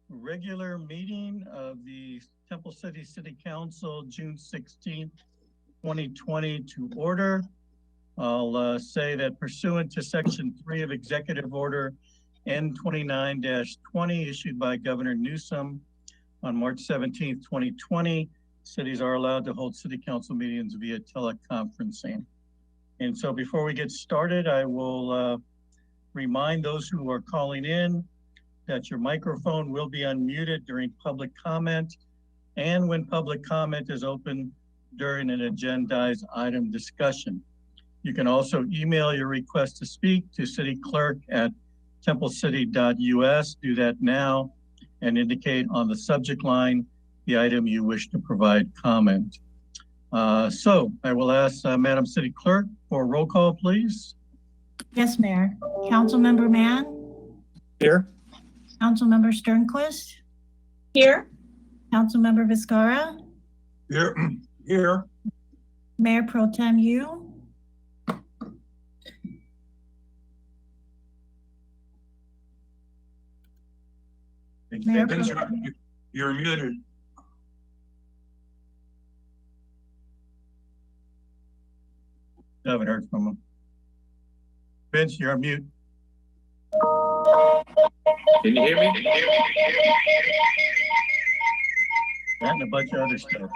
regular meeting of the Temple City City Council, June 16th, 2020 to order. I'll say that pursuant to Section 3 of Executive Order N29-20 issued by Governor Newsom on March 17th, 2020, cities are allowed to hold city council meetings via teleconferencing. And so before we get started, I will remind those who are calling in that your microphone will be unmuted during public comment and when public comment is open during an agendized item discussion. You can also email your request to speak to cityclerk@templecity.us. Do that now and indicate on the subject line the item you wish to provide comment. So I will ask Madam City Clerk for a roll call, please. Yes, Mayor. Councilmember Mann? Here. Councilmember Sternquist? Here. Councilmember Vizcarra? Here. Here. Mayor Pro Tem Yu? Mayor Pro Tem. You're muted. I haven't heard from him. Vince, you're on mute. Can you hear me? That and a bunch of other stuff.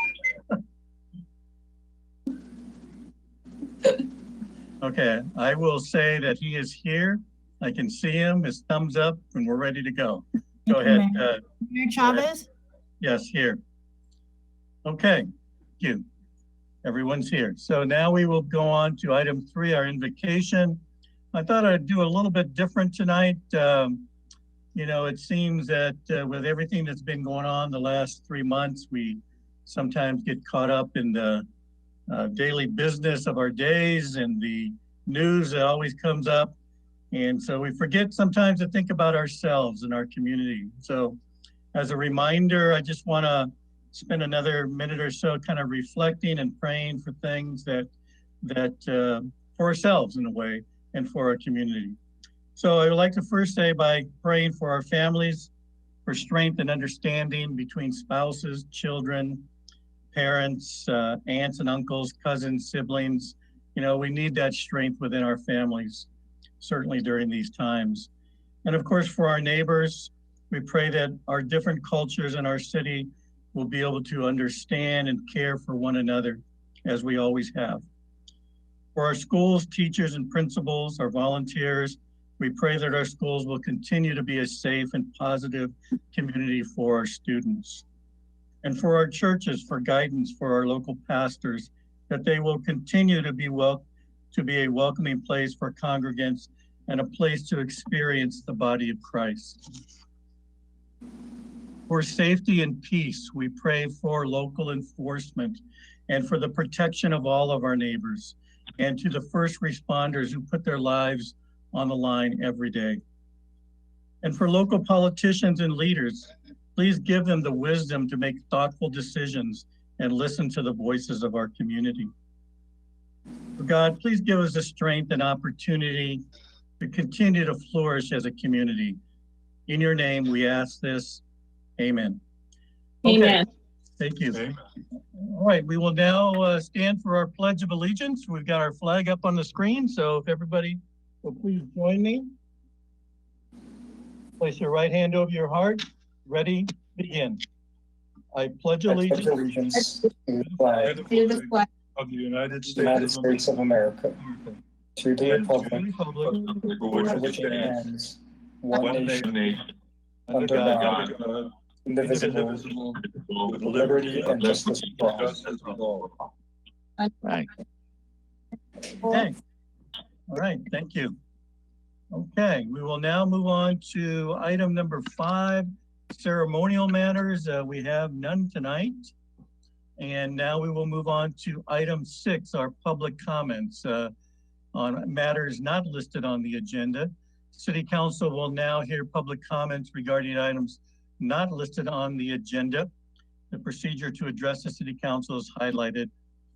Okay, I will say that he is here. I can see him, his thumbs up, and we're ready to go. Go ahead. Mayor Chavez? Yes, here. Okay, thank you. Everyone's here. So now we will go on to item 3, our invocation. I thought I'd do a little bit different tonight. You know, it seems that with everything that's been going on the last 3 months, we sometimes get caught up in the daily business of our days and the news that always comes up. And so we forget sometimes to think about ourselves and our community. So as a reminder, I just want to spend another minute or so kind of reflecting and praying for things that for ourselves in a way and for our community. So I would like to first say by praying for our families, for strength and understanding between spouses, children, parents, aunts and uncles, cousins, siblings. You know, we need that strength within our families, certainly during these times. And of course, for our neighbors, we pray that our different cultures in our city will be able to understand and care for one another as we always have. For our schools, teachers and principals, our volunteers, we pray that our schools will continue to be a safe and positive community for our students. And for our churches, for guidance for our local pastors, that they will continue to be a welcoming place for congregants and a place to experience the body of Christ. For safety and peace, we pray for local enforcement and for the protection of all of our neighbors and to the first responders who put their lives on the line every day. And for local politicians and leaders, please give them the wisdom to make thoughtful decisions and listen to the voices of our community. For God, please give us the strength and opportunity to continue to flourish as a community. In your name, we ask this. Amen. Okay. Amen. Thank you. Amen. All right, we will now stand for our Pledge of Allegiance. We've got our flag up on the screen, so if everybody will please join me. Place your right hand over your heart. Ready, begin. I pledge allegiance to the flag To the flag Of the United States of America, to the republic for which it stands, one nation, under under God, God, indivisible, with liberty and justice for all. Right. Okay. All right, thank you. Okay, we will now move on to item number 5, ceremonial matters. We have none tonight. And now we will move on to item 6, our public comments on matters not listed on the agenda. City Council will now hear public comments regarding items not listed on the agenda. The procedure to address the City Council is highlighted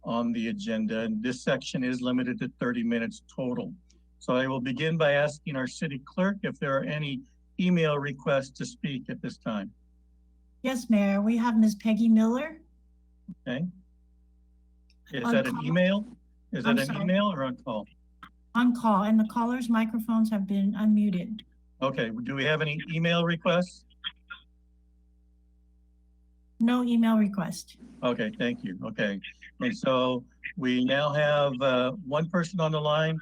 on the agenda, and this section is limited to 30 minutes total. So I will begin by asking our city clerk if there are any email requests to speak at this time. Yes, Mayor, we have Ms. Peggy Miller Okay. Is On that an call. email? Is I'm that an sorry. email or on call? on call, and the caller's microphones have been unmuted. Okay, do we have any email requests? No email request. Okay, thank you. Okay, and so we now have one person on the line,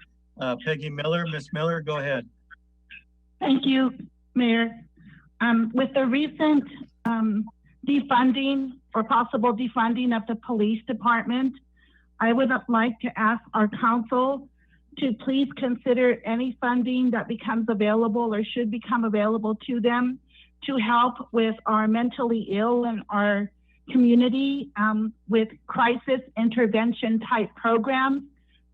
Peggy Miller. Miss Miller, go ahead. Thank you, Mayor. With the recent defunding or possible defunding of the police department, I would like to ask our council to please consider any funding that becomes available or should become available to them to help with our mentally ill in our community with crisis intervention type programs,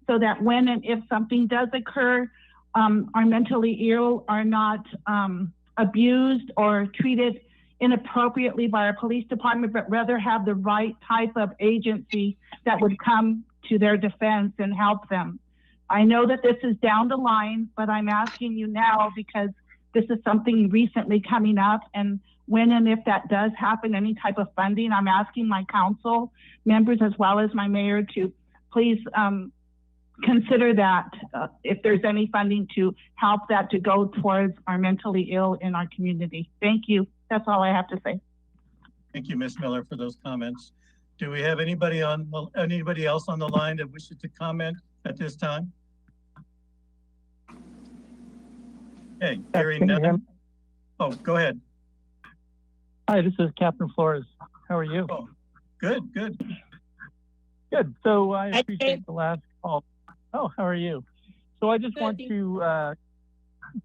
so that when and if something does occur, our mentally ill are not abused or treated inappropriately by our police department, but rather have the right type of agency that would come to their defense and help them. I know that this is down the line, but I'm asking you now because this is something recently coming up, and when and if that does happen, any type of funding, I'm asking my council members as well as my mayor to please consider that if there's any funding to help that to go towards our mentally ill in our community. Thank you. That's all I have to say. Thank you, Miss Miller, for those comments. Do we have anybody else on the line that wishes to comment at this time? Okay, hearing none. Oh, go ahead. Hi, this is Captain Flores. How are you? Oh, good, good. Good. So I appreciate the last call. Oh, how are you? So I just want to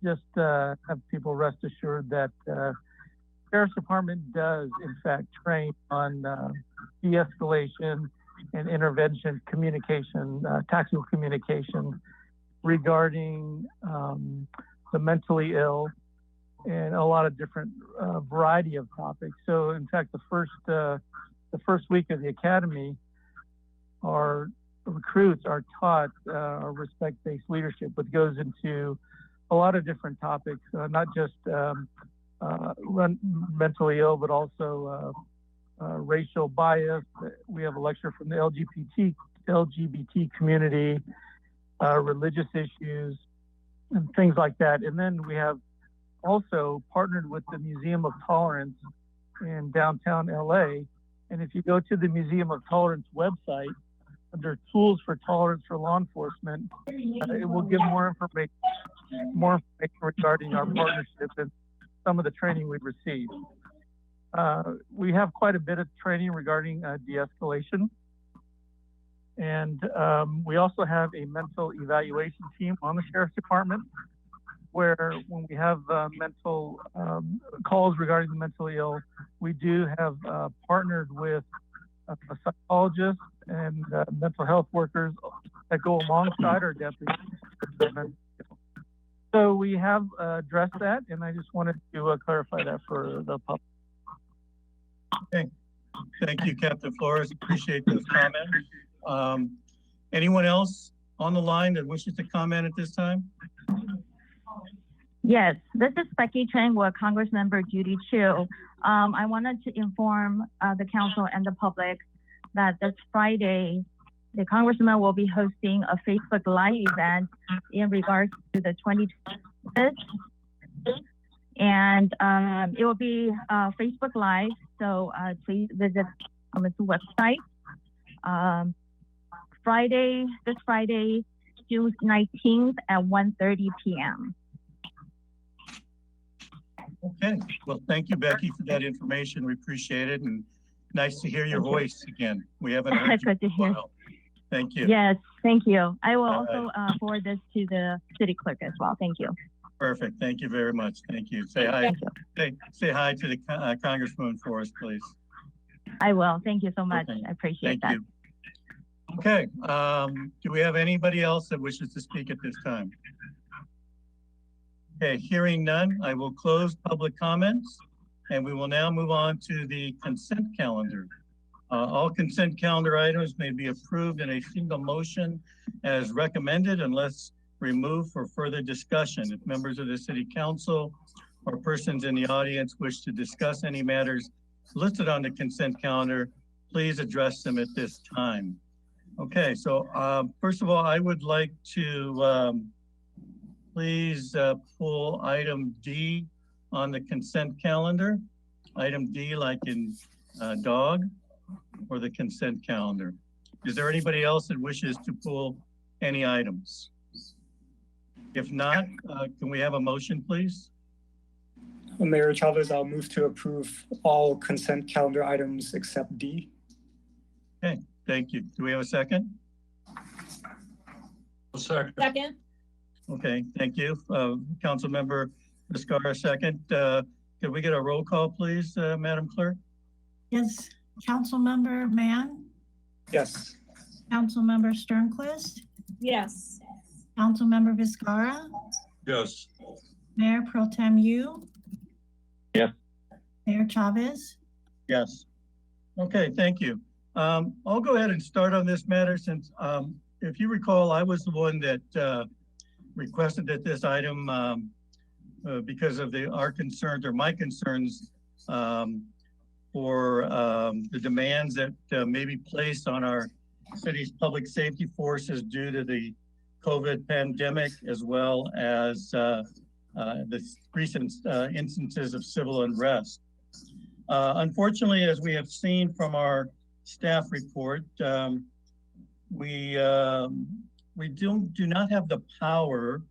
have people rest assured that Sheriff's Department does, in fact, train on de-escalation and intervention communication, tactical communication regarding the mentally ill and a lot of different variety of topics. So, in fact, the first week of the academy, our recruits are taught respect-based leadership, which goes into a lot of different topics, not just mentally ill, but also racial bias. We have a lecture from the LGBT community, religious issues, and things like that. And then we have also partnered with the Museum of Tolerance in downtown LA. And if you go to the Museum of Tolerance website, under Tools for Tolerance for Law Enforcement, it will give more information regarding our partnership and some of the training we've received. We have quite a bit of training regarding de-escalation. And we also have a mental evaluation team on the Sheriff's Department, where when we have mental calls regarding the mentally ill, we do have partnered with a psychologist and mental health workers that go alongside our deputies. So we have addressed that, and I just wanted to clarify that for the public. Okay. Thank you, Captain Flores. Appreciate those comments. Anyone else on the line that wishes to comment at this time? Yes, this is Becky Chang with Congressmember Judy Chu. I wanted to inform the council and the public that this Friday, the Congressman will be hosting a Facebook Live event in regards to the 2020. And it will be Facebook Live, so please visit his website. This Friday, June 19th at 1:30 p.m. Okay, well, thank you, Becky, for that information. We appreciate it, and nice to hear your voice again. We haven't heard you Good to hear. Thank you. Yes, thank you. I will also forward this to the city clerk as well. Thank you. Perfect. Thank you very much. Thank you. Say hi. Say hi to the Congresswoman for us, please. I will. Thank you so much. Okay. I appreciate that. You. Okay. Do we have anybody else that wishes to speak at this time? Okay, hearing none, I will close public comments, and we will now move on to the consent calendar. All consent calendar items may be approved in a single motion as recommended unless removed for further discussion. If members of the City Council or persons in the audience wish to discuss any matters listed on the consent calendar, please address them at this time. Okay, so first of all, I would like to please pull item D on the consent calendar. Item D like in dog, or the consent calendar. Is there anybody else that wishes to pull any items? If not, can we have a motion, please? Mayor Chavez, I'll move to approve all consent calendar items except D. Okay, thank you. Do we have a second? Second. Second. Okay, thank you. Councilmember Vizcarra, second. Could we get a roll call, please, Madam Clerk? Yes, Councilmember Mann, Yes. Councilmember Sternquist, Yes. Councilmember Vizcarra, Yes. Mayor Pro Tem Yu. Yes. Mayor Chavez. Yes. Okay, thank you. I'll go ahead and start on this matter since, if you recall, I was the one that requested that this item, because of our concerns or my concerns for the demands that may be placed on our city's public safety forces due to the COVID pandemic, as well as the recent instances of civil unrest. Unfortunately, as we have seen from our staff report, we do not have the power,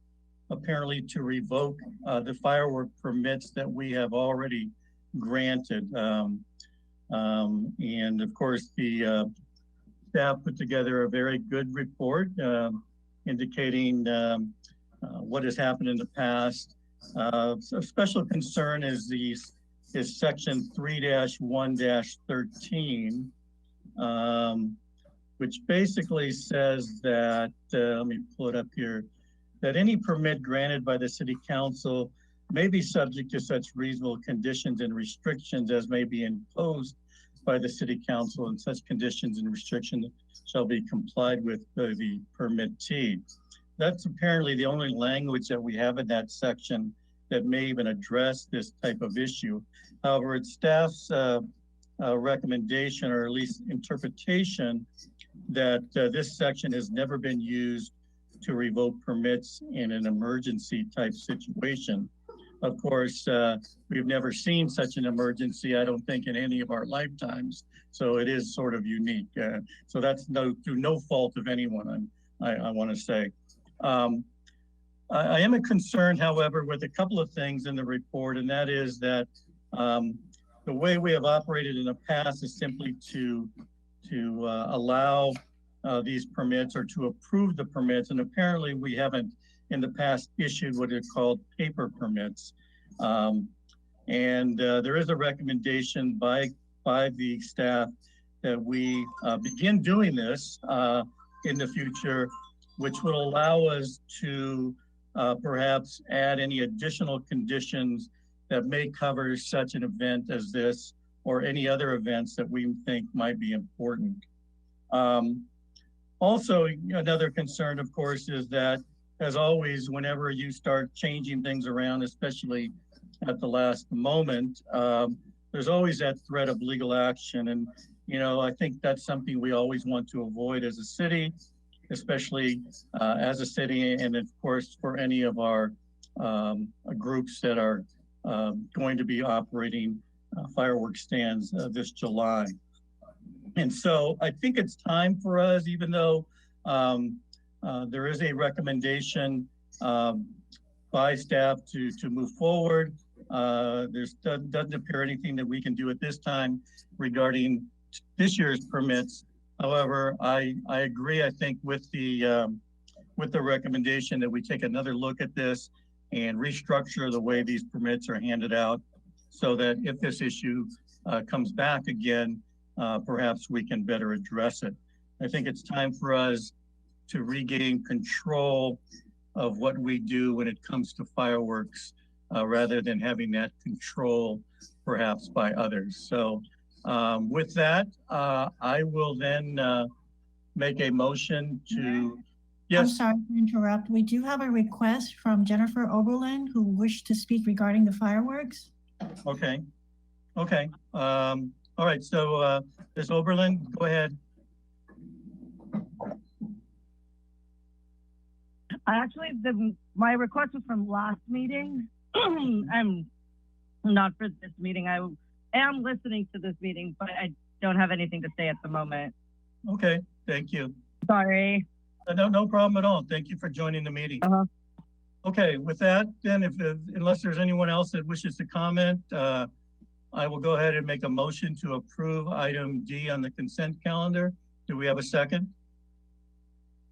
apparently, to revoke the firework permits that we have already granted. And of course, the staff put together a very good report indicating what has happened in the past. So special concern is section 3-1-13, which basically says that, let me pull it up here, that any permit granted by the city council may be subject to such reasonable conditions and restrictions as may be imposed by the city council, and such conditions and restrictions shall be complied with by the permittee. That's apparently the only language that we have in that section that may even address this type of issue. However, it's staff's recommendation, or at least interpretation, that this section has never been used to revoke permits in an emergency type situation. Of course, we've never seen such an emergency, I don't think, in any of our lifetimes. So it is sort of unique. So that's through no fault of anyone, I want to say. I am concerned, however, with a couple of things in the report, and that is that the way we have operated in the past is simply to allow these permits, or to approve the permits, and apparently we haven't in the past issued what are called paper permits. And there is a recommendation by the staff that we begin doing this in the future, which will allow us to perhaps add any additional conditions that may cover such an event as this, or any other events that we think might be important. Also, another concern, of course, is that, as always, whenever you start changing things around, especially at the last moment, there's always that threat of legal action. And, I think that's something we always want to avoid as a city, especially as a city, and of course, for any of our groups that are going to be operating fireworks stands this July. And so I think it's time for us, even though there is a recommendation by staff to move forward. There doesn't appear anything that we can do at this time regarding this year's permits. However, I agree, I think, with the recommendation that we take another look at this and restructure the way these permits are handed out, so that if this issue comes back again, perhaps we can better address it. I think it's time for us to regain control of what we do when it comes to fireworks, rather than having that control perhaps by others. So with that, I will then make a motion to, yes. I'm sorry to interrupt. We do have a request from Jennifer Oberlin, who wished to speak regarding the fireworks. Okay. Okay, all right, so, Ms. Oberlin, go ahead. Actually, my request was from last meeting. I'm not for this meeting. I am listening to this meeting, but I don't have anything to say at the moment. Okay, thank you. Sorry. No problem at all. Thank you for joining the meeting. Okay, with that, then, unless there's anyone else that wishes to comment, I will go ahead and make a motion to approve item D on the consent calendar. Do we have a second?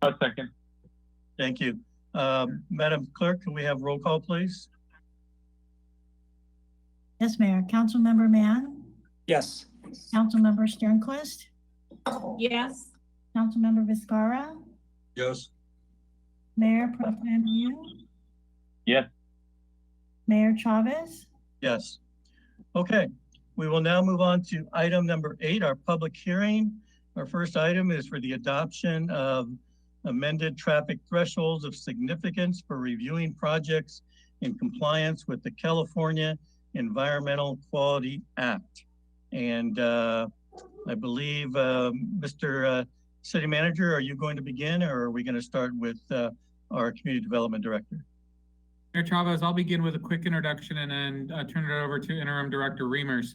A second. Thank you. Madam Clerk, can we have roll call, please? Yes, Mayor. Councilmember Mann, Yes. Councilmember Sternquist, Yes. Councilmember Viscara, Yes. Mayor Pro Tem Yu, Yes. Mayor Chavez. Yes. Okay, we will now move on to item number 8, our public hearing. Our first item is for the adoption of amended traffic thresholds of significance for reviewing projects in compliance with the California Environmental Quality Act. And I believe, Mr. City Manager, are you going to begin, or are we going to start with our Community Development Director? Mayor Chavez, I'll begin with a quick introduction and then turn it over to Interim Director Reimers.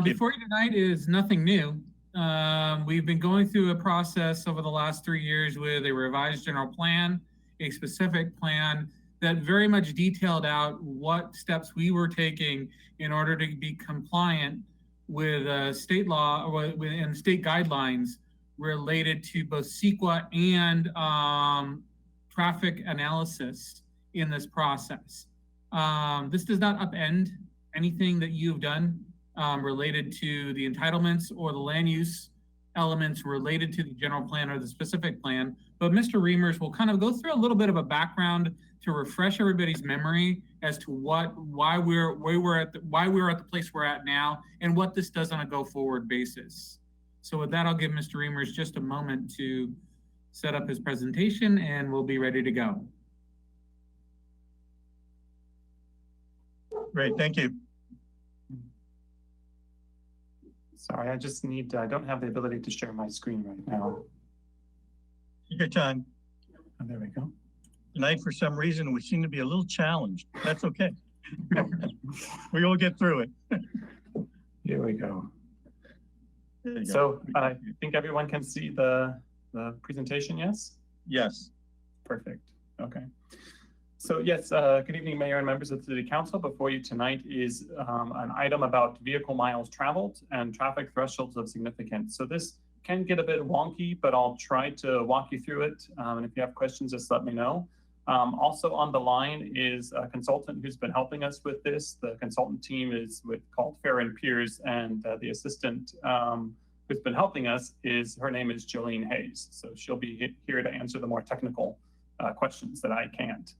Before you tonight is nothing new. We've been going through a process over the last 3 years with a revised general plan, a specific plan that very much detailed out what steps we were taking in order to be compliant with state law and state guidelines related to both CEQA and traffic analysis in this process. This does not upend anything that you've done related to the entitlements or the land use elements related to the general plan or the specific plan. But Mr. Reimers will kind of go through a little bit of a background to refresh everybody's memory as to why we're at the place we're at now and what this does on a go forward basis. So with that, I'll give Mr. Reimers just a moment to set up his presentation and we'll be ready to go. Great, thank you. Sorry, I don't have the ability to share my screen right now. Take your time. Oh, there we go. Tonight, for some reason, we seem to be a little challenged. That's okay. We will get through it. Here we go. So I think everyone can see the presentation, yes? Yes. Perfect. Okay. So yes, good evening, Mayor and members of the City Council. Before you tonight is an item about vehicle miles traveled and traffic thresholds of significance. So this can get a bit wonky, but I'll try to walk you through it. And if you have questions, just let me know. Also on the line is a consultant who's been helping us with this. The consultant team is called Fair and Peers, and the assistant who's been helping us her name is Jolene Hayes. So she'll be here to answer the more technical questions that I can't.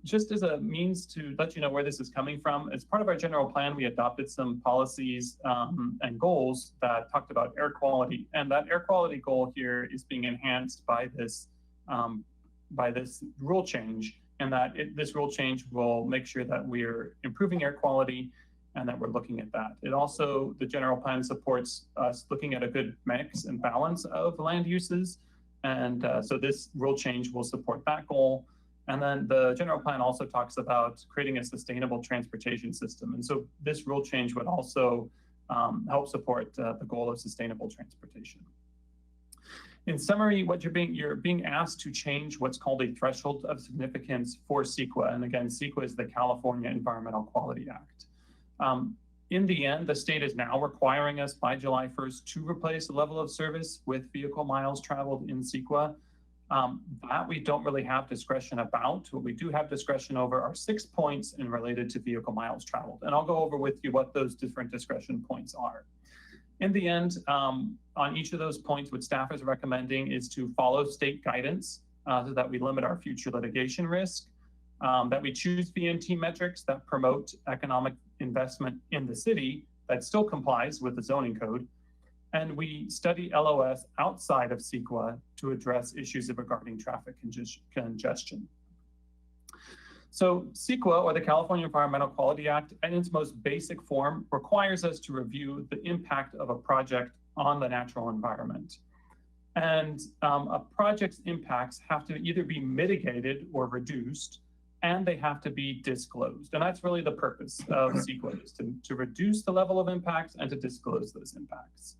Just as a means to let you know where this is coming from, as part of our general plan, we adopted some policies and goals that talked about air quality. And that air quality goal here is being enhanced by this rule change, and that this rule change will make sure that we're improving air quality and that we're looking at that. It also, the general plan supports us looking at a good mix and balance of land uses. And so this rule change will support that goal. And then the general plan also talks about creating a sustainable transportation system. And so this rule change would also help support the goal of sustainable transportation. In summary, what you're being asked to change what's called a threshold of significance for CEQA. And again, CEQA is the California Environmental Quality Act. In the end, the state is now requiring us by July 1st to replace the level of service with vehicle miles traveled in CEQA. That we don't really have discretion about. What we do have discretion over are 6 points in related to vehicle miles traveled. And I'll go over with you what those different discretion points are. In the end, on each of those points, what staff is recommending is to follow state guidance so that we limit our future litigation risk, that we choose VMT metrics that promote economic investment in the city that still complies with the zoning code, and we study LOS outside of CEQA to address issues regarding traffic congestion. So CEQA, or the California Environmental Quality Act, in its most basic form, requires us to review the impact of a project on the natural environment. And a project's impacts have to either be mitigated or reduced, and they have to be disclosed. And that's really the purpose of CEQA, is to reduce the level of impacts and to disclose those impacts.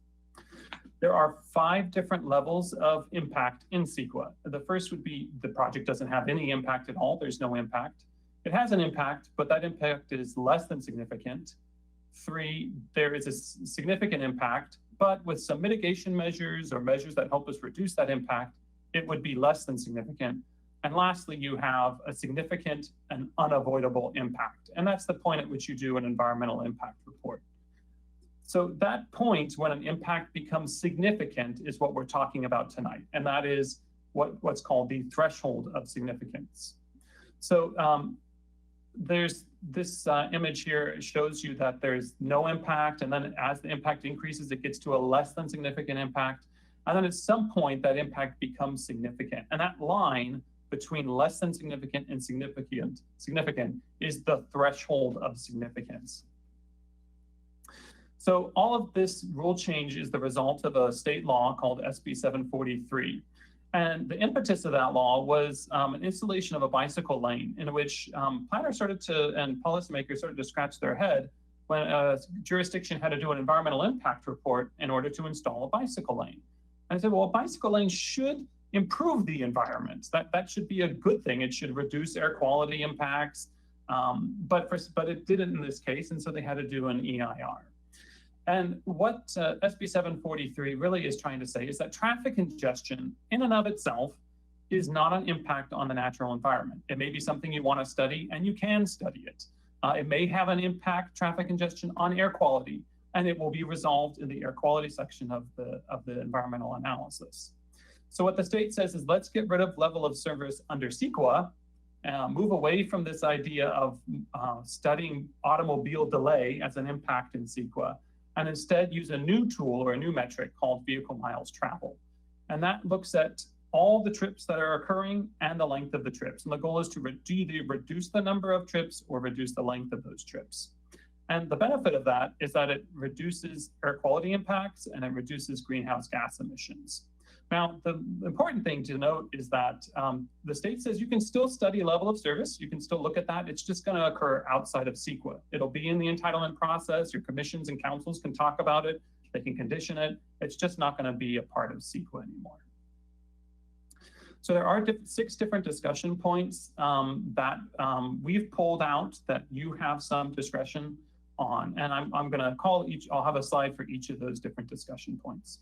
There are 5 different levels of impact in CEQA. The first would be the project doesn't have any impact at all. There's no impact. It has an impact, but that impact is less than significant. 3, there is a significant impact, but with some mitigation measures or measures that help us reduce that impact, it would be less than significant. And lastly, you have a significant and unavoidable impact. And that's the point at which you do an environmental impact report. So that point when an impact becomes significant is what we're talking about tonight. And that is what's called the threshold of significance. So there's this image here. It shows you that there's no impact. And then as the impact increases, it gets to a less than significant impact. And then at some point that impact becomes significant. And that line between less than significant and significant is the threshold of significance. So all of this rule change is the result of a state law called SB 743. And the impetus of that law was an installation of a bicycle lane in which planners and policymakers started to scratch their head when a jurisdiction had to do an environmental impact report in order to install a bicycle lane. And I said, well, a bicycle lane should improve the environment. That should be a good thing. It should reduce air quality impacts, but it didn't in this case, and so they had to do an EIR. And what SB 743 really is trying to say is that traffic congestion in and of itself is not an impact on the natural environment. It may be something you want to study, and you can study it. It may have an impact, traffic congestion, on air quality, and it will be resolved in the air quality section of the environmental analysis. So what the state says is, let's get rid of level of service under CEQA, move away from this idea of studying automobile delay as an impact in CEQA, and instead use a new tool or a new metric called vehicle miles traveled. And that looks at all the trips that are occurring and the length of the trips. And the goal is to either reduce the number of trips or reduce the length of those trips. And the benefit of that is that it reduces air quality impacts and it reduces greenhouse gas emissions. Now, the important thing to note is that the state says you can still study level of service. You can still look at that. It's just going to occur outside of CEQA. It'll be in the entitlement process. Your commissions and councils can talk about it. They can condition it. It's just not going to be a part of CEQA anymore. So there are 6 different discussion points that we've pulled out that you have some discretion on. And I'm going to call I'll have a slide for each of those different discussion points.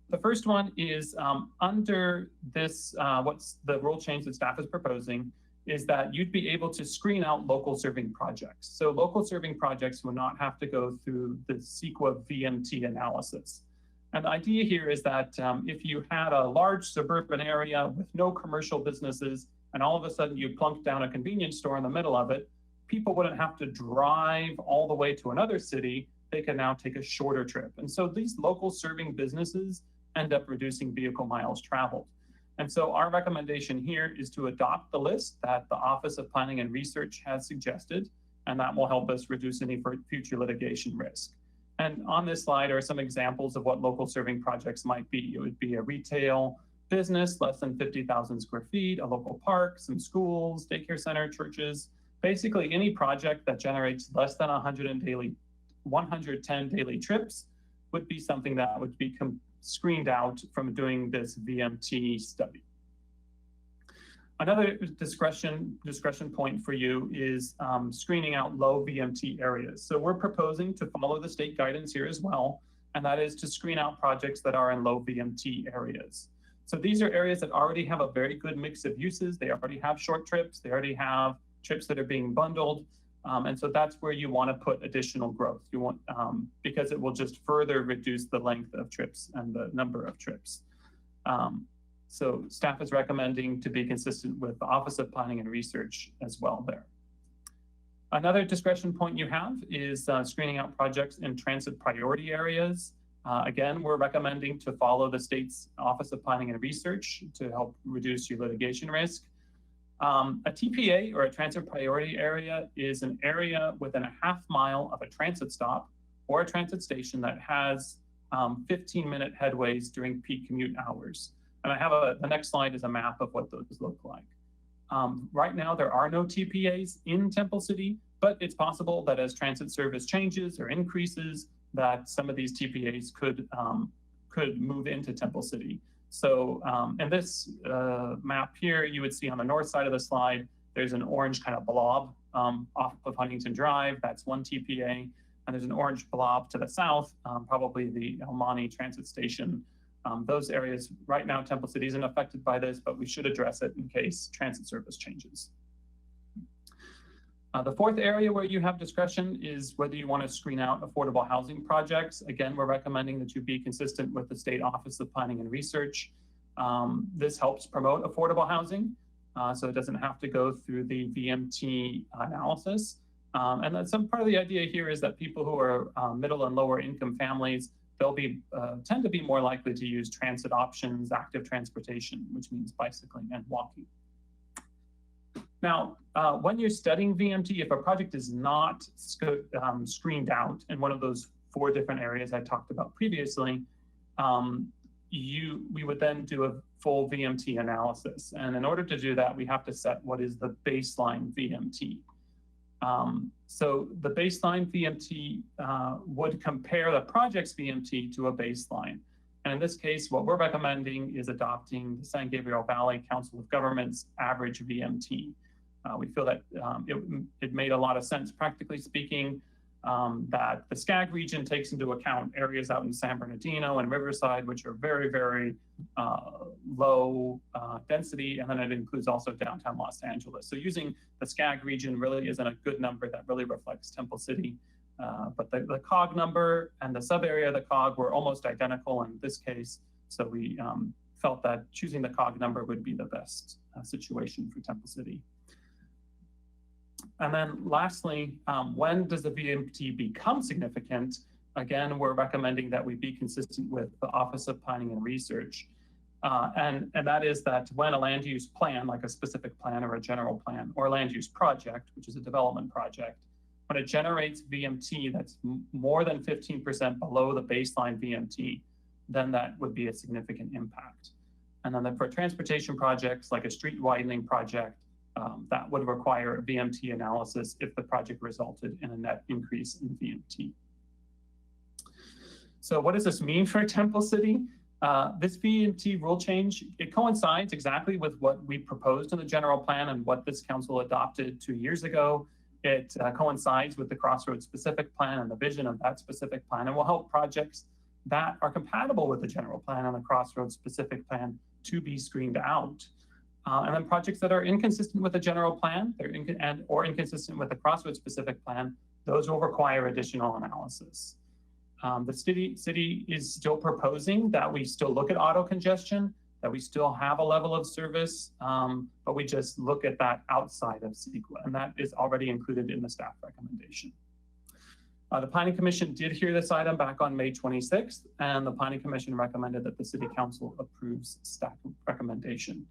The first one is under this, what's the rule change that staff is proposing is that you'd be able to screen out local serving projects. So local serving projects will not have to go through the CEQA VMT analysis. And the idea here is that if you had a large suburban area with no commercial businesses, and all of a sudden you plunked down a convenience store in the middle of it, people wouldn't have to drive all the way to another city. They can now take a shorter trip. And so these local serving businesses end up reducing vehicle miles traveled. And so our recommendation here is to adopt the list that the Office of Planning and Research has suggested, and that will help us reduce any future litigation risk. And on this slide are some examples of what local serving projects might be. It would be a retail business, less than 50,000 square feet, a local park, some schools, daycare center, churches, basically any project that generates less than 110 daily trips would be something that would be screened out from doing this VMT study. Another discretion point for you is screening out low VMT areas. So we're proposing to follow the state guidance here as well, and that is to screen out projects that are in low VMT areas. So these are areas that already have a very good mix of uses. They already have short trips. They already have trips that are being bundled. And so that's where you want to put additional growth. You want because it will just further reduce the length of trips and the number of trips. So staff is recommending to be consistent with the Office of Planning and Research as well there. Another discretion point you have is screening out projects in transit priority areas. Again, we're recommending to follow the state's Office of Planning and Research to help reduce your litigation risk. A TPA, or a transit priority area, is an area within a half-mile of a transit stop or a transit station that has 15-minute headways during peak commute hours. And I have the next slide is a map of what those look like. Right now, there are no TPAs in Temple City, but it's possible that as transit service changes or increases, that some of these TPAs could move into Temple City. So in this map here, you would see on the north side of the slide, there's an orange kind of blob off of Huntington Drive. That's one TPA. And there's an orange blob to the south, probably the El Monte Transit Station. Those areas, right now, Temple City isn't affected by this, but we should address it in case transit service changes. The fourth area where you have discretion is whether you want to screen out affordable housing projects. Again, we're recommending that you be consistent with the State Office of Planning and Research. This helps promote affordable housing, so it doesn't have to go through the VMT analysis. And that's some part of the idea here is that people who are middle and lower income families, they'll be tend to be more likely to use transit options, active transportation, which means bicycling and walking. Now, when you're studying VMT, if a project is not screened out in one of those 4 different areas I talked about previously, we would then do a full VMT analysis. And in order to do that, we have to set what is the baseline VMT. So the baseline VMT would compare the project's VMT to a baseline. And in this case, what we're recommending is adopting the San Gabriel Valley Council of Governments average VMT. We feel that it made a lot of sense, practically speaking, that the SCAG region takes into account areas out in San Bernardino and Riverside, which are very, very low density, and then it includes also downtown Los Angeles. So using the SCAG region really isn't a good number that really reflects Temple City. But the COG number and the sub-area of the COG were almost identical in this case. So we felt that choosing the COG number would be the best situation for Temple City. And then lastly, when does the VMT become significant? Again, we're recommending that we be consistent with the Office of Planning and Research. And that is that when a land use plan, like a specific plan or a general plan, or a land use project, which is a development project, when it generates VMT that's more than 15% below the baseline VMT, then that would be a significant impact. And then for transportation projects, like a street widening project, that would require a VMT analysis if the project resulted in a net increase in VMT. So what does this mean for Temple City? This VMT rule change, it coincides exactly with what we proposed in the general plan and what this council adopted 2 years ago. It coincides with the Crossroads specific plan and the vision of that specific plan, and will help projects that are compatible with the general plan and the Crossroads specific plan to be screened out. And then projects that are inconsistent with the general plan or inconsistent with the Crossroads specific plan, those will require additional analysis. The city is still proposing that we still look at auto congestion, that we still have a level of service, but we just look at that outside of CEQA, and that is already included in the staff recommendation. The Planning Commission did hear this item back on May 26th, and the Planning Commission recommended that the City Council approves staff recommendation.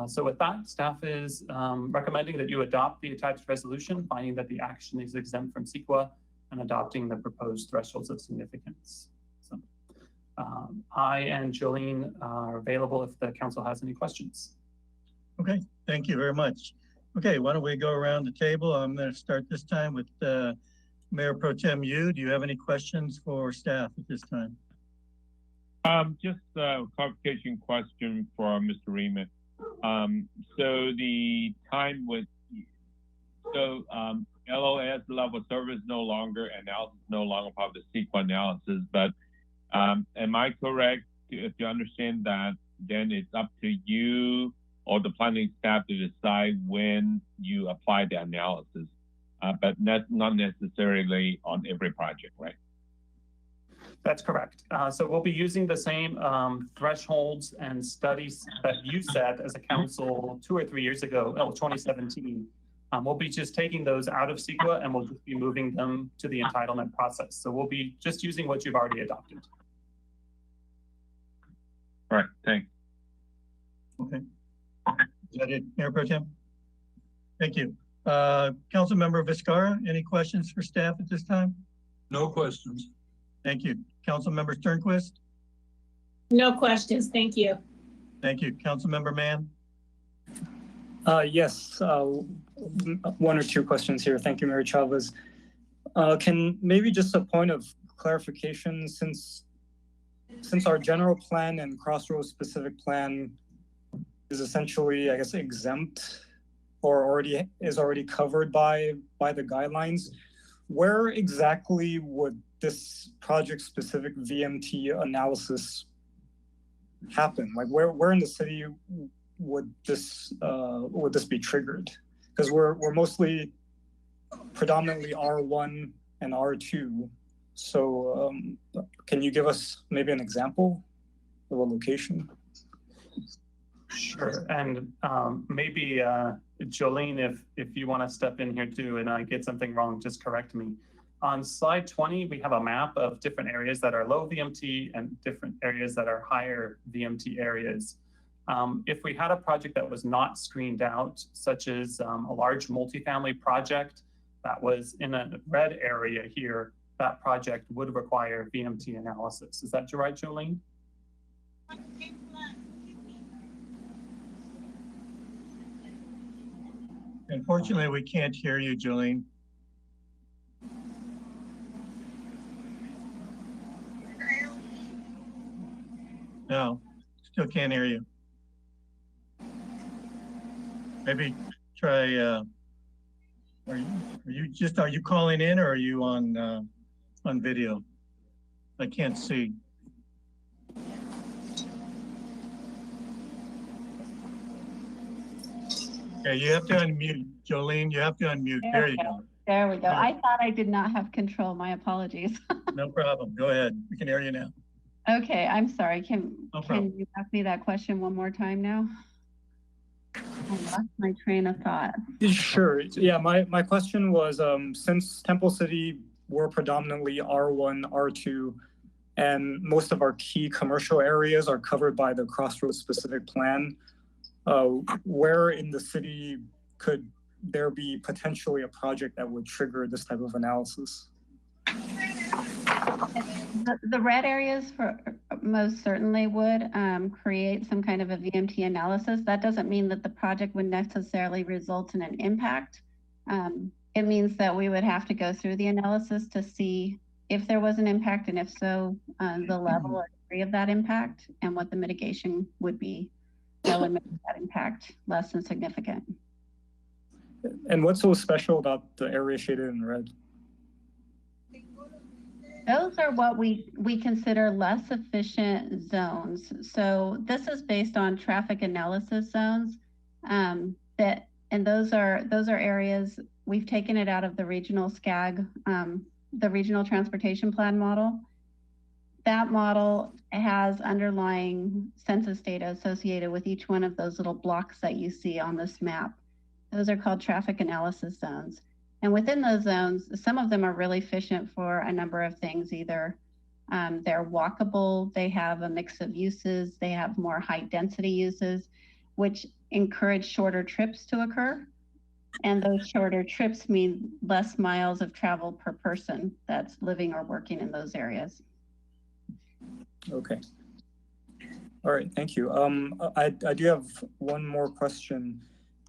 So with that, staff is recommending that you adopt the attached resolution, finding that the action is exempt from CEQA and adopting the proposed thresholds of significance. So I and Jolene are available if the council has any questions. Okay, thank you very much. Okay, why don't we go around the table? I'm going to start this time with Mayor Pro Tem Yu. Do you have any questions for staff at this time? Just a clarification question for Mr. Riemann. So the time with, LOS level service no longer, analysis no longer part of the CEQA analysis, but am I correct if you understand that then it's up to you or the planning staff to decide when you apply the analysis, but that's not necessarily on every project, right? That's correct. So we'll be using the same thresholds and studies that you set as a council 2 or 3 years ago, 2017. We'll be just taking those out of CEQA and we'll just be moving them to the entitlement process. So we'll be just using what you've already adopted. All right, thanks. Okay. Is that it, Mayor Pro Tem? Thank you. Councilmember Viscara, any questions for staff at this time? No questions. Thank you. Councilmember Sternquist? No questions, thank you. Thank you. Councilmember Mann? Yes, one or two questions here. Thank you, Mayor Chavez. Can maybe just a point of clarification, since our general plan and Crossroads specific plan is essentially, I guess, exempt or is already covered by the guidelines, where exactly would this project specific VMT analysis happen? Like where in the city would this be triggered? Because we're mostly predominantly R1 and R2. So can you give us maybe an example of a location? Sure. And maybe Jolene, if you want to step in here too, and I get something wrong, just correct me. On slide 20, we have a map of different areas that are low VMT and different areas that are higher VMT areas. If we had a project that was not screened out, such as a large multifamily project that was in a red area here, that project would require VMT analysis. Is that right, Jolene? Unfortunately, we can't hear you, Jolene. No, still can't hear you. Maybe try, are you calling in or are you on video? I can't see. Okay, you have to unmute, Jolene, you have to unmute. There you go. There we go. Right. I thought I did not have control. My apologies. No problem. Go ahead. We can hear you now. Okay, I'm sorry. Can problem. you ask me that question one more time now? I lost my train of thought. Sure. Yeah, my question was, since Temple City, we're predominantly R1, R2, and most of our key commercial areas are covered by the Crossroads specific plan, where in the city could there be potentially a project that would trigger this type of analysis? The red areas for most certainly would create some kind of a VMT analysis. That doesn't mean that the project would necessarily result in an impact. It means that we would have to go through the analysis to see if there was an impact, and if so, the level or degree of that impact and what the mitigation would be that would make that impact less than significant. And what's so special about the area shaded in red? Those are what we consider less efficient zones. So this is based on traffic analysis zones, and those are areas we've taken it out of the regional SCAG, the regional transportation plan model. That model has underlying census data associated with each one of those little blocks that you see on this map. Those are called traffic analysis zones. And within those zones, some of them are really efficient for a number of things. Either they're walkable, they have a mix of uses, they have more high density uses, which encourage shorter trips to occur. And those shorter trips mean less miles of travel per person that's living or working in those areas. Okay. All right, thank you. I do have one more question.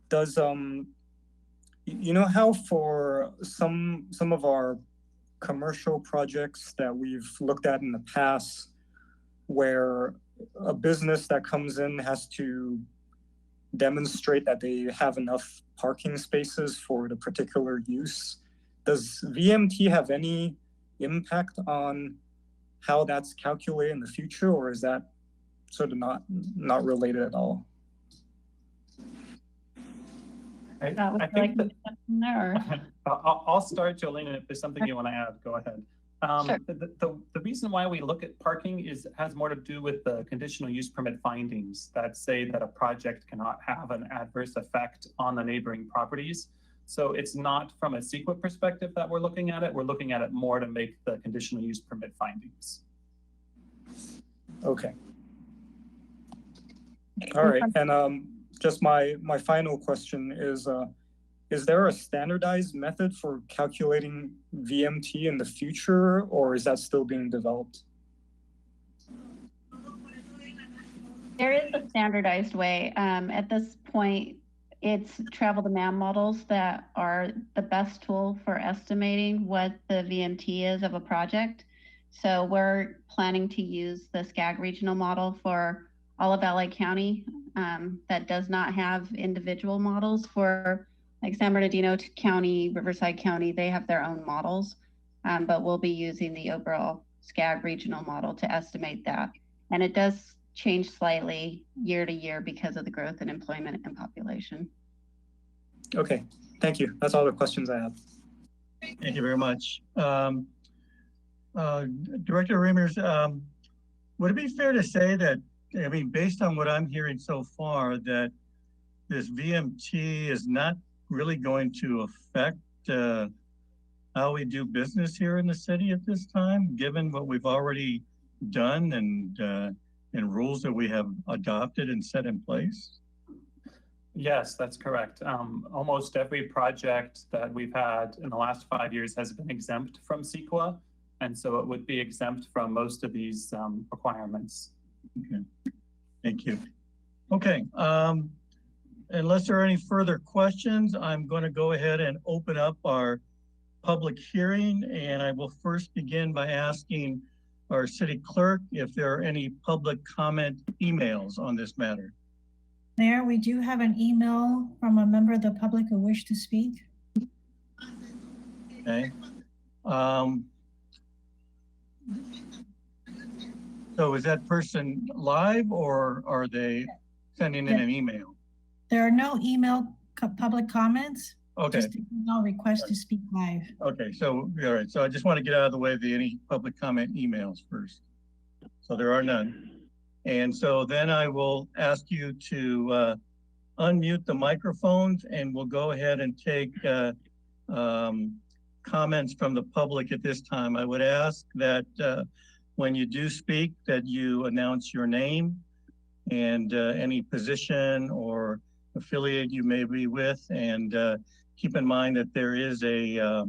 Does you know how for some of our commercial projects that we've looked at in the past, where a business that comes in has to demonstrate that they have enough parking spaces for the particular use, does VMT have any impact on how that's calculated in the future, or is that sort of not related at all? I think that I'll start, Jolene, and if there's something you want to add, go ahead. Sure. The reason why we look at parking has more to do with the conditional use permit findings that say that a project cannot have an adverse effect on the neighboring properties. So it's not from a CEQA perspective that we're looking at it. We're looking at it more to make the conditional use permit findings. Okay. All right, and just my final question is, is there a standardized method for calculating VMT in the future, or is that still being developed? There is a standardized way. At this point, it's travel demand models that are the best tool for estimating what the VMT is of a project. So we're planning to use the SCAG regional model for all of LA County that does not have individual models. For like San Bernardino County, Riverside County, they have their own models, but we'll be using the overall SCAG regional model to estimate that. And it does change slightly year to year because of the growth in employment and population. Okay, thank you. That's all the questions I have. Thank you very much. Director Reimers, would it be fair to say that, I mean, based on what I'm hearing so far, that this VMT is not really going to affect how we do business here in the city at this time, given what we've already done and rules that we have adopted and set in place? Yes, that's correct. Almost every project that we've had in the last 5 years has been exempt from CEQA, and so it would be exempt from most of these requirements. Okay, thank you. Okay, unless there are any further questions, I'm going to go ahead and open up our public hearing, and I will first begin by asking our city clerk if there are any public comment emails on this matter. Mayor, we do have an email from a member of the public who wished to speak. Okay. So is that person live, or are they sending in an email? There are no public comments. Okay. Just an email request to speak live. Okay, so, all right. So I just want to get out of the way of any public comment emails first. So there are none. And so then I will ask you to unmute the microphones, and we'll go ahead and take comments from the public at this time. I would ask that when you do speak, that you announce your name and any position or affiliate you may be with, and keep in mind that there is a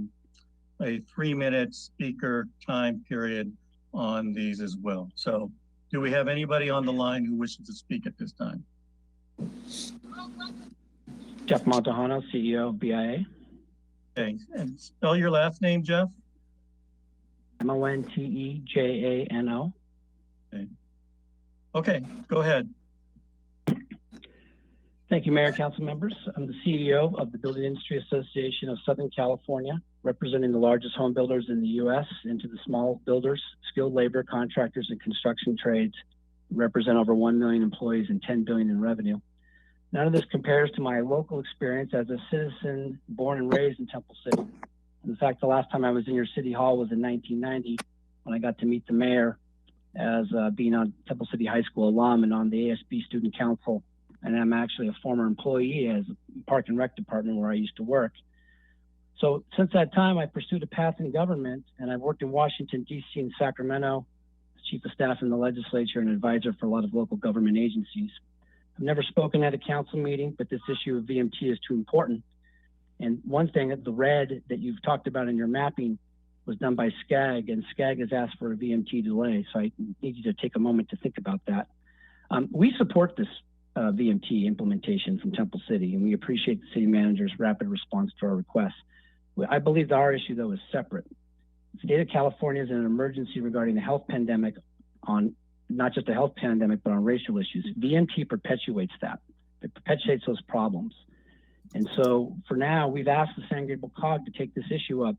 3-minute speaker time period on these as well. So do we have anybody on the line who wishes to speak at this time? Jeff Montahano, CEO of BIA. Okay, and spell your last name, Jeff. Montejano. Okay. Okay, go ahead. Thank you, Mayor and Council members. I'm the CEO of the Building Industry Association of Southern California, representing the largest home builders in the U.S. into the small builders, skilled labor, contractors, and construction trades. We represent over 1 million employees and $10 billion in revenue. None of this compares to my local experience as a citizen born and raised in Temple City. In fact, the last time I was in your city hall was in 1990 when I got to meet the mayor as being on Temple City High School alum and on the ASB Student Council. And I'm actually a former employee as Park and Rec Department where I used to work. So since that time, I pursued a path in government, and I've worked in Washington, D.C. and Sacramento, as chief of staff in the legislature and advisor for a lot of local government agencies. I've never spoken at a council meeting, but this issue of VMT is too important. And one thing, the red that you've talked about in your mapping was done by SCAG, and SCAG has asked for a VMT delay. So I need you to take a moment to think about that. We support this VMT implementation from Temple City, and we appreciate the city manager's rapid response to our request. I believe that our issue, though, is separate. The state of California is in an emergency regarding the health pandemic, on not just a health pandemic, but on racial issues. VMT perpetuates that. It perpetuates those problems. And so for now, we've asked the San Gabriel COG to take this issue up,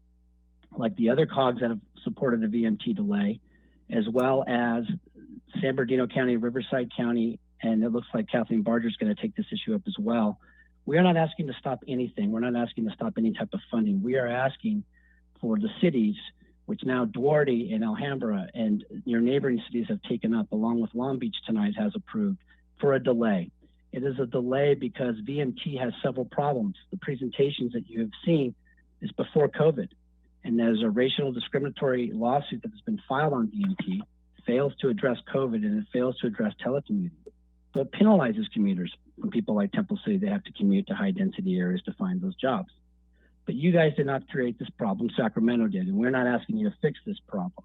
like the other COGs that have supported the VMT delay, as well as San Bernardino County, Riverside County, and it looks like Kathleen Barger is going to take this issue up as well. We are not asking to stop anything. We're not asking to stop any type of funding. We are asking for the cities, which now Duarte and Alhambra and your neighboring cities have taken up, along with Long Beach tonight has approved, for a delay. It is a delay because VMT has several problems. The presentations that you have seen is before COVID, and there's a racial discriminatory lawsuit that has been filed on VMT, fails to address COVID, and it fails to address telecommuting. So it penalizes commuters. from people like Temple City, they have to commute to high density areas to find those jobs. But you guys did not create this problem, Sacramento did, and we're not asking you to fix this problem.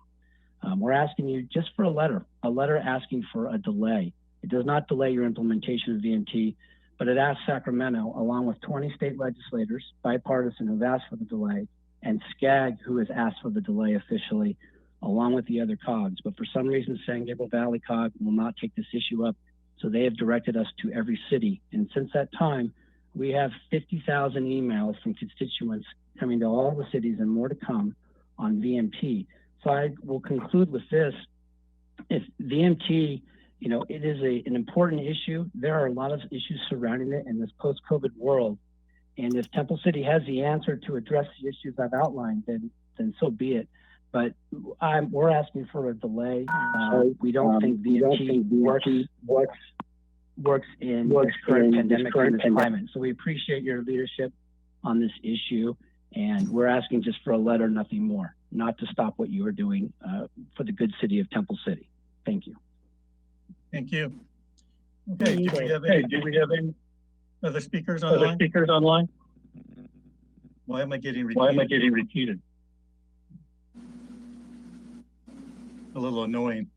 We're asking you just for a letter asking for a delay. It does not delay your implementation of VMT, but it asks Sacramento, along with 20 state legislators, bipartisan, who've asked for the delay, and SCAG, who has asked for the delay officially, along with the other COGs. But for some reason, San Gabriel Valley COG will not take this issue up, so they have directed us to every city. And since that time, we have 50,000 emails from constituents coming to all the cities and more to come on VMT. So I will conclude with this. If VMT, you know, it is an important issue. There are a lot of issues surrounding it in this post-COVID world. And if Temple City has the answer to address the issues I've outlined, then so be it. But we're asking for a delay. We don't think VMT works in this current pandemic and this climate. So we appreciate your leadership on this issue. And we're asking just for a letter, nothing more, not to stop what you are doing for the good city of Temple City. Thank you. Thank you. Okay, do we have any other speakers online? Why am I getting repeated? A little annoying.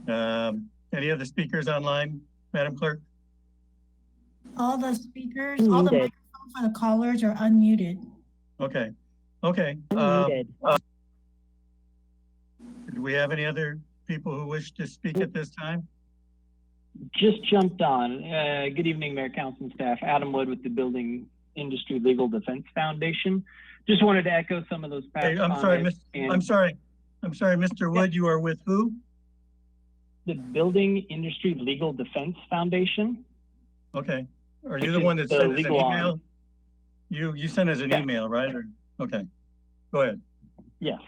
Any other speakers online, Madam Clerk? All the speakers, all the microphones for the callers are unmuted. Okay. Do we have any other people who wish to speak at this time? Just jumped on. Good evening, Mayor, Council, and staff. Adam Wood with the Building Industry Legal Defense Foundation. Just wanted to echo some of those past I'm sorry, Mr. Wood, you are with who? The Building Industry Legal Defense Foundation. Okay. Are you the one that sent us an email? You sent us an email, right? Okay. Go ahead. Yes.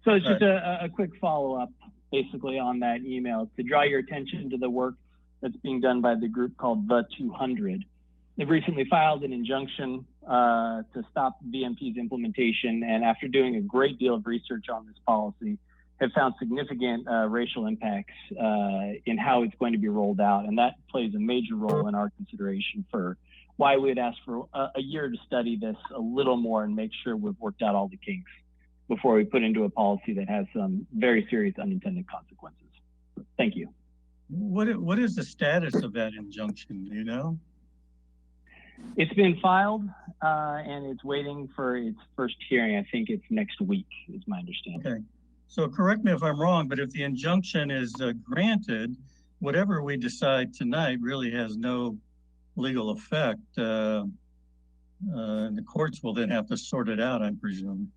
So it's just a quick follow-up, basically, on that email to draw your attention to the work that's being done by the group called The 200. They've recently filed an injunction to stop VMT's implementation, and after doing a great deal of research on this policy, have found significant racial impacts in how it's going to be rolled out, and that plays a major role in our consideration for why we would ask for a year to study this a little more and make sure we've worked out all the kinks before we put into a policy that has some very serious unintended consequences. Thank you. What is the status of that injunction, do you know? It's been filed and it's waiting for its first hearing. I think it's next week, is my understanding. Okay. So correct me if I'm wrong, but if the injunction is granted, whatever we decide tonight really has no legal effect. The courts will then have to sort it out, I presume.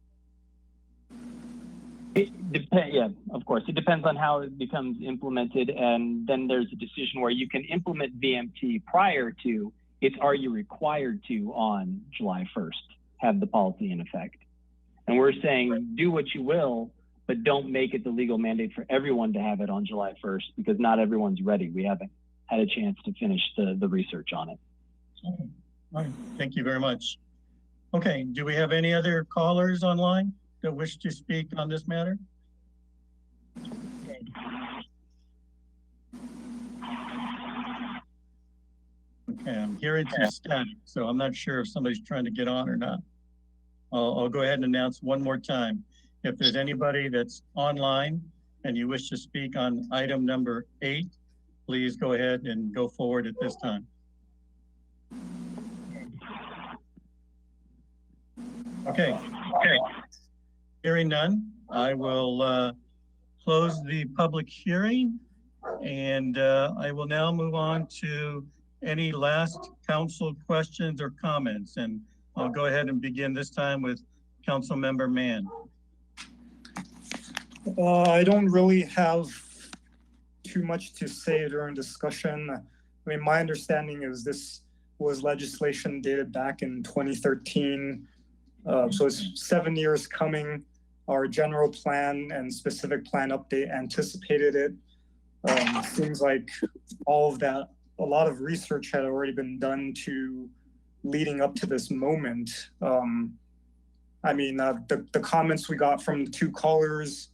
Yeah, of course. It depends on how it becomes implemented, and then there's a decision where you can implement VMT prior to it's are you required to on July 1st have the policy in effect. And we're saying do what you will, but don't make it the legal mandate for everyone to have it on July 1st because not everyone's ready. We haven't had a chance to finish the research on it. All right. Thank you very much. Okay, do we have any other callers online that wish to speak on this matter? Okay, I'm hearing some static, so I'm not sure if somebody's trying to get on or not. I'll go ahead and announce one more time. If there's anybody that's online and you wish to speak on item number 8, please go ahead and go forward at this time. Okay. Hearing none, I will close the public hearing, and I will now move on to any last council questions or comments. And I'll go ahead and begin this time with Council Member Mann. I don't really have too much to say during discussion. I mean, my understanding is this was legislation dated back in 2013. So it's 7 years coming. Our general plan and specific plan update anticipated it. Seems like all of that, a lot of research had already been done to leading up to this moment. I mean, the comments we got from the two callers,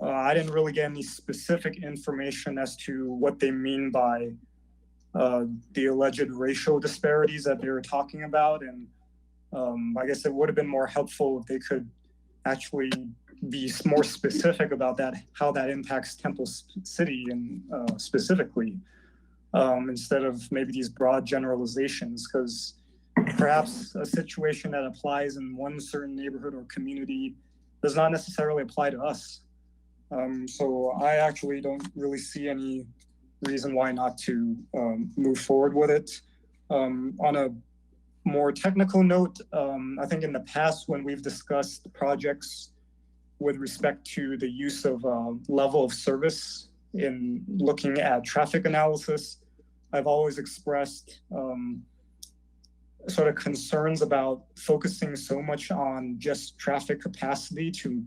I didn't really get any specific information as to what they mean by the alleged racial disparities that they were talking about. And I guess it would have been more helpful if they could actually be more specific about that, how that impacts Temple City and specifically, instead of maybe these broad generalizations, because perhaps a situation that applies in one certain neighborhood or community does not necessarily apply to us. So I actually don't really see any reason why not to move forward with it. On a more technical note, I think in the past when we've discussed projects with respect to the use of level of service in looking at traffic analysis, I've always expressed sort of concerns about focusing so much on just traffic capacity to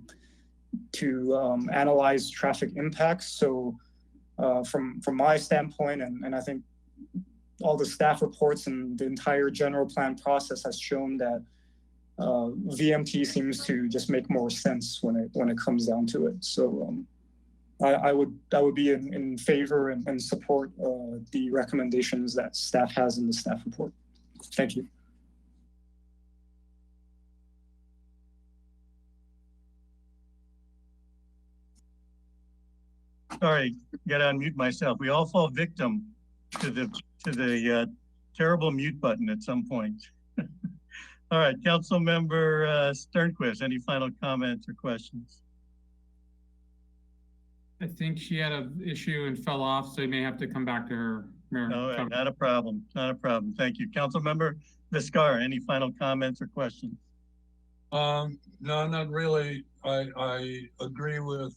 analyze traffic impacts. So from my standpoint, and I think all the staff reports and the entire general plan process has shown that VMT seems to just make more sense when it comes down to it. So I would be in favor and support the recommendations that staff has in the staff report. Thank you. Sorry, got to unmute myself. We all fall victim to the terrible mute button at some point. All right, Council Member Sternquist, any final comments or questions? I think she had an issue and fell off, so you may have to come back to her. Mayor. All right, not a problem, not a problem. Thank you. Council Member Viscar, any final comments or questions? No, not really. I agree with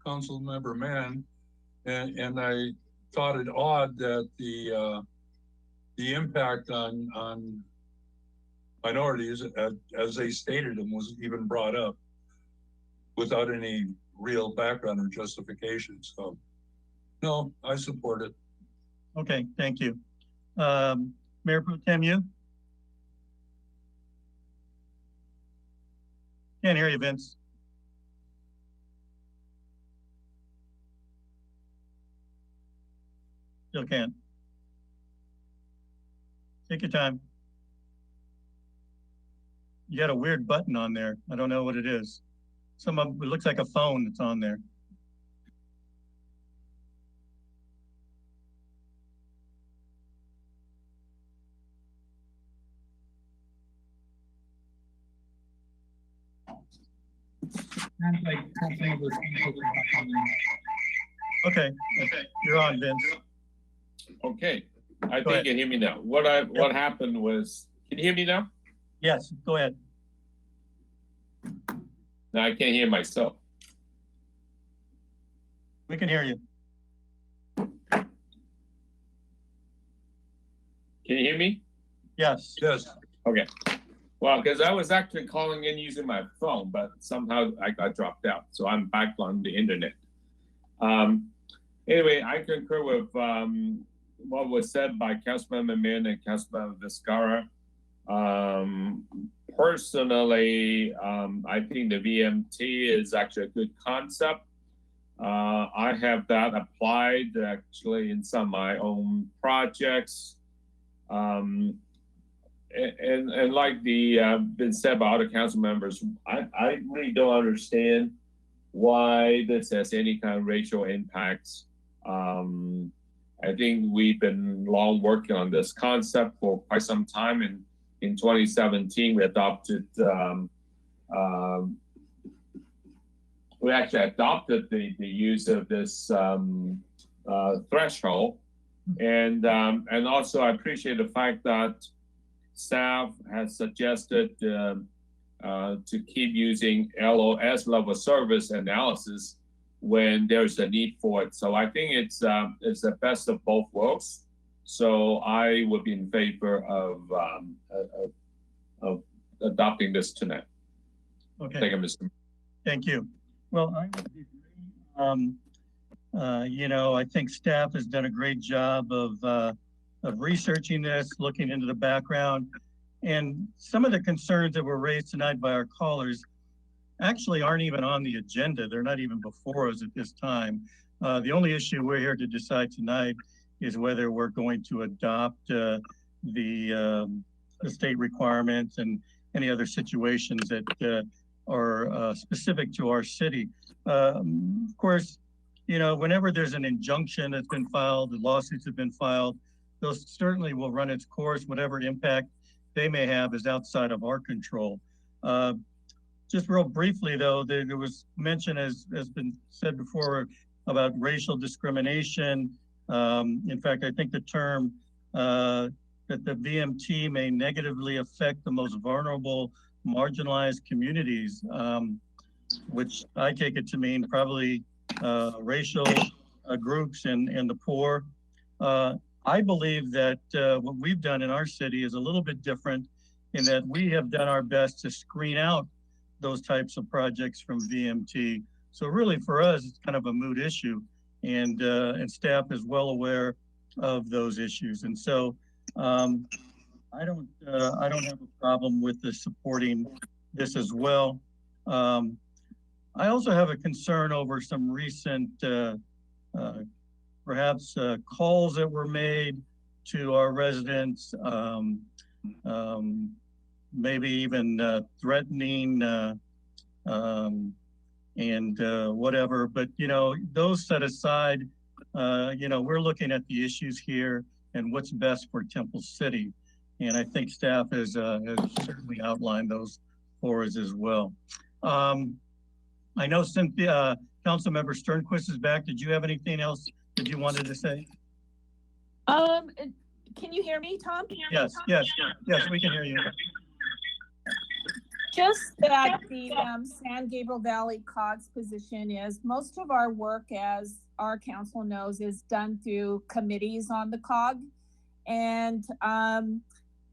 Council Member Mann, and I thought it odd that the impact on minorities, as they stated them, was even brought up without any real background or justification. So, no, I support it. Okay, thank you. Mayor Pro Tem, you? Can't hear you, Vince. Still can't. Take your time. You got a weird button on there. I don't know what it is. It looks like a phone that's on there. Sounds like something was. Okay, you're on, Vince. Okay, I think you can hear me now. What happened was, can you hear me now? Yes, go ahead. No, I can't hear myself. We can hear you. Can you hear me? Yes. Yes. Okay. Well, because I was actually calling in using my phone, but somehow I got dropped out. So I'm back on the internet. Anyway, I concur with what was said by Councilmember Mann and Councilmember Viscara. Personally, I think the VMT is actually a good concept. I have that applied actually in some of my own projects. And like been said by other council members, I really don't understand why this has any kind of racial impacts. I think we've been long working on this concept for quite some time, and in 2017 we adopted we actually adopted the use of this threshold, and also I appreciate the fact that staff has suggested to keep using LOS, level of service analysis, when there's a need for it. So I think it's the best of both worlds. So I would be in favor of adopting this tonight. Okay. Thank you, Mr. Thank you. Well, I would agree. You know, I think staff has done a great job of researching this, looking into the background, and some of the concerns that were raised tonight by our callers. actually aren't even on the agenda. They're not even before us at this time. The only issue we're here to decide tonight is whether we're going to adopt the state requirements and any other situations that are specific to our city. Of course, you know, whenever there's an injunction that's been filed, the lawsuits have been filed, those certainly will run its course. Whatever impact they may have is outside of our control. Just real briefly, though, there was mention, as has been said before, about racial discrimination. In fact, I think the term that the VMT may negatively affect the most vulnerable, marginalized communities, which I take it to mean probably racial groups and the poor. I believe that what we've done in our city is a little bit different in that we have done our best to screen out those types of projects from VMT. So really for us, it's kind of a moot issue, and staff is well aware of those issues. And so I don't have a problem with the supporting this as well. I also have a concern over some recent perhaps calls that were made to our residents, maybe even threatening and whatever. But, you know, those set aside, you know, we're looking at the issues here and what's best for Temple City. And I think staff has certainly outlined those for us as well. I know Cynthia, Councilmember Sternquist is back. Did you have anything else that you wanted to say? Can you hear me, Tom? Yes, we can hear you. Just that the San Gabriel Valley COG's position is most of our work, as our council knows, is done through committees on the COG. And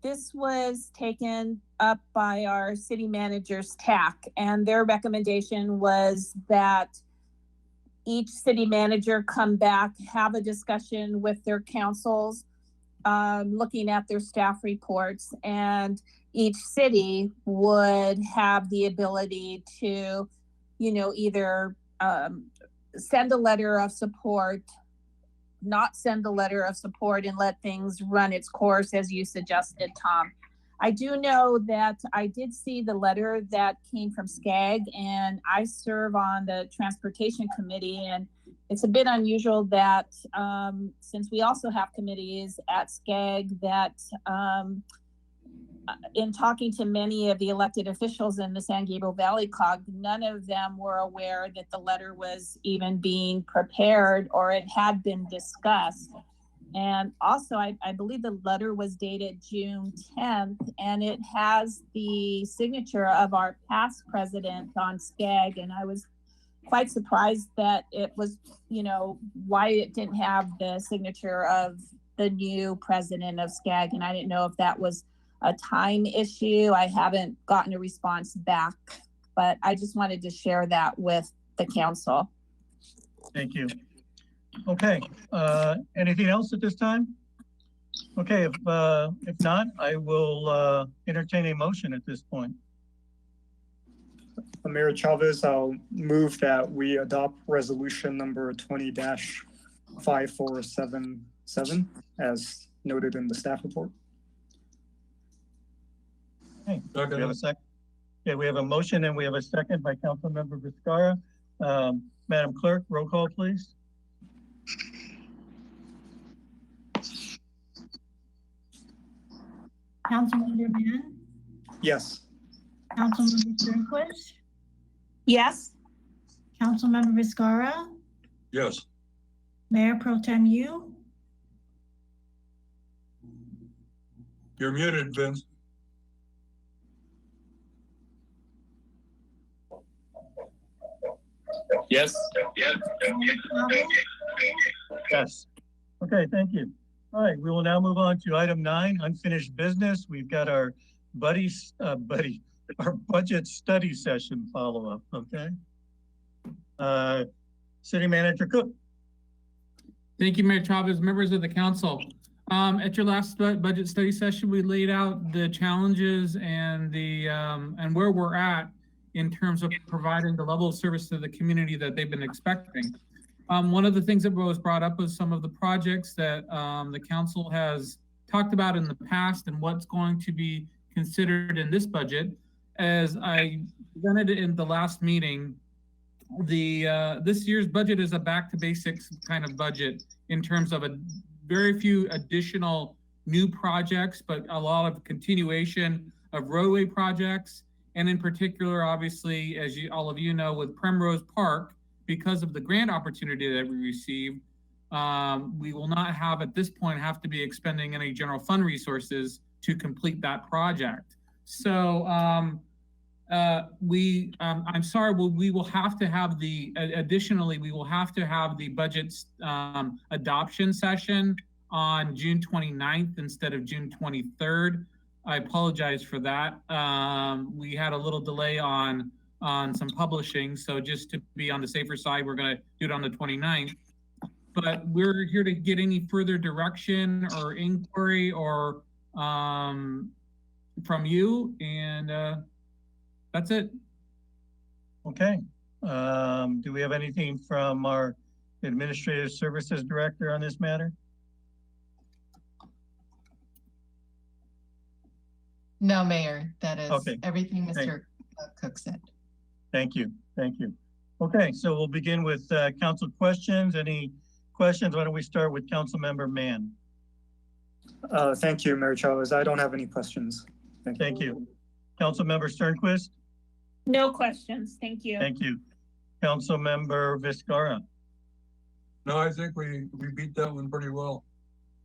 this was taken up by our city manager's TAC, and their recommendation was that each city manager come back, have a discussion with their councils, looking at their staff reports, and each city would have the ability to, you know, either send a letter of support, not send a letter of support, and let things run its course as you suggested, Tom. I do know that I did see the letter that came from SCAG, and I serve on the transportation committee, and it's a bit unusual that since we also have committees at SCAG, that in talking to many of the elected officials in the San Gabriel Valley COG, none of them were aware that the letter was even being prepared or it had been discussed. And also, I believe the letter was dated June 10th, and it has the signature of our past president on SCAG. And I was quite surprised that it was, you know, why it didn't have the signature of the new president of SCAG. And I didn't know if that was a time issue. I haven't gotten a response back, but I just wanted to share that with the council. Thank you. Okay, anything else at this time? Okay, if not, I will entertain a motion at this point. Mayor Chavez, I'll move that we adopt resolution number 20-5477 as noted in the staff report. Okay, we have a second. Okay, we have a motion and we have a second by Councilmember Vizcarra. Madam Clerk, roll call, please. Councilmember Mann? Yes. Councilmember Sternquist? Yes. Councilmember Vizcarra? Yes. Mayor Pro Tem Yu? You're muted, Vince. Yes. Yes. Okay, thank you. All right, we will now move on to item 9, unfinished business. We've got our our budget study session follow-up, okay? City Manager Cook. Thank you, Mayor Chavez, members of the council. At your last budget study session, we laid out the challenges and the and where we're at in terms of providing the level of service to the community that they've been expecting. One of the things that was brought up was some of the projects that the council has talked about in the past and what's going to be considered in this budget. As I presented in the last meeting, this year's budget is a back to basics kind of budget in terms of a very few additional new projects, but a lot of continuation of roadway projects. And in particular, obviously, as all of you know, with Primrose Park, because of the grant opportunity that we received, we will not have at this point have to be expending any general fund resources to complete that project. So I'm sorry, we will have to have additionally, we will have to have the budget adoption session on June 29th instead of June 23rd. I apologize for that. We had a little delay on some publishing, so just to be on the safer side, we're going to do it on the 29th. But we're here to get any further direction or inquiry or from you, and that's it. Okay. Do we have anything from our Administrative Services Director on this matter? No, Mayor, that is okay. Everything Mr. Cook said. Thank you. Thank you. Okay, so we'll begin with council questions. Any questions? Why don't we start with Council Member Mann? Thank you, Mayor Chavez. I don't have any questions. Thank you. Council Member Sternquist? No questions. Thank you. Thank you. Council Member Vizcarra? No, I think we beat that one pretty well.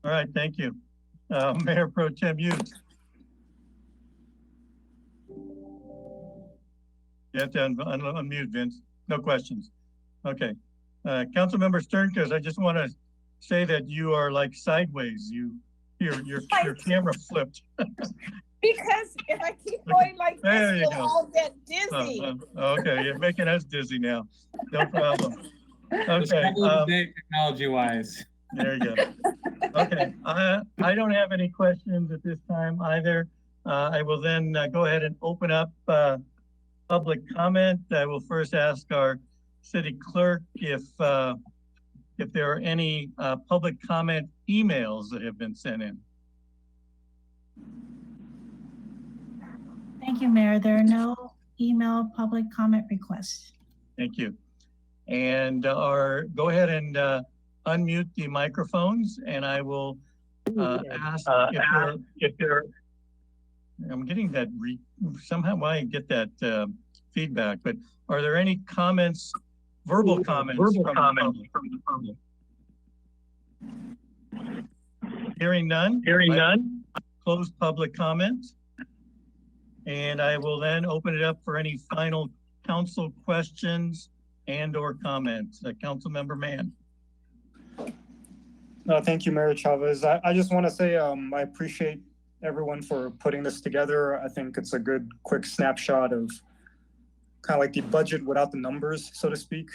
All right, thank you. Mayor Pro Tem Hughes? You have to unmute, Vince. No questions. Okay. Councilmember Sternquist, I just want to say that you are like sideways. Your camera flipped. Because if I keep going like this, we'll all get dizzy. Okay, you're making us dizzy now. No problem. Okay. Technology-wise. There you go. Okay. I don't have any questions at this time either. I will then go ahead and open up public comment. I will first ask our city clerk if there are any public comment emails that have been sent in. Thank you, Mayor. There are no email public comment requests. Thank you. And go ahead and unmute the microphones, and I will ask if there. I'm getting that somehow I get that feedback, but are there any comments, verbal comments from the public? Hearing none. Close public comment. And I will then open it up for any final council questions and or comments. Councilmember Mann. Thank you, Mayor Chavez. I just want to say I appreciate everyone for putting this together. I think it's a good quick snapshot of kind of like the budget without the numbers, so to speak,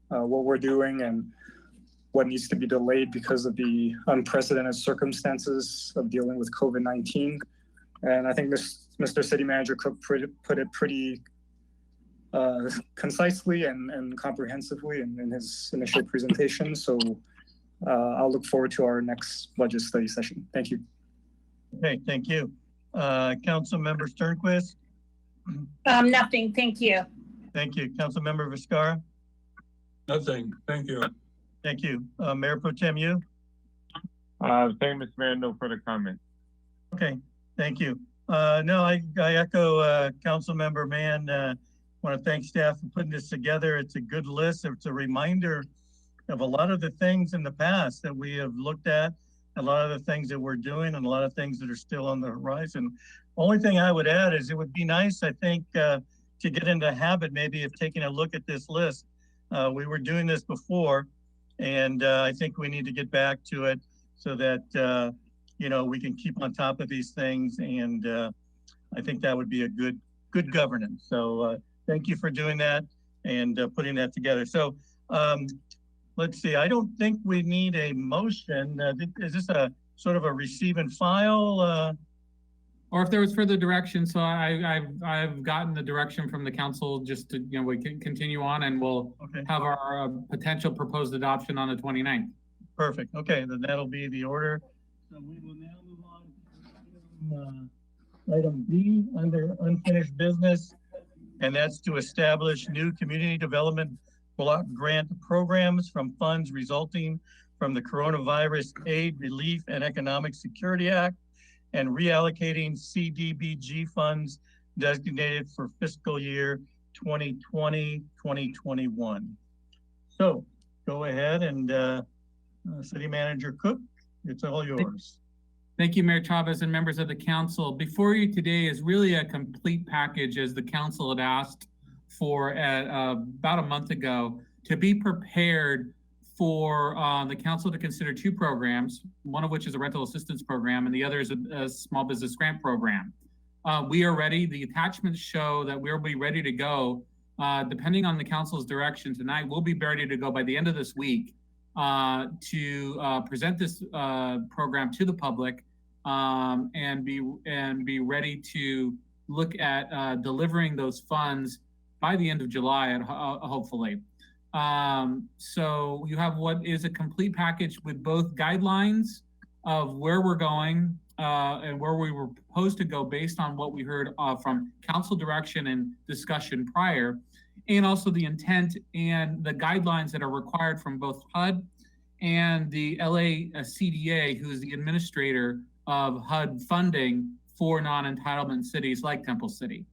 what we're doing and what needs to be delayed because of the unprecedented circumstances of dealing with COVID-19. And I think Mr. City Manager Cook put it pretty concisely and comprehensively in his initial presentation. So I'll look forward to our next budget study session. Thank you. Okay, thank you. Council Member Sternquist? Nothing, thank you. Thank you. Council Member Vizcarra? Nothing, thank you. Thank you. Mayor Pro Tem Yu? Thank you, Mr. Mayor, no further comment. Okay, thank you. No, I echo Council Member Mann. Want to thank staff for putting this together. It's a good list. It's a reminder of a lot of the things in the past that we have looked at, a lot of the things that we're doing, and a lot of things that are still on the horizon. Only thing I would add is it would be nice, I think, to get into the habit maybe of taking a look at this list. We were doing this before, and I think we need to get back to it so that we can keep on top of these things, and I think that would be a good governance. So thank you for doing that and putting that together. So let's see, I don't think we need a motion. Is this a sort of a receive and file? or if there was further direction. So I've gotten the direction from the council just to, we can continue on, and we'll have our potential proposed adoption on the 29th. Perfect. Okay, then that'll be the order. So we will now move on to item B under unfinished business, and that's to establish new community development block grant programs from funds resulting from the Coronavirus Aid, Relief, and Economic Security Act, and reallocating CDBG funds designated for fiscal year 2020-2021. So go ahead and City Manager Cook, it's all yours. Thank you, Mayor Chavez and members of the council. Before you today is really a complete package, as the council had asked for about a month ago, to be prepared for the council to consider two programs, one of which is a rental assistance program and the other is a small business grant program. We are ready. The attachments show that we'll be ready to go. Depending on the council's direction tonight, we'll be ready to go by the end of this week to present this program to the public and be ready to look at delivering those funds by the end of July, hopefully. So you have what is a complete package with both guidelines of where we're going and where we were proposed to go based on what we heard from council direction and discussion prior, and also the intent and the guidelines that are required from both HUD and the LA CDA, who is the administrator of HUD funding for non-entitlement cities like Temple City.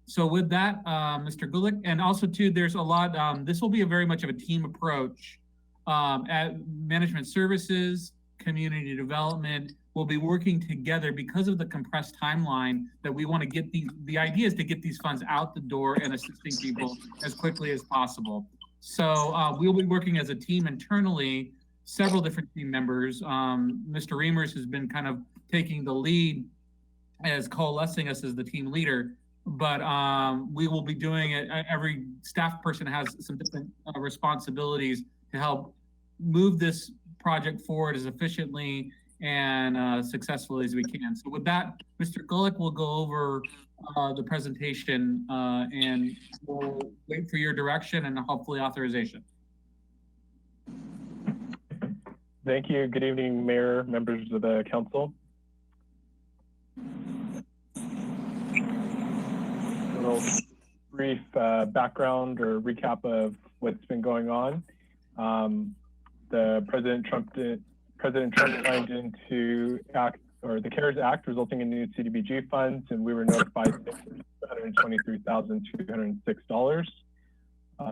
So with that, Mr. Gulick, and also too, there's a lot, this will be a very much of a team approach. At management services, community development, will be working together because of the compressed timeline that we want to get the idea is to get these funds out the door and assisting people as quickly as possible. So we'll be working as a team internally, several different team members. Mr. Reimers has been kind of taking the lead as coalescing us as the team leader. But we will be doing it. Every staff person has some different responsibilities to help move this project forward as efficiently and successfully as we can. So with that, Mr. Gulick will go over the presentation and we'll wait for your direction and hopefully authorization. Thank you. Good evening, Mayor, members of the council. A little brief background or recap of what's been going on. President Trump signed into the CARES Act, resulting in new CDBG funds, and we were notified $123,206.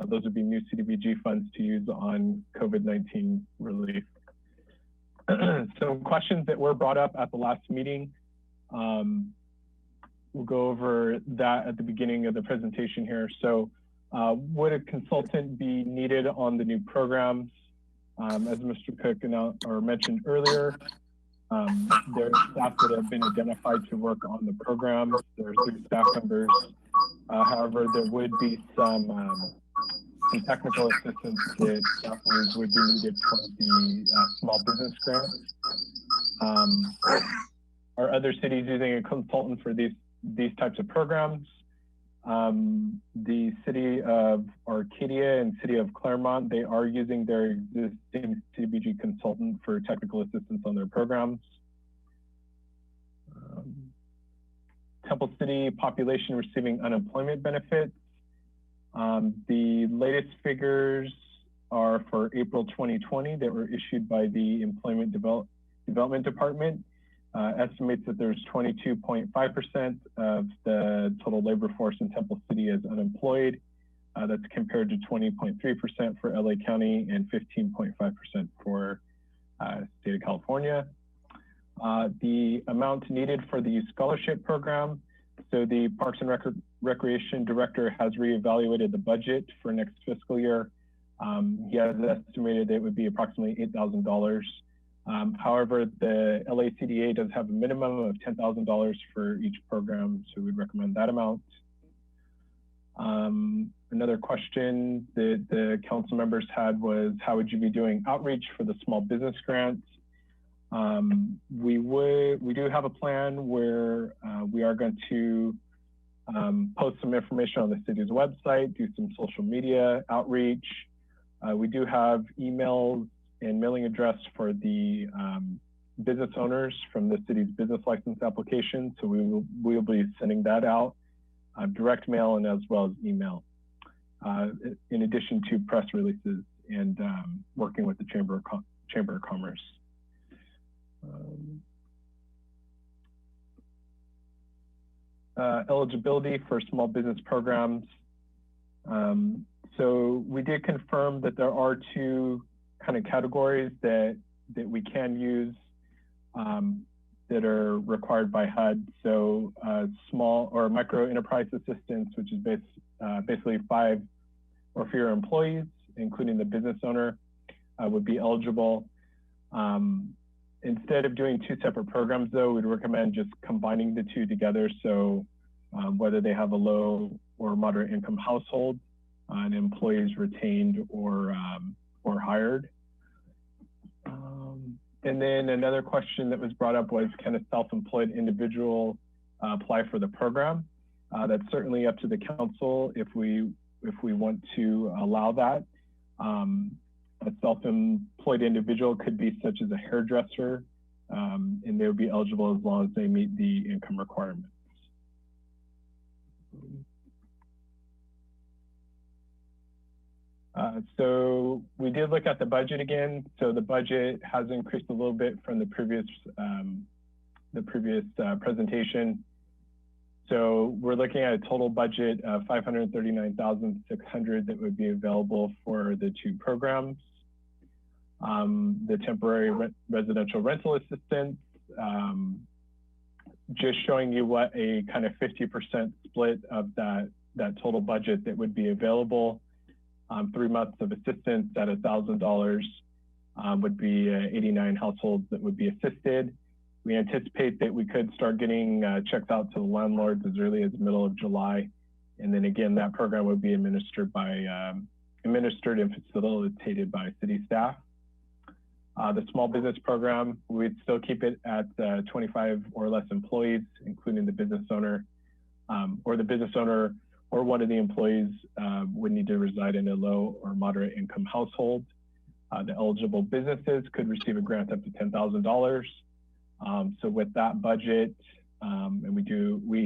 Those would be new CDBG funds to use on COVID-19 relief. Some questions that were brought up at the last meeting. We'll go over that at the beginning of the presentation here. So would a consultant be needed on the new programs? As Mr. Cook mentioned earlier, there are staff that have been identified to work on the programs. There are 3 staff members. However, there would be some technical assistance that staff members would be needed for the small business grant. Are other cities using a consultant for these types of programs? The city of Arcadia and city of Claremont, they are using their existing CDBG consultant for technical assistance on their programs. Temple City population receiving unemployment benefits. The latest figures are for April 2020 that were issued by the Employment Development Department. Estimates that there's 22.5% of the total labor force in Temple City as unemployed. That's compared to 20.3% for LA County and 15.5% for state of California. The amount needed for the youth scholarship program. So the Parks and Recreation Director has reevaluated the budget for next fiscal year. He has estimated that it would be approximately $8,000. However, the LACDA does have a minimum of $10,000 for each program, so we'd recommend that amount. Another question that the council members had was, how would you be doing outreach for the small business grants? We do have a plan where we are going to post some information on the city's website, do some social media outreach. We do have emails and mailing address for the business owners from the city's business license application. So we'll be sending that out, direct mail and as well as email, in addition to press releases and working with the Chamber of Commerce. Eligibility for small business programs. So we did confirm that there are two kind of categories that we can use that are required by HUD. So small or micro enterprise assistance, which is basically 5 or fewer employees, including the business owner, would be eligible. Instead of doing 2 separate programs though, we'd recommend just combining the 2 together. So whether they have a low or moderate income household, and employees retained or hired. And then another question that was brought up was, can a self-employed individual apply for the program? That's certainly up to the council if we want to allow that. A self-employed individual could be such as a hairdresser, and they would be eligible as long as they meet the income requirements. So we did look at the budget again. So the budget has increased a little bit from the previous presentation. So we're looking at a total budget of $539,600 that would be available for the 2 programs. The temporary residential rental assistance, just showing you what a kind of 50% split of that total budget that would be available. 3 months of assistance at $1,000 would be 89 households that would be assisted. We anticipate that we could start getting checks out to the landlords as early as the middle of July. And then again, that program would be administered and facilitated by city staff. The small business program, we'd still keep it at 25 or less employees, including the business owner, or the business owner or one of the employees would need to reside in a low or moderate income household. The eligible businesses could receive a grant up to $10,000. So with that budget, and we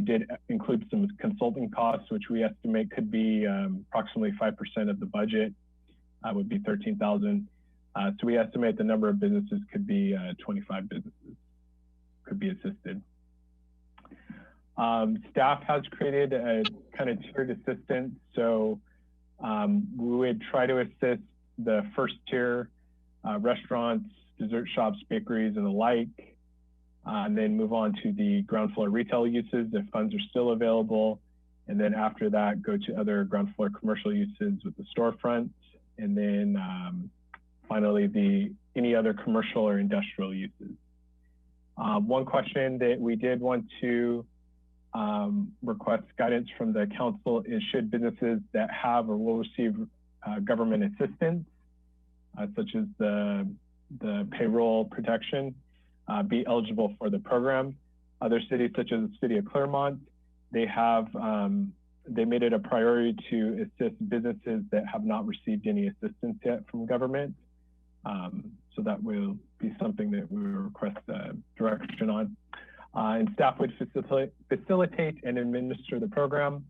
did include some consulting costs, which we estimate could be approximately 5% of the budget, would be $13,000. So we estimate the number of businesses could be 25 businesses could be assisted. Staff has created a kind of tiered assistance. So we would try to assist the first tier, restaurants, dessert shops, bakeries, and the like, and then move on to the ground floor retail uses if funds are still available. And then after that, go to other ground floor commercial uses with the storefronts. And then finally, any other commercial or industrial uses. One question that we did want to request guidance from the council is, should businesses that have or will receive government assistance, such as the payroll protection, be eligible for the program? Other cities, such as the city of Claremont, they made it a priority to assist businesses that have not received any assistance yet from government. So that will be something that we will request direction on. And staff would facilitate and administer the program.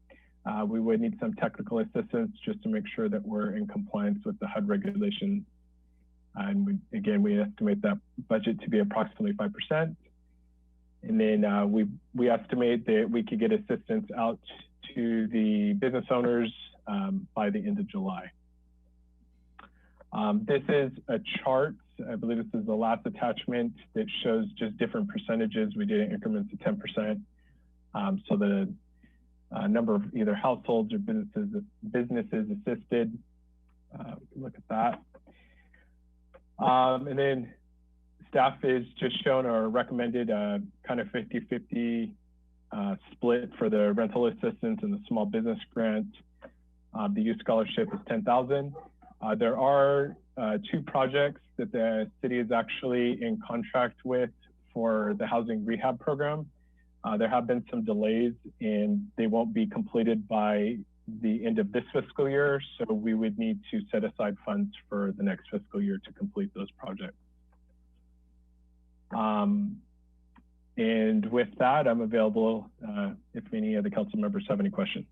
We would need some technical assistance just to make sure that we're in compliance with the HUD regulations. And again, we estimate that budget to be approximately 5%. And then we estimate that we could get assistance out to the business owners by the end of July. This is a chart. I believe this is the last attachment that shows just different percentages. We did it in increments of 10%. So the number of either households or businesses assisted. Look at that. And then staff is just shown or recommended kind of 50-50 split for the rental assistance and the small business grant. The youth scholarship is $10,000. There are two projects that the city is actually in contract with for the housing rehab program. There have been some delays and they won't be completed by the end of this fiscal year. So we would need to set aside funds for the next fiscal year to complete those projects. And with that, I'm available if any of the council members have any questions.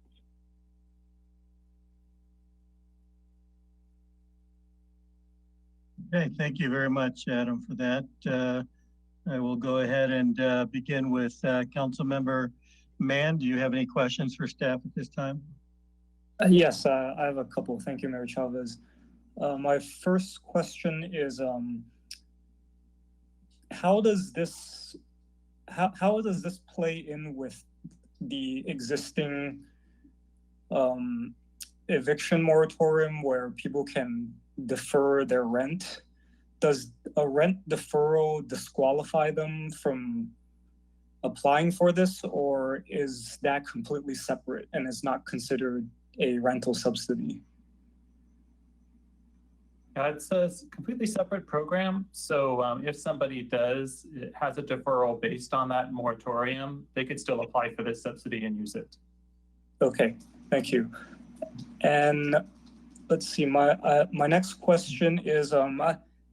Okay, thank you very much, Adam, for that. I will go ahead and begin with Council Member Mann. Do you have any questions for staff at this time? Yes, I have a couple. Thank you, Mayor Chavez. My first question is, how does this play in with the existing eviction moratorium where people can defer their rent? Does a rent deferral disqualify them from applying for this, or is that completely separate and is not considered a rental subsidy? It's a completely separate program. So if somebody has a deferral based on that moratorium, they could still apply for this subsidy and use it. Okay, thank you. And let's see, my next question is,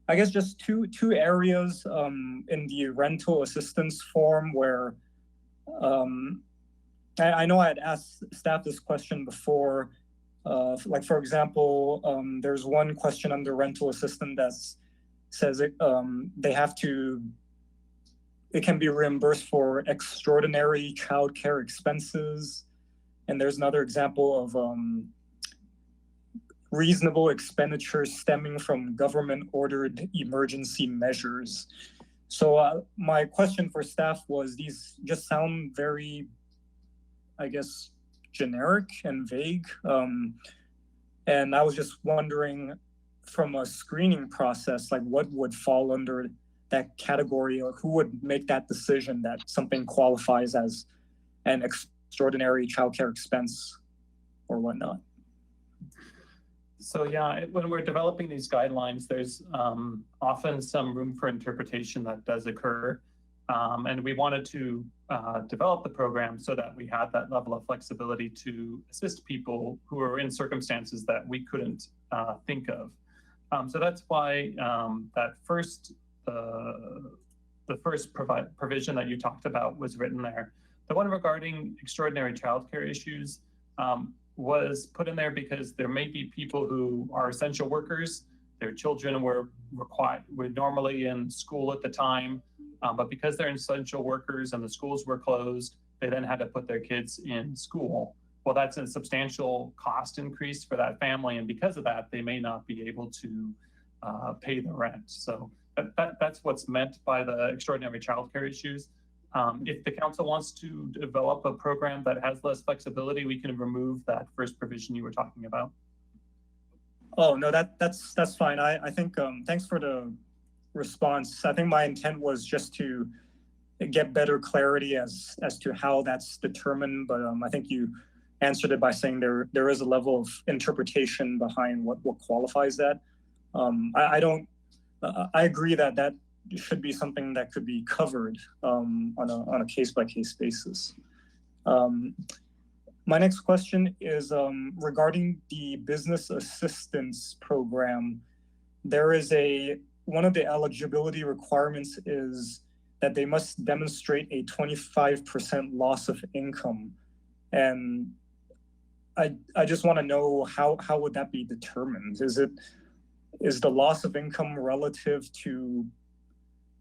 I guess just two areas in the rental assistance form where I know I had asked staff this question before. Like for example, there's one question under rental assistance that says it can be reimbursed for extraordinary childcare expenses, and there's another example of reasonable expenditures stemming from government-ordered emergency measures. So my question for staff was, these just sound very, I guess, generic and vague. And I was just wondering, from a screening process, like what would fall under that category, or who would make that decision that something qualifies as an extraordinary childcare expense or whatnot? So yeah, when we're developing these guidelines, there's often some room for interpretation that does occur. And we wanted to develop the program so that we had that level of flexibility to assist people who are in circumstances that we couldn't think of. So that's why the first provision that you talked about was written there. The one regarding extraordinary childcare issues was put in there because there may be people who are essential workers. Their children were normally in school at the time, but because they're essential workers and the schools were closed, they then had to put their kids in school. Well, that's a substantial cost increase for that family, and because of that, they may not be able to pay the rent. So that's what's meant by the extraordinary childcare issues. If the council wants to develop a program that has less flexibility, we can remove that first provision you were talking about. Oh, no, that's fine. I think, thanks for the response. I think my intent was just to get better clarity as to how that's determined, but I think you answered it by saying there is a level of interpretation behind what qualifies that. I agree that should be something that could be covered on a case-by-case basis. My next question is regarding the business assistance program. There is one of the eligibility requirements is that they must demonstrate a 25% loss of income. And I just want to know how would that be determined? Is the loss of income relative to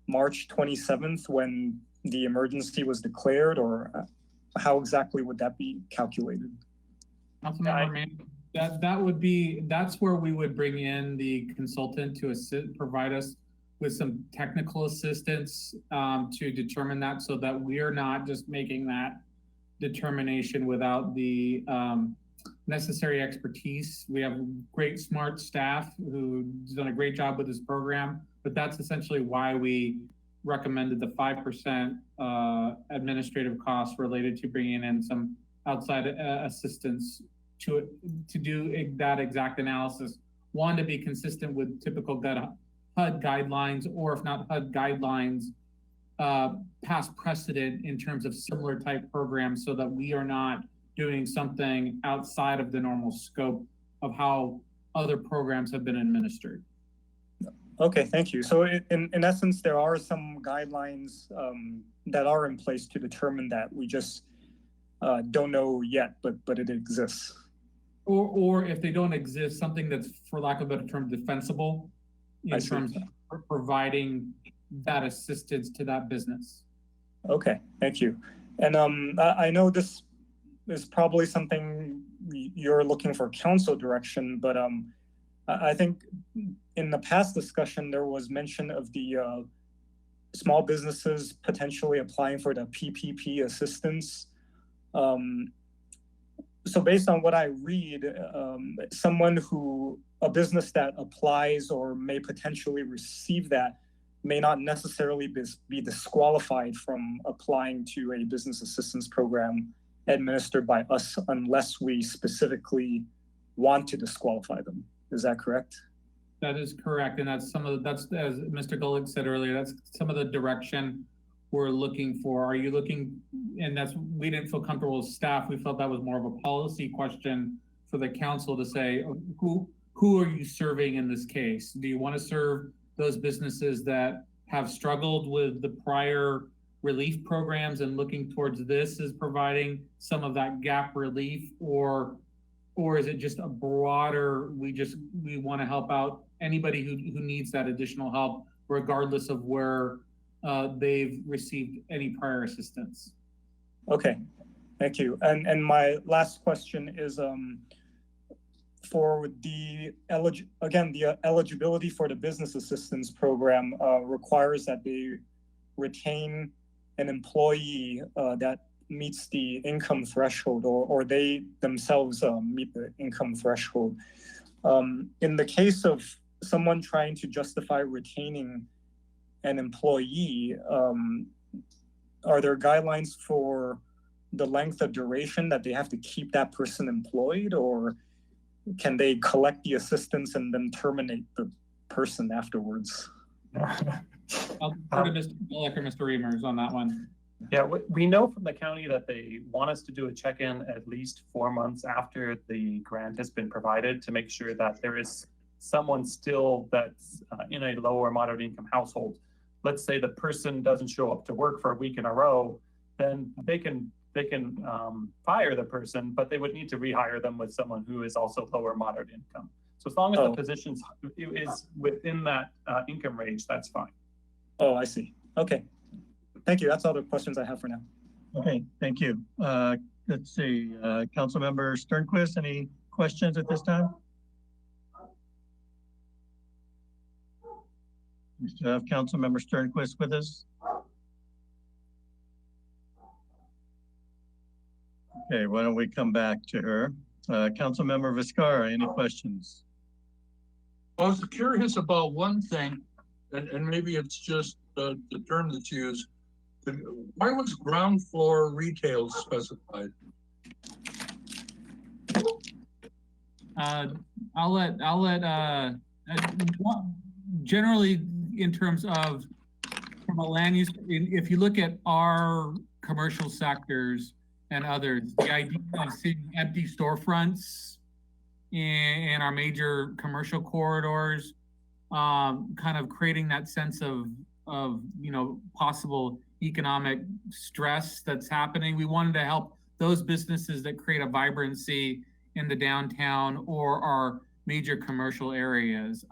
March 27th when the emergency was declared, or how exactly would that be calculated? That's where we would bring in the consultant to provide us with some technical assistance to determine that, so that we're not just making that determination without the necessary expertise. We have great, smart staff who's done a great job with this program, but that's essentially why we recommended the 5% administrative costs related to bringing in some outside assistance to do that exact analysis one, to be consistent with typical HUD guidelines, or if not HUD guidelines, past precedent in terms of similar type programs, so that we are not doing something outside of the normal scope of how other programs have been administered. Okay, thank you. So in essence, there are some guidelines that are in place to determine that. We just don't know yet, but it exists. Or if they don't exist, something that's, for lack of a better term, defensible in terms of providing that assistance to that business. Okay, thank you. And I know this is probably something you're looking for council direction, but I think in the past discussion, there was mention of the small businesses potentially applying for the PPP assistance. So based on what I read, a business that applies or may potentially receive that may not necessarily be disqualified from applying to a business assistance program administered by us unless we specifically want to disqualify them. Is that correct? That is correct. And that's as Mr. Golick said earlier, that's some of the direction we're looking for. Are you looking, and we didn't feel comfortable with staff. We felt that was more of a policy question for the council to say, who are you serving in this case? Do you want to serve those businesses that have struggled with the prior relief programs and looking towards this as providing some of that gap relief, or is it just a broader, we want to help out anybody who needs that additional help, regardless of where they've received any prior assistance? Okay, thank you. And my last question is for the eligibility for the business assistance program requires that they retain an employee that meets the income threshold, or they themselves meet the income threshold. In the case of someone trying to justify retaining an employee, are there guidelines for the length of duration that they have to keep that person employed, or can they collect the assistance and then terminate the person afterwards? I'll defer to Mr. Golick or Mr. Reimers on that one. Yeah, we know from the county that they want us to do a check-in at least 4 months after the grant has been provided to make sure that there is someone still that's in a low or moderate income household. Let's say the person doesn't show up to work for a week in a row, then they can fire the person, but they would need to rehire them with someone who is also lower moderate income. So as long as the position is within that income range, that's fine. Oh, I see. Okay. Thank you. That's all the questions I have for now. Okay, thank you. Let's see, Councilmember Sternquist, any questions at this time? We still have Councilmember Sternquist with us. Okay, why don't we come back to her? Councilmember Vizcarra, any questions? I was curious about one thing, and maybe it's just the term that's used. Why was ground floor retail specified? I'll let generally in terms of from a land use, if you look at our commercial sectors and others, the idea of seeing empty storefronts in our major commercial corridors, kind of creating that sense of possible economic stress that's happening. We wanted to help those businesses that create a vibrancy in the downtown or our major commercial areas.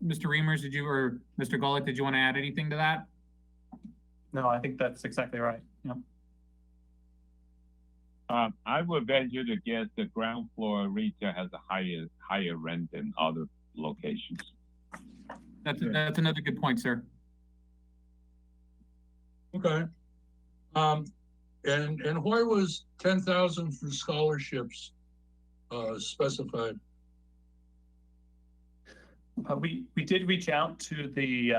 Mr. Reimers, or Mr. Golick, did you want to add anything to that? No, I think that's exactly right. Yeah. I would venture to guess the ground floor retail has a higher rent than other locations. That's another good point, sir. Okay. And why was 10,000 for scholarships specified? We did reach out to the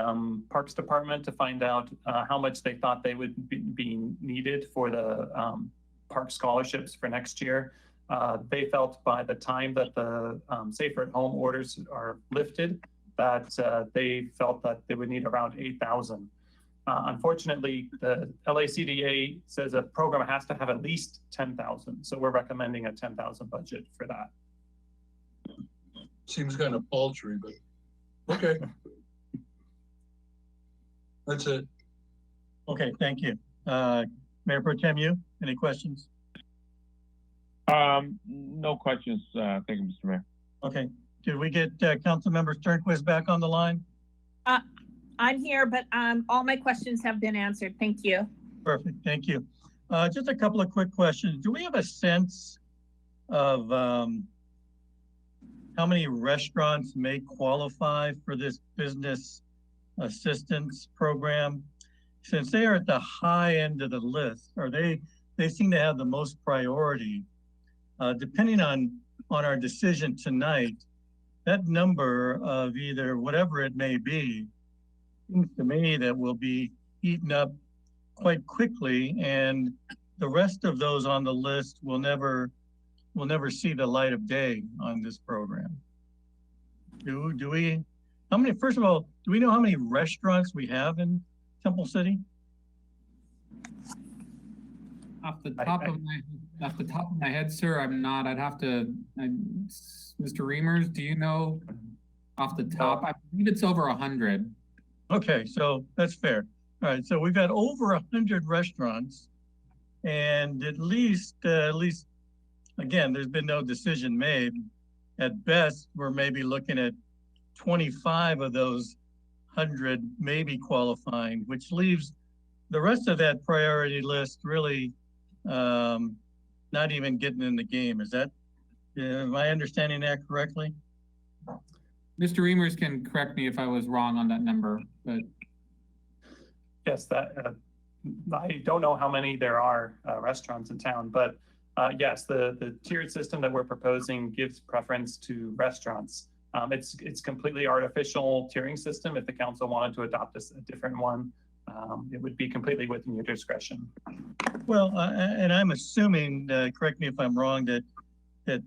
Parks Department to find out how much they thought they would be needed for the park scholarships for next year. They felt by the time that the safer at home orders are lifted, that they felt that they would need around 8,000. Unfortunately, the LACDA says a program has to have at least 10,000. So we're recommending a 10,000 budget for that. Seems kind of paltry, but okay. That's it. Okay, thank you. Mayor Pro Tem, you, any questions? No questions. Thank you, Mr. Mayor. Okay. Did we get Councilmember Sternquist back on the line? I'm here, but all my questions have been answered. Thank you. Perfect. Thank you. Just a couple of quick questions. Do we have a sense of how many restaurants may qualify for this business assistance program? Since they are at the high end of the list, or they seem to have the most priority, depending on our decision tonight, that number of either whatever it may be, seems to me that will be eaten up quite quickly, and the rest of those on the list will never see the light of day on this program. Do we, how many, first of all, do we know how many restaurants we have in Temple City? Off the top of my head, sir, I'm not. I'd have to. Mr. Reimers, do you know off the top? I believe it's over 100. Okay, so that's fair. All right, so we've got over 100 restaurants, and at least again, there's been no decision made. At best, we're maybe looking at 25 of those 100 maybe qualifying, which leaves the rest of that priority list really not even getting in the game. Is that, am I understanding that correctly? Mr. Reimers can correct me if I was wrong on that number, but. Yes, that I don't know how many there are restaurants in town, but yes, the tiered system that we're proposing gives preference to restaurants. It's completely artificial tiering system. If the council wanted to adopt a different one, it would be completely within your discretion. Well, and I'm assuming, correct me if I'm wrong, that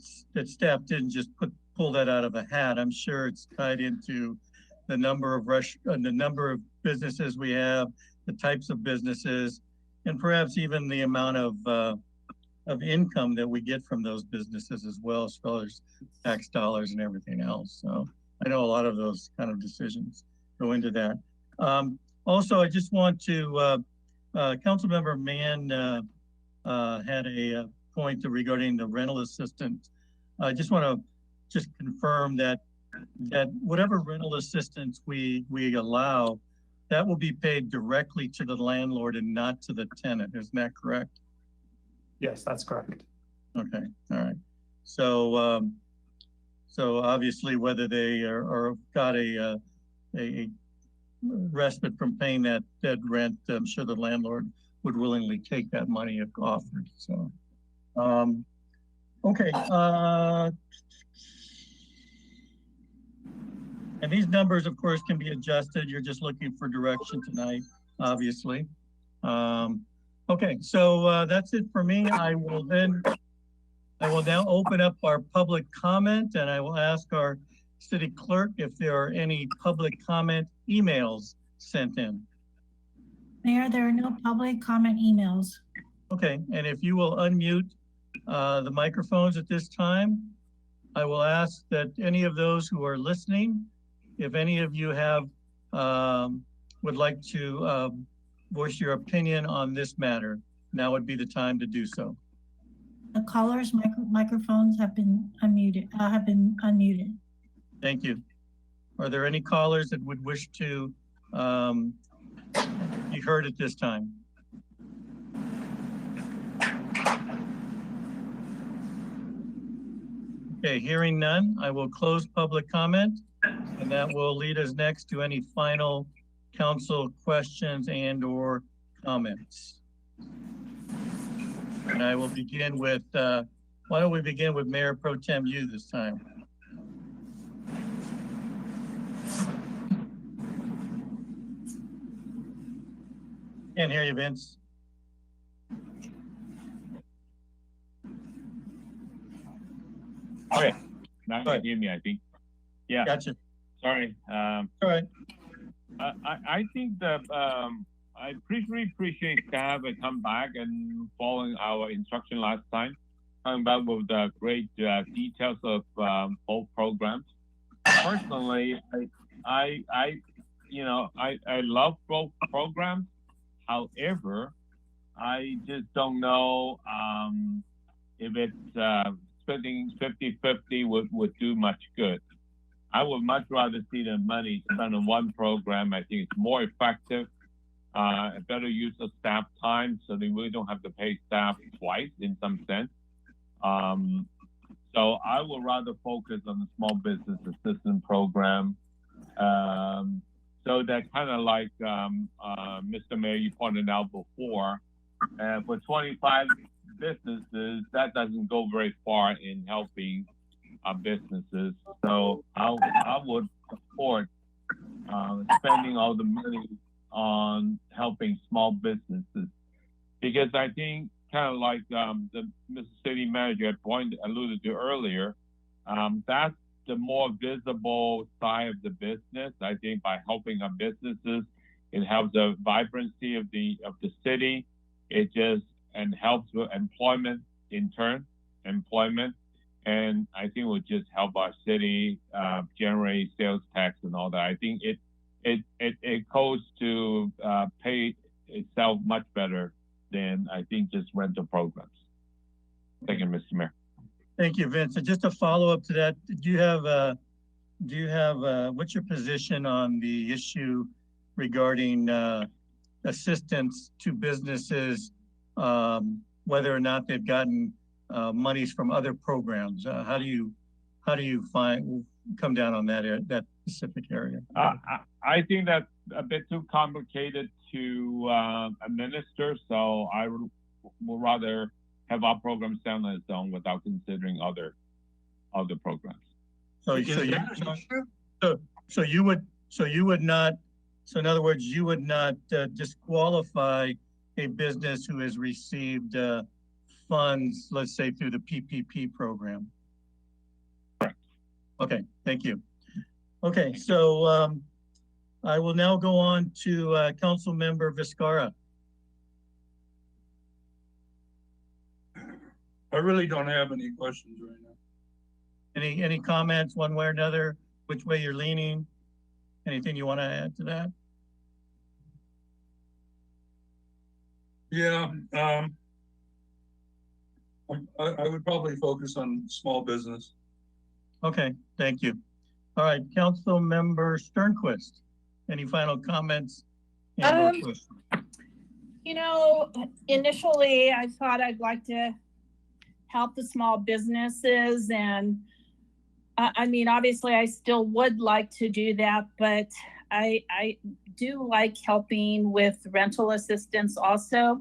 staff didn't just pull that out of a hat. I'm sure it's tied into the number of businesses we have, the types of businesses, and perhaps even the amount of income that we get from those businesses as well as tax dollars and everything else. So I know a lot of those kind of decisions go into that. Also, I just want to, Councilmember Mann had a point regarding the rental assistance. I just want to confirm that whatever rental assistance we allow, that will be paid directly to the landlord and not to the tenant. Isn't that correct? Yes, that's correct. Okay, all right. So, so obviously, whether they are got a respite from paying that rent, I'm sure the landlord would willingly take that money if offered. So, okay. And these numbers, of course, can be adjusted. You're just looking for direction tonight, obviously. Okay, so that's it for me. I will now open up our public comment, and I will ask our city clerk if there are any public comment emails sent in. Mayor, there are no public comment emails. Okay, and if you will unmute the microphones at this time, I will ask that any of those who are listening, if any of you have would like to voice your opinion on this matter, now would be the time to do so. The callers' microphones have been unmuted. Thank you. Are there any callers that would wish to be heard at this time? Okay, hearing none, I will close public comment, and that will lead us next to any final council questions and/or comments. And I will begin with, why don't we begin with Mayor Pro Tem Yu this time? Can't hear you, Vince. Now you hear me, I think. Yeah. Gotcha. Sorry. All right. I think that I really appreciate staff and come back and following our instruction last time, coming back with the great details of both programs. Personally, I love both programs. However, I just don't know if it's spending 50-50 would do much good. I would much rather see the money spent on one program. I think it's more effective, a better use of staff time, so they really don't have to pay staff twice in some sense. So I would rather focus on the small business assistance program. So that kind of like Mr. Mayor, you pointed out before, for 25 businesses, that doesn't go very far in helping businesses. So I would support spending all the money on helping small businesses, because I think kind of like the Mr. City Manager had alluded to earlier, that's the more visible side of the business. I think by helping our businesses, it helps the vibrancy of the city. It just helps with employment in turn, and I think it would just help our city generate sales tax and all that. I think it goes to pay itself much better than I think just rental programs. Thank you, Mr. Mayor. Thank you, Vince. And just a follow up to that, do you have what's your position on the issue regarding assistance to businesses, whether or not they've gotten monies from other programs? How do you come down on that specific area? I think that's a bit too complicated to administer, so I would rather have our program stand on its own without considering other programs. So you would not. So in other words, you would not disqualify a business who has received funds, let's say through the PPP program. Correct. Okay, thank you. Okay, so I will now go on to Council Member Vizcarra. I really don't have any questions right now. Any comments one way or another, which way you're leaning? Anything you want to add to that? Yeah, I would probably focus on small business. Okay, thank you. All right, Council Member Sternquist, any final comments? Initially I thought I'd like to help the small businesses, and I mean, obviously I still would like to do that, but I do like helping with rental assistance also.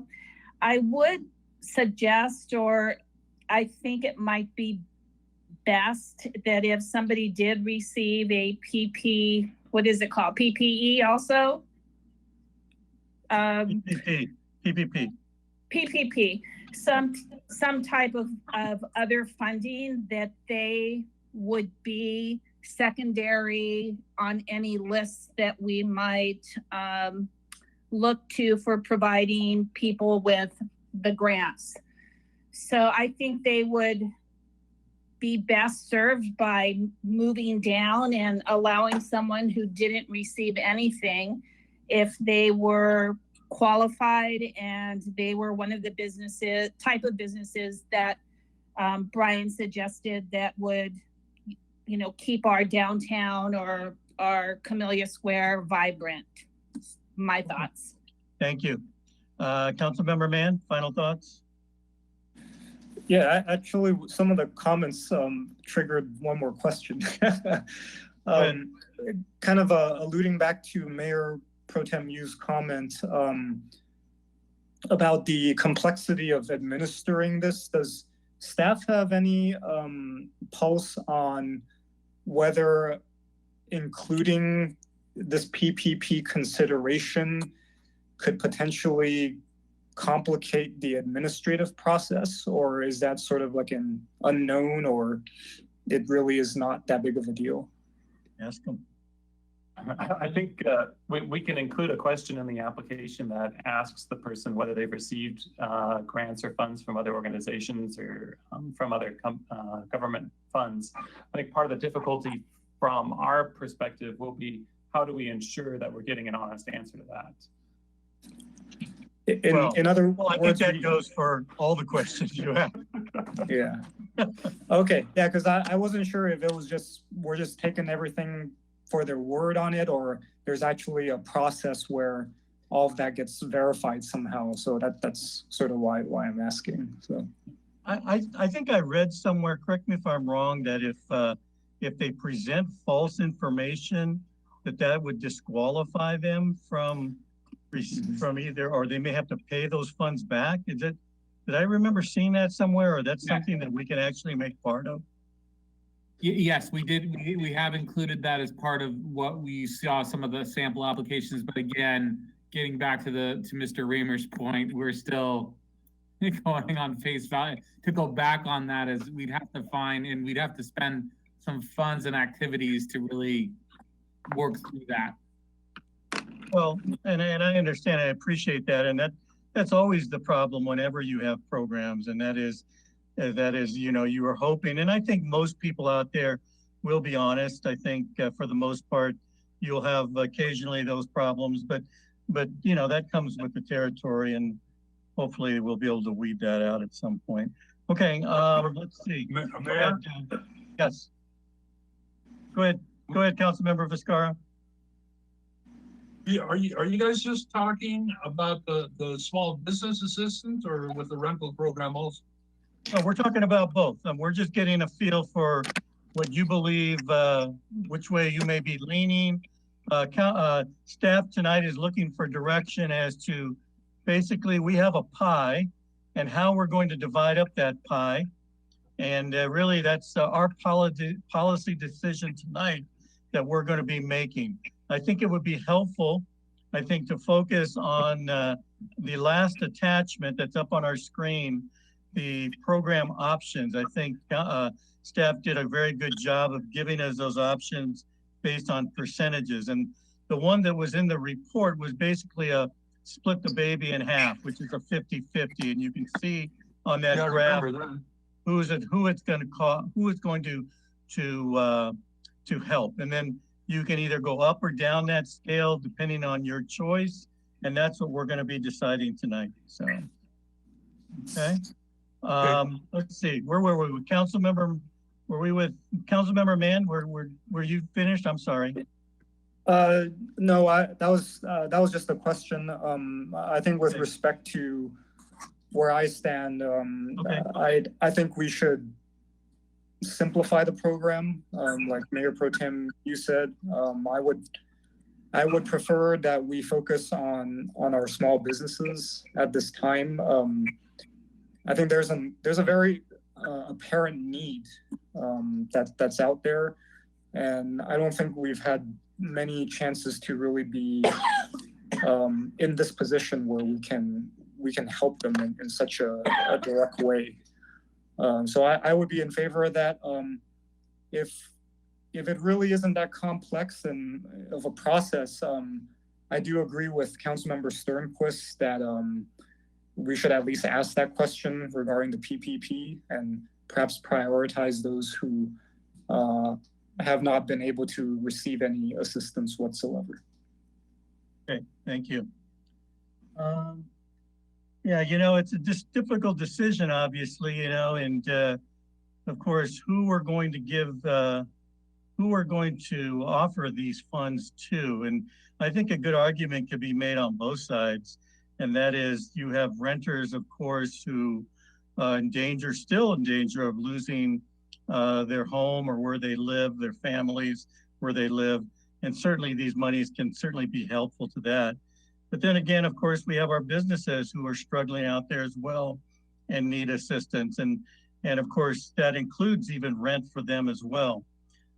I would suggest, or I think it might be best that if somebody did receive a what is it called? PPE also? PPP. Some type of other funding, that they would be secondary on any lists that we might look to for providing people with the grants. So I think they would be best served by moving down and allowing someone who didn't receive anything, if they were qualified and they were one of the type of businesses that Brian suggested that would, keep our downtown or our Camellia Square vibrant. My thoughts. Thank you. Councilmember Mann, final thoughts? Yeah, actually, some of the comments triggered one more question. Kind of alluding back to Mayor Pro Tem Yu's comment about the complexity of administering this. Does staff have any pulse on whether including this PPP consideration could potentially complicate the administrative process, or is that sort of like an unknown, or it really is not that big of a deal. Ask them. I think we can include a question in the application that asks the person whether they've received grants or funds from other organizations or from other government funds. I think part of the difficulty from our perspective will be, how do we ensure that we're getting an honest answer to that? In other words, I think that goes for all the questions you have. Yeah. Okay. Yeah, because I wasn't sure if it was just, we're just taking everything for their word on it, or there's actually a process where all of that gets verified somehow. So that's sort of why I'm asking. So I think I read somewhere, correct me if I'm wrong, that if they present false information, that would disqualify them from either, or they may have to pay those funds back. Did I remember seeing that somewhere, or that's something that we can actually make part of? Yes, we did. We have included that as part of what we saw some of the sample applications. But again, getting back to Mr. Reamer's point, we're still going on face value. To go back on that, is we'd have to find, and we'd have to spend some funds and activities to really work through that. Well, and I understand, I appreciate that, and that's always the problem whenever you have programs, and that is, you know, you are hoping, and I think most people out there will be honest. I think for the most part, you'll have occasionally those problems, but you know, that comes with the territory, and hopefully we'll be able to weed that out at some point. Okay, let's see. Mayor? Yes. Go ahead, Councilmember Vizcarra. Yeah, are you guys just talking about the small business assistance, or with the rental program also? No, we're talking about both. We're just getting a feel for what you believe, which way you may be leaning. Staff tonight is looking for direction as to, basically, we have a pie and how we're going to divide up that pie. And really, that's our policy decision tonight that we're going to be making. I think it would be helpful, I think, to focus on the last attachment that's up on our screen, the program options. I think staff did a very good job of giving us those options based on percentages. And the one that was in the report was basically a split the baby in half, which is a 50-50. And you can see on that graph who it's going to cost, who it's going to help. And then you can either go up or down that scale depending on your choice. And that's what we're going to be deciding tonight. So, okay. Let's see, where were we with Councilmember? Were we with Councilmember Mann? Were you finished? I'm sorry. No, that was just a question. I think with respect to where I stand, I think we should simplify the program. Like Mayor Pro Tem, you said, I would prefer that we focus on our small businesses at this time. I think there's a very apparent need that's out there, and I don't think we've had many chances to really be in this position where we can help them in such a direct way. So I would be in favor of that. If it really isn't that complex and of a process, I do agree with Councilmember Sternquist that we should at least ask that question regarding the PPP and perhaps prioritize those who have not been able to receive any assistance whatsoever. Okay, thank you. Yeah, you know, it's a difficult decision, obviously, you know, and of course, who we're going to offer these funds to. And I think a good argument could be made on both sides. And that is, you have renters, of course, who still in danger of losing their home or where they live, their families, where they live. And certainly these monies can certainly be helpful to that. But then again, of course, we have our businesses who are struggling out there as well and need assistance. And of course, that includes even rent for them as well.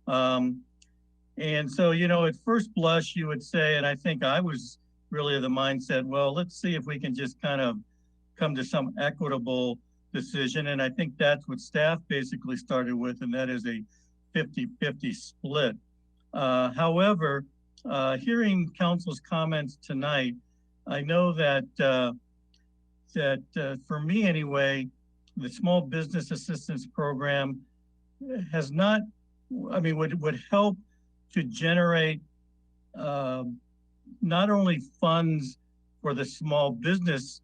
And so, you know, at first blush, you would say, and I think I was really of the mindset, well, let's see if we can just kind of come to some equitable decision. And I think that's what staff basically started with, and that is a 50-50 split. However, hearing council's comments tonight, I know that for me anyway, the small business assistance program has not, I mean, would help to generate not only funds for the small business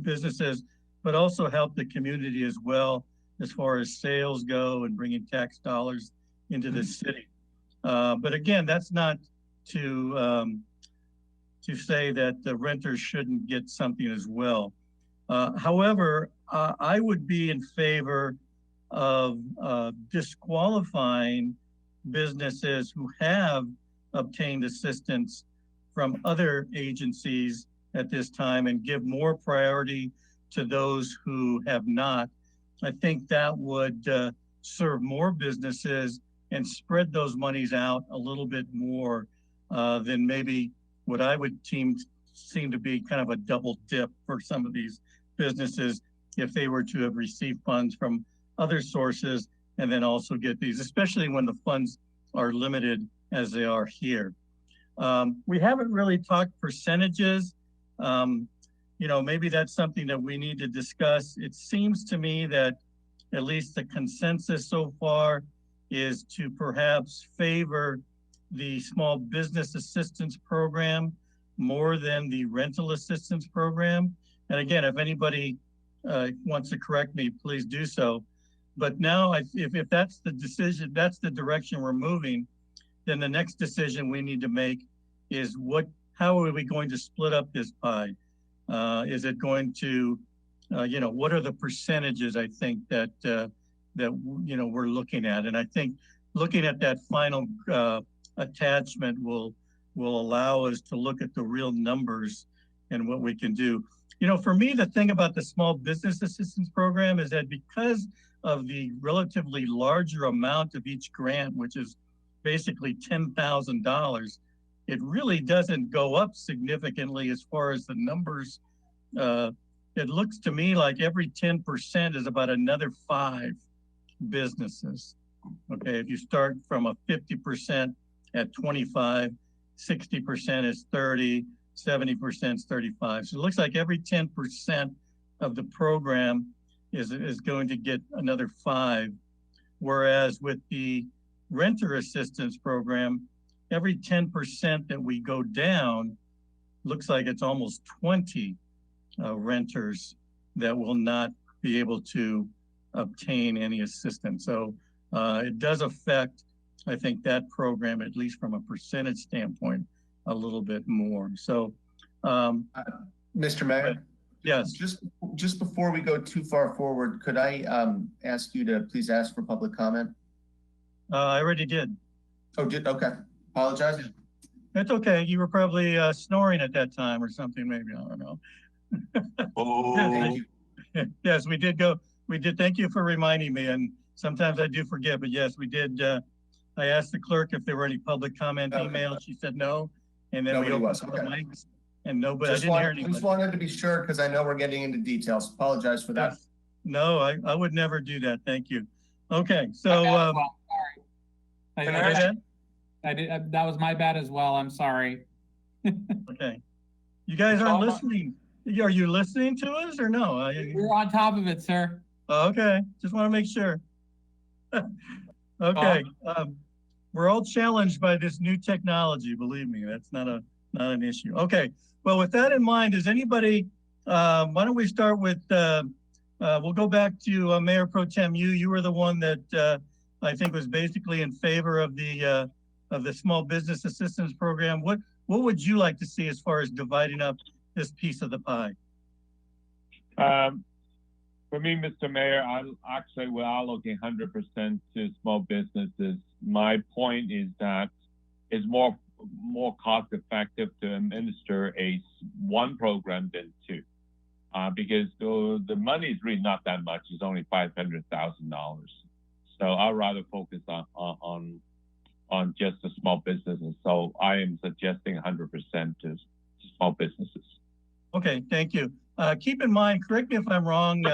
businesses, but also help the community as well, as far as sales go and bringing tax dollars into the city. But again, that's not to say that the renters shouldn't get something as well. However, I would be in favor of disqualifying businesses who have obtained assistance from other agencies at this time and give more priority to those who have not. I think that would serve more businesses and spread those monies out a little bit more than maybe what I would seem to be kind of a double dip for some of these businesses if they were to have received funds from other sources and then also get these, especially when the funds are limited as they are here. We haven't really talked percentages. You know, maybe that's something that we need to discuss. It seems to me that at least the consensus so far is to perhaps favor the small business assistance program more than the rental assistance program. And again, if anybody wants to correct me, please do so. But now, if that's the decision, that's the direction we're moving, then the next decision we need to make is how are we going to split up this pie? Is it going to, you know, what are the percentages I think that you know, we're looking at? And I think looking at that final attachment will allow us to look at the real numbers and what we can do. You know, for me, the thing about the small business assistance program is that because of the relatively larger amount of each grant, which is basically $10,000, it really doesn't go up significantly as far as the numbers. It looks to me like every 10% is about another 5 businesses. Okay, if you start from a 50% at 25, 60% is 30, 70% is 35. So it looks like every 10% of the program is going to get another 5. Whereas with the renter assistance program, every 10% that we go down looks like it's almost 20 renters that will not be able to obtain any assistance. So it does affect, I think, that program, at least from a percentage standpoint, a little bit more. So, Mr. Mayor? Yes. Just before we go too far forward, could I ask you to please ask for public comment? I already did. Oh, okay. Apologize. It's okay. You were probably snoring at that time or something, maybe. I don't know. Oh, thank you. Yes, we did go. We did. Thank you for reminding me. And sometimes I do forget, but yes, we did. I asked the clerk if there were any public comment emails. She said no. And then we opened up the mics and nobody, I didn't hear anybody. Just wanted to be sure because I know we're getting into details. Apologize for that. Yes. No, I would never do that. Thank you. Okay, so sorry. That was my bad as well. I'm sorry. Okay. You guys aren't listening. Are you listening to us or no? We're on top of it, sir. Okay. Just want to make sure. Okay. We're all challenged by this new technology. Believe me, that's not an issue. Okay. Well, with that in mind, does anybody, why don't we start with, we'll go back to Mayor Pro Tem. You were the one that I think was basically in favor of the small business assistance program. What would you like to see as far as dividing up this piece of the pie? For me, Mr. Mayor, we're allocating 100% to small businesses. My point is that it's more cost effective to administer one program than 2, because the money is really not that much. It's only $500,000. So I'd rather focus on just the small businesses. So I am suggesting 100% to small businesses. Okay, thank you. Keep in mind, correct me if I'm wrong,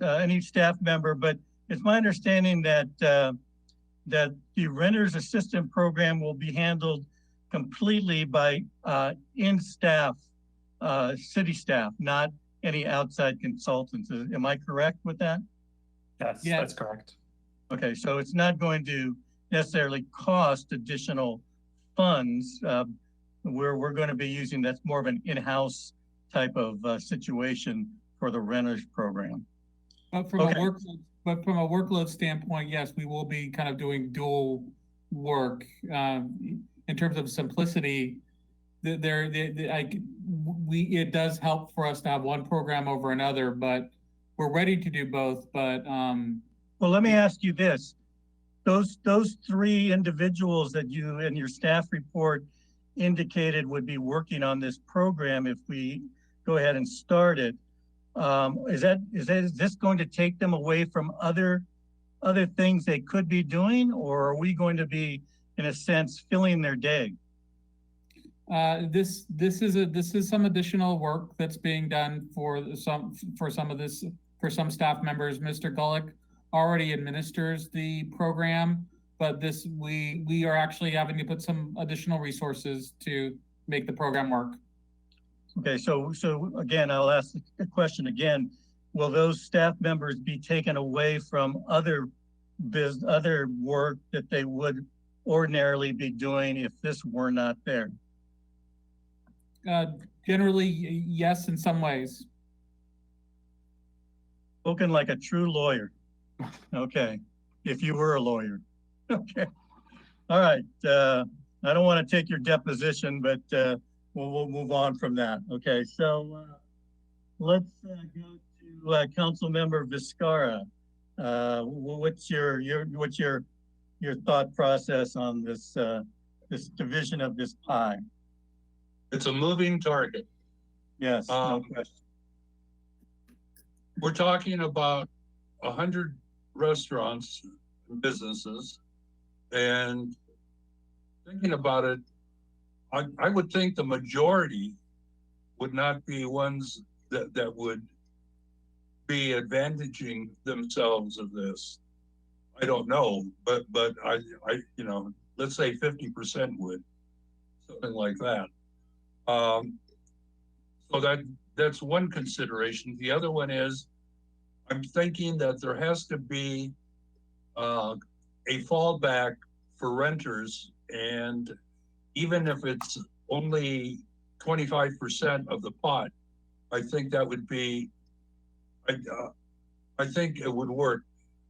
any staff member, but it's my understanding that that the renter's assistant program will be handled completely by in-staff city staff, not any outside consultants. Am I correct with that? Yes, Yeah. that's correct. Okay, so it's not going to necessarily cost additional funds. We're going to be using, that's more of an in-house type of situation for the renters program. But from a workload standpoint, yes, we will be kind of doing dual work. In terms of simplicity, it does help for us to have one program over another, but we're ready to do both. But well, let me ask you this: those three individuals that you in your staff report indicated would be working on this program if we go ahead and start it. Is this going to take them away from other things they could be doing, or are we going to be, in a sense, filling their day? This is some additional work that's being done for some staff members. Mr. Gullick already administers the program, but we are actually having to put some additional resources to make the program work. Okay, so again, I'll ask the question again. Will those staff members be taken away from other work that they would ordinarily be doing if this were not there? Generally, yes, in some ways. Spoken like a true lawyer. Okay, if you were a lawyer. Okay, all right. I don't want to take your deposition, but we'll move on from that. Okay, so let's go to Councilmember Vizcarra. What's your thought process on this this division of this pie? It's a moving target. Yes, no question. We're talking about 100 restaurants and businesses, and thinking about it, I would think the majority would not be ones that would be advantaging themselves of this. I don't know, but I let's say 50% would, something like that. So that's one consideration. The other one is, I'm thinking that there has to be a fallback for renters, and even if it's only 25% of the pot, I think that would be, I think it would work.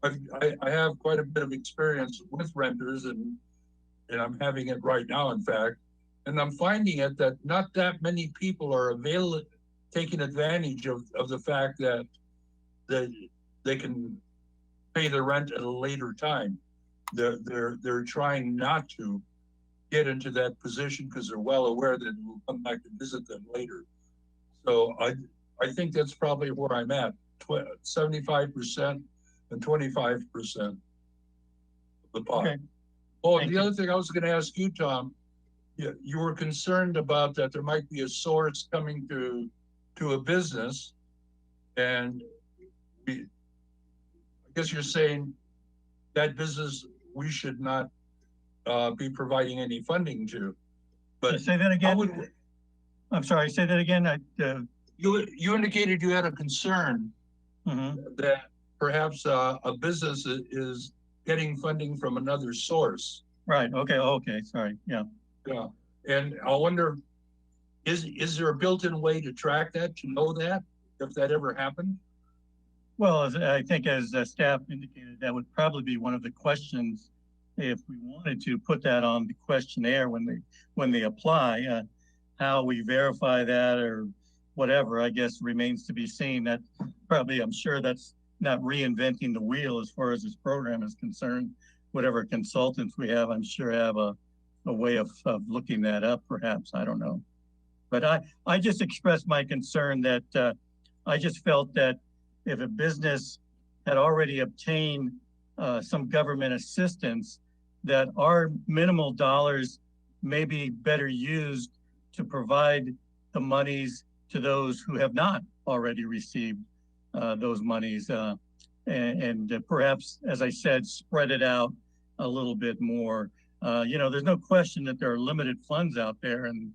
I have quite a bit of experience with renters, and I'm having it right now, in fact, and I'm finding it that not that many people are taking advantage of the fact that they can pay the rent at a later time. They're trying not to get into that position because they're well aware that we'll come back to visit them later. So I think that's probably where I'm at, 75% and 25% of the pot. Okay. Oh, and the other thing I was going to ask you, Tom, you were concerned about that there might be a source coming to a business, and I guess you're saying that business we should not be providing any funding to. But say that again. I'm sorry. Say that again. You indicated you had a concern that perhaps a business is getting funding from another source. Right. Okay. Okay. Sorry. Yeah. Yeah. And I wonder, is there a built-in way to track that, to know that, if that ever happened? Well, I think as staff indicated, that would probably be one of the questions if we wanted to put that on the questionnaire when they apply. How we verify that or whatever, I guess, remains to be seen. That probably, I'm sure that's not reinventing the wheel as far as this program is concerned. Whatever consultants we have, I'm sure have a way of looking that up, perhaps. I don't know. But I just expressed my concern that I just felt that if a business had already obtained some government assistance, that our minimal dollars may be better used to provide the monies to those who have not already received those monies. and perhaps, as I said, spread it out a little bit more. You know, there's no question that there are limited funds out there, and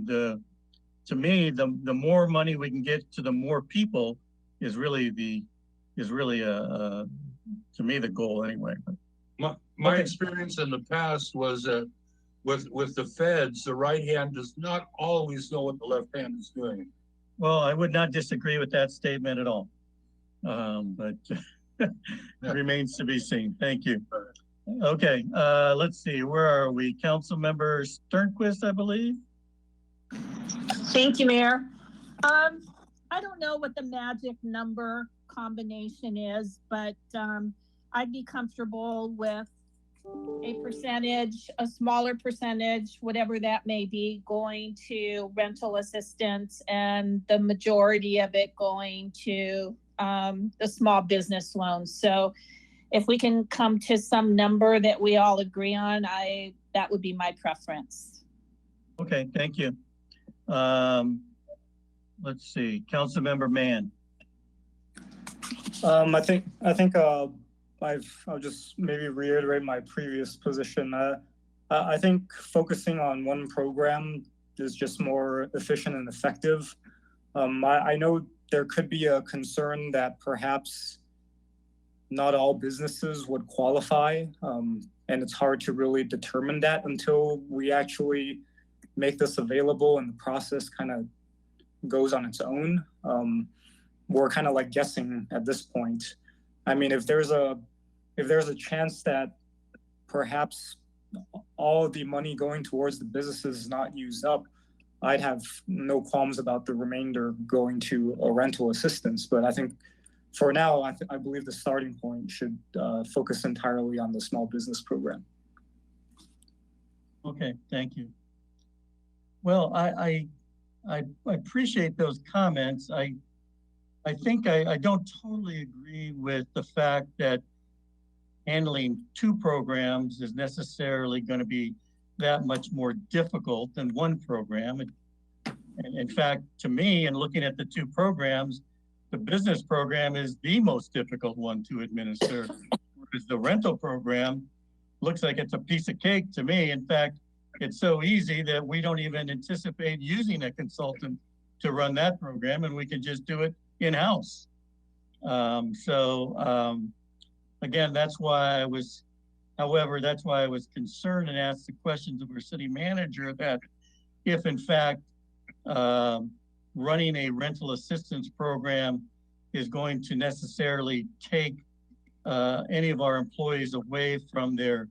to me, the more money we can get to the more people is really to me the goal anyway. My Okay. experience in the past was that with the feds, the right hand does not always know what the left hand is doing. Well, I would not disagree with that statement at all, but it remains to be seen. Thank you. Okay, let's see, where are we? Councilmember Sternquist, I believe. Thank you, Mayor. I don't know what the magic number combination is, but I'd be comfortable with a percentage, a smaller percentage, whatever that may be, going to rental assistance and the majority of it going to the small business loans. So if we can come to some number that we all agree on, that would be my preference. Okay, thank you. Let's see, Councilmember Mann. I think I'll just maybe reiterate my previous position. I think focusing on one program is just more efficient and effective. I know there could be a concern that perhaps not all businesses would qualify, and it's hard to really determine that until we actually make this available and the process kind of goes on its own. We're kind of like guessing at this point. I mean, if there's a chance that perhaps all the money going towards the businesses is not used up, I'd have no qualms about the remainder going to a rental assistance. But I think for now, I believe the starting point should focus entirely on the small business program. Okay, thank you. Well, I appreciate those comments. I think I don't totally agree with the fact that handling two programs is necessarily going to be that much more difficult than one program. And in fact, to me, in looking at the two programs, the business program is the most difficult one to administer, whereas the rental program looks like it's a piece of cake to me. In fact, it's so easy that we don't even anticipate using a consultant to run that program, and we can just do it in-house. Again, that's why I was concerned and asked the questions of our city manager that if in fact running a rental assistance program is going to necessarily take any of our employees away from their,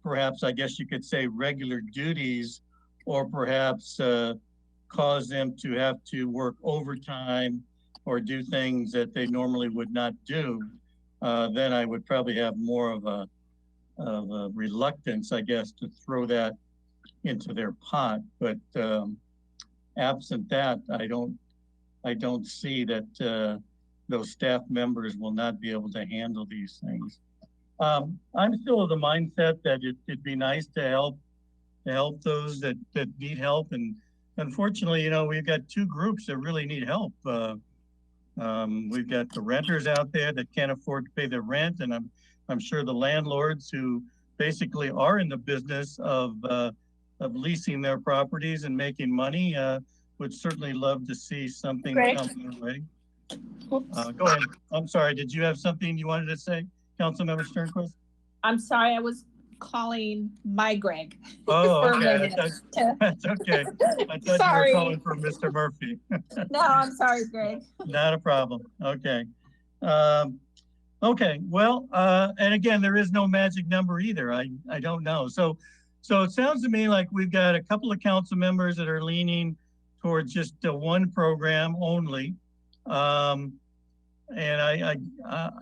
perhaps I guess you could say, regular duties, or perhaps cause them to have to work overtime or do things that they normally would not do, then I would probably have more of a reluctance, I guess, to throw that into their pot. But absent that, I don't see that those staff members will not be able to handle these things. I'm still of the mindset that it'd be nice to help those that need help. And unfortunately, you know, we've got two groups that really need help. We've got the renters out there that can't afford to pay their rent, and I'm sure the landlords who basically are in the business of leasing their properties and making money would certainly love to see something come their way. Go ahead. I'm sorry. Did you have something you wanted to say, Councilmember Sternquist? I'm sorry, I was calling my Greg. Oh, for a okay. minute. That's okay. I thought Sorry. you were calling for Mr. Murphy. No, I'm sorry, Greg. Not a problem. Okay. Okay. Well, and again, there is no magic number either. I don't know. So it sounds to me like we've got a couple of council members that are leaning towards just one program only. And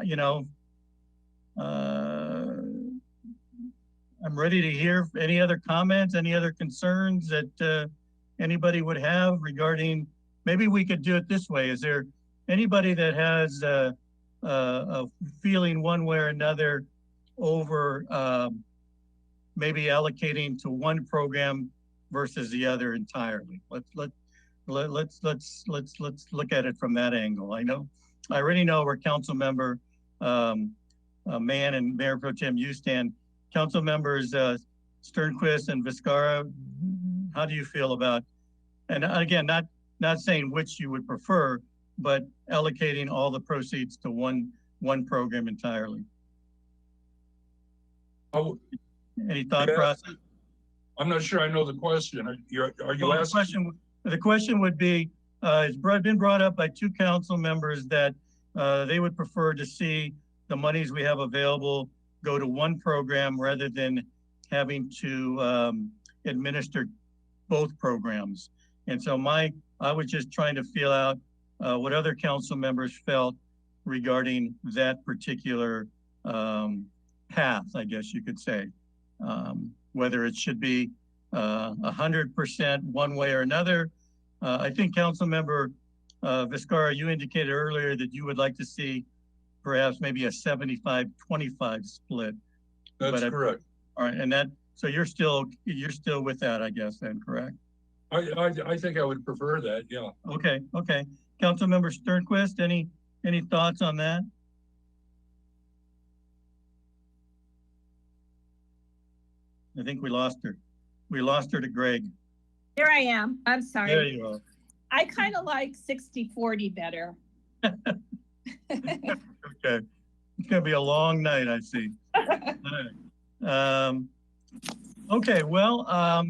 you know, I'm ready to hear any other comments, any other concerns that anybody would have regarding, maybe we could do it this way. Is there anybody that has a feeling one way or another over maybe allocating to one program versus the other entirely? Let's look at it from that angle. I already know where Councilmember Mann and Mayor Pro Tem Houston. Council members Sternquist and Vizcarra, how do you feel about, and again, not saying which you would prefer, but allocating all the proceeds to one program entirely? Oh, any thought process? I'm not sure I know the question. Are you asking? The question would be, it's been brought up by two council members that they would prefer to see the monies we have available go to one program rather than having to administer both programs. And so I was just trying to feel out what other council members felt regarding that particular path, I guess you could say. Whether it should be 100% one way or another. I think Council Member Vizcarra, you indicated earlier that you would like to see perhaps maybe a 75-25 split. That's correct. All right, and so you're still with that, I guess, then, correct? I think I would prefer that, yeah. Okay. Council Member Sternquist, any thoughts on that? I think we lost her. We lost her to Greg. Here I am. I'm sorry. There you are. I kind of like 60-40 better. Okay. It's going to be a long night, I see. Okay, well,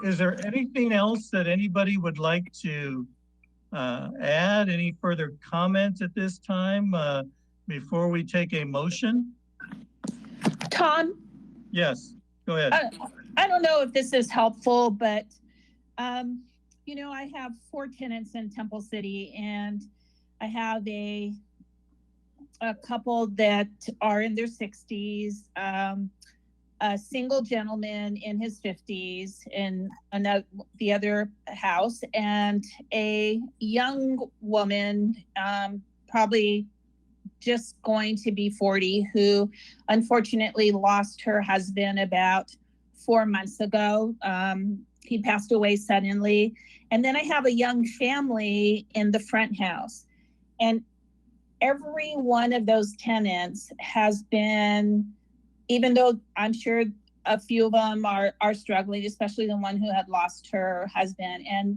is there anything else that anybody would like to add? Any further comments at this time before we take a motion? Tom? Yes, go ahead. I don't know if this is helpful, but you know, I have 4 tenants in Temple City, and I have a couple that are in their 60s, a single gentleman in his 50s in the other house, and a young woman, probably just going to be 40, who unfortunately lost her husband about 4 months ago. He passed away suddenly. And then I have a young family in the front house. And every one of those tenants has been, even though I'm sure a few of them are struggling, especially the one who had lost her husband. And,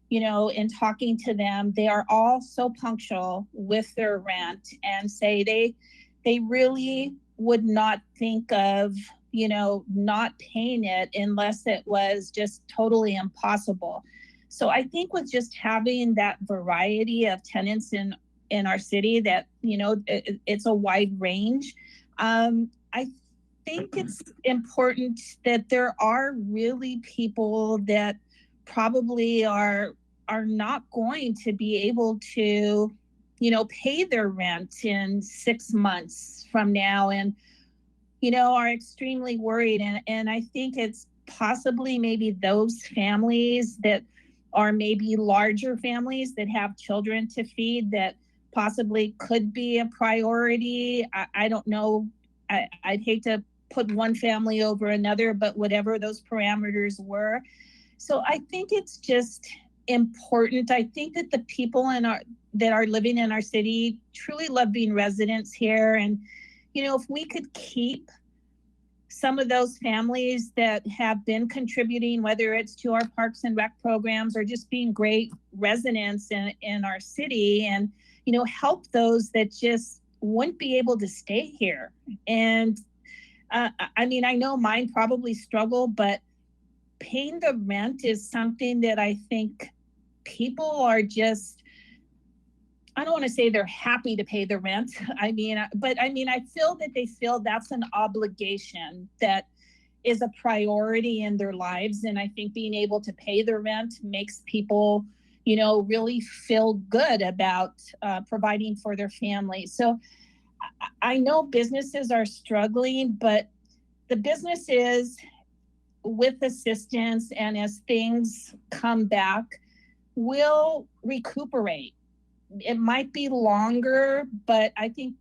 you know, in talking to them, they are all so punctual with their rent and say they really would not think of, you know, not paying it unless it was just totally impossible. So I think with just having that variety of tenants in our city, that, you know, it's a wide range. I think it's important that there are really people that probably are not going to be able to, you know, pay their rent in 6 months from now, and, you know, are extremely worried. And I think it's possibly maybe those families that are maybe larger families that have children to feed that possibly could be a priority. I don't know. I'd hate to put one family over another, but whatever those parameters were. So I think it's just important. I think that the people that are living in our city truly love being residents here. And, you know, if we could keep some of those families that have been contributing, whether it's to our parks and rec programs or just being great residents in our city, and, you know, help those that just wouldn't be able to stay here. And I mean, I know mine probably struggle, but paying the rent is something that I think people are just, I don't want to say they're happy to pay the rent. I mean, I feel that they feel that's an obligation that is a priority in their lives. And I think being able to pay the rent makes people, you know, really feel good about providing for their family. So I know businesses are struggling, but the businesses, with assistance and as things come back, will recuperate. It might be longer, but I think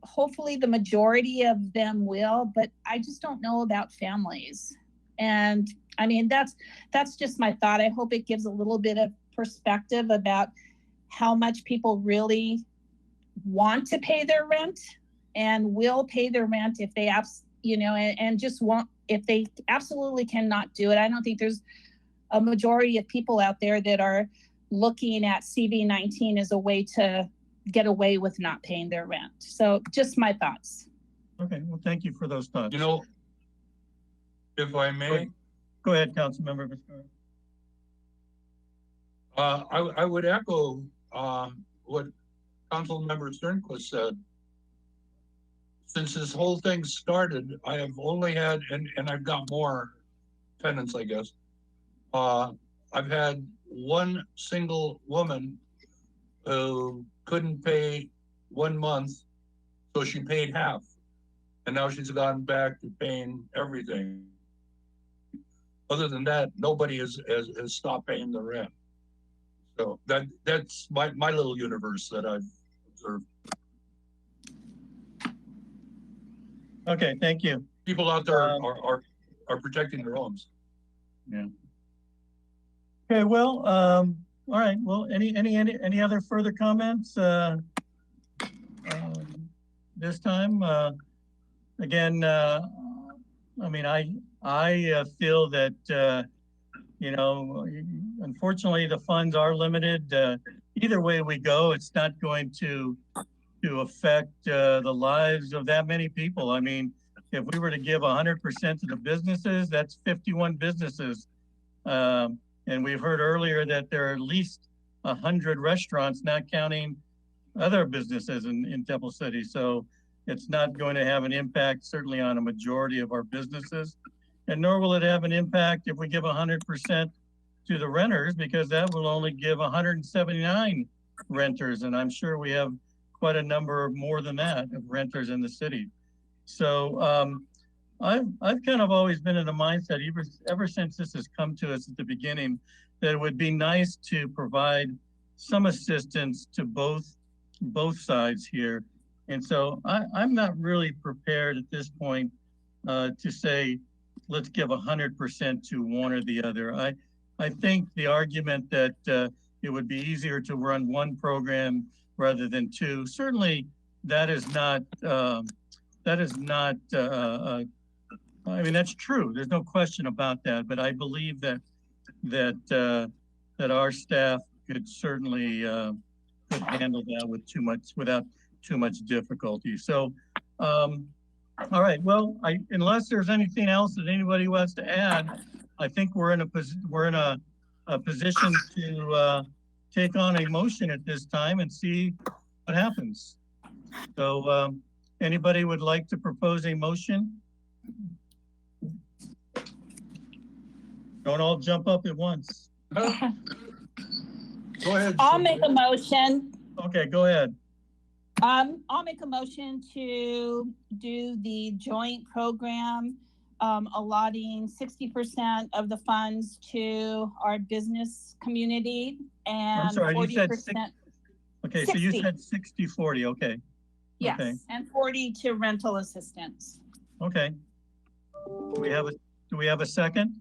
hopefully the majority of them will, but I just don't know about families. And I mean, that's just my thought. I hope it gives a little bit of perspective about how much people really want to pay their rent. and will pay their rent if they and just won't, if they absolutely cannot do it. I don't think there's a majority of people out there that are looking at CV-19 as a way to get away with not paying their rent. So just my thoughts. Okay, well, thank you for those thoughts. You know, if I may. Go ahead, Councilmember Viscara. I would echo what Councilmember Sternquist said. Since this whole thing started, I have only had, and I've got more tenants, I guess. I've had one single woman who couldn't pay 1 month, so she paid half. And now she's gone back to paying everything. Other than that, nobody has stopped paying the rent. So that's my little universe that I've observed. Okay, thank you. People out there are protecting their homes. Yeah. Okay, well, all right. Well, any other further comments this time? Again, I mean, I feel that unfortunately the funds are limited. Either way we go, it's not going to affect the lives of that many people. I mean, if we were to give 100% to the businesses, that's 51 businesses. And we've heard earlier that there are at least 100 restaurants, not counting other businesses in Temple City. So it's not going to have an impact, certainly on a majority of our businesses. And nor will it have an impact if we give 100% to the renters, because that will only give 179 renters. And I'm sure we have quite a number more than that of renters in the city. So I've kind of always been in the mindset, ever since this has come to us at the beginning, that it would be nice to provide some assistance to both sides here. And so I'm not really prepared at this point to say, let's give 100% to one or the other. I think the argument that it would be easier to run one program rather than two, certainly that is not, I mean, that's true. There's no question about that. But I believe that our staff could certainly could handle that without too much difficulty. So, all right. Well, unless there's anything else that anybody wants to add, I think we're in a position to take on a motion at this time and see what happens. So, anybody would like to propose a motion? Don't all jump up at once. Go ahead. I'll make a motion. Okay, go ahead. I'll make a motion to do the joint program, allotting 60% of the funds to our business community and I'm sorry, 40%. You said 60. Okay, 60. So you said 60-40, okay. Yes, okay. And 40 to rental assistance. Okay. Do we have a second?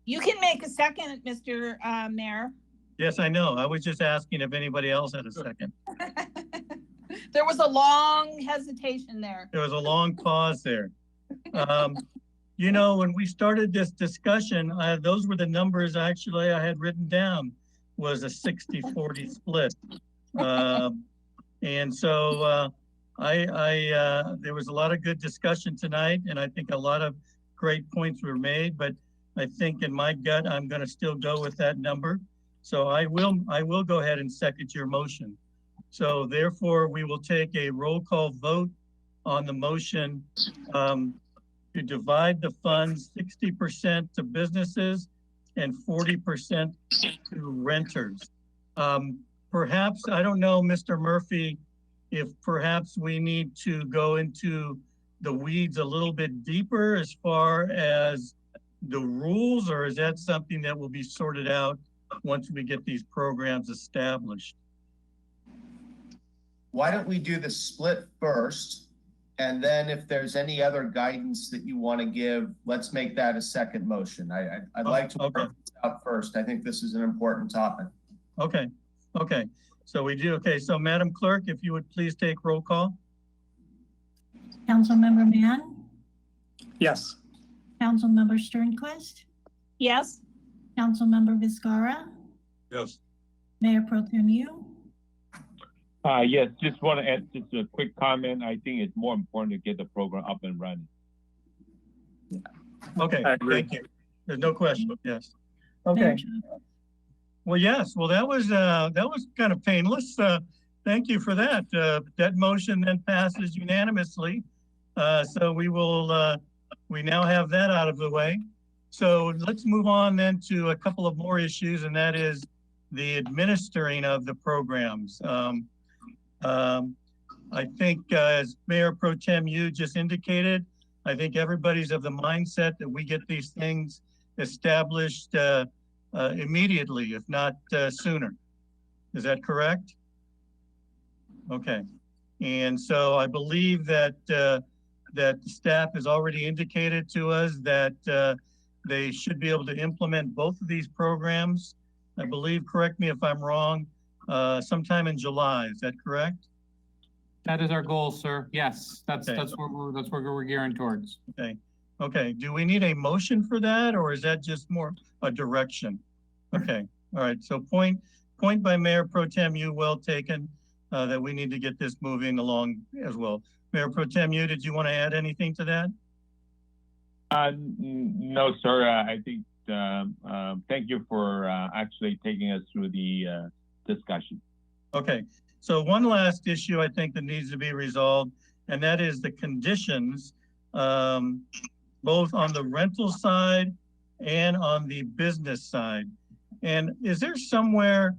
You can make a second, Mr. Mayor. Yes, I know. I was just asking if anybody else had a second. There was a long hesitation there. There was a long pause there. You know, when we started this discussion, those were the numbers actually I had written down, was a 60-40 split. And so there was a lot of good discussion tonight, and I think a lot of great points were made, but I think in my gut, I'm going to still go with that number. So I will go ahead and second your motion. So therefore, we will take a roll call vote on the motion to divide the funds 60% to businesses and 40% to renters. Perhaps, I don't know, Mr. Murphy, if perhaps we need to go into the weeds a little bit deeper as far as the rules, or is that something that will be sorted out once we get these programs established? Why don't we do the split first? And then if there's any other guidance that you want to give, let's make that a second motion. I'd like to work this out first. I think this is an important topic. Okay. So we do, okay, so Madam Clerk, if you would please take roll call. Councilmember Mann, Yes. Councilmember Sternquist, Yes. Councilmember Vizcarra, Yes. Mayor Pro Tem Yu. Yes, just want to add just a quick comment. I think it's more important to get the program up and running. Okay, thank you. There's no question, yes. Okay. Mayor Chavez. Well, yes, well, that was kind of painless. Thank you for that. That motion then passes unanimously. So we now have that out of the way. So let's move on then to a couple of more issues, and that is the administering of the programs. I think as Mayor Pro Tem Yu just indicated, I think everybody's of the mindset that we get these things established immediately, if not sooner. Is that correct? Okay. And so I believe that that the staff has already indicated to us that they should be able to implement both of these programs. I believe, correct me if I'm wrong, sometime in July. Is that correct? That is our goal, sir. Yes, that's what we're gearing towards. Okay. Okay. Do we need a motion for that, or is that just more a direction? Okay. All right. So point by Mayor Pro Tem Yu, well taken, that we need to get this moving along as well. Mayor Pro Tem Yu, did you want to add anything to that? No, sir. I think thank you for actually taking us through the discussion. Okay. So one last issue I think that needs to be resolved, and that is the conditions, both on the rental side and on the business side. And is there somewhere,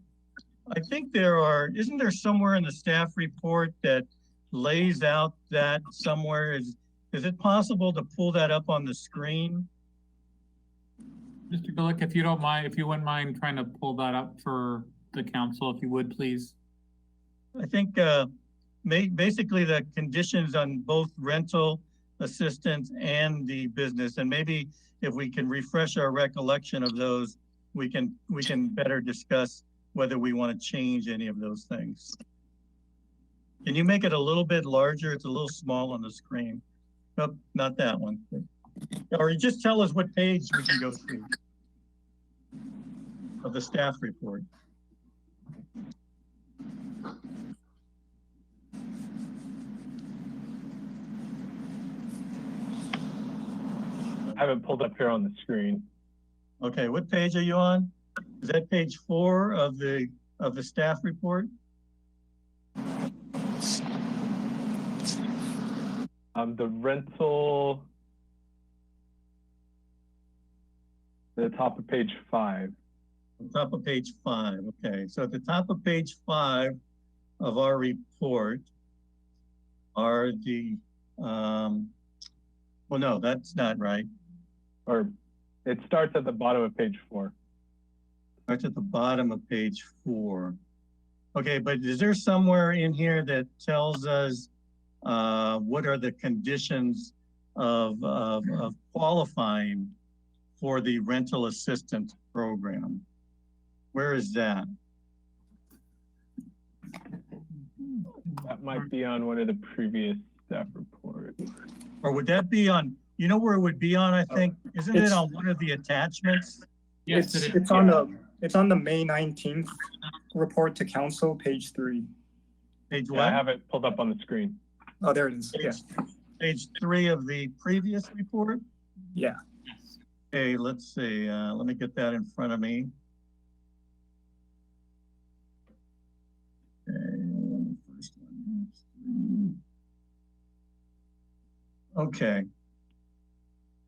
I think isn't there somewhere in the staff report that lays out that somewhere? Is it possible to pull that up on the screen? Mr. Gulick, if you don't mind, if you wouldn't mind trying to pull that up for the council, if you would, please. I think basically the conditions on both rental assistance and the business, and maybe if we can refresh our recollection of those, we can better discuss whether we want to change any of those things. Can you make it a little bit larger? It's a little small on the screen. Nope, not that one. Or you just tell us what page we can go through of the staff report. I have it pulled up here on the screen. Okay, what page are you on? Is that page 4 of the staff report? The rental, the top of page 5. Top of page 5. Okay, so at the top of page 5 of our report are the well, no, that's not right. Or it starts at the bottom of page 4. Starts at the bottom of page 4. Okay, but is there somewhere in here that tells us what are the conditions of qualifying for the rental assistance program? Where is that? That might be on one of the previous staff reports. Or would that be on, you know where it would be on, I think? Isn't it on one of the attachments? Yes, it's on the May 19th report to council, page 3. Page Yeah, what? I have it pulled up on the screen. Oh, there it is. Yeah. Page 3 of the previous report? Yeah. Okay, let's see. Let me get that in front of me. Okay, first one. Okay.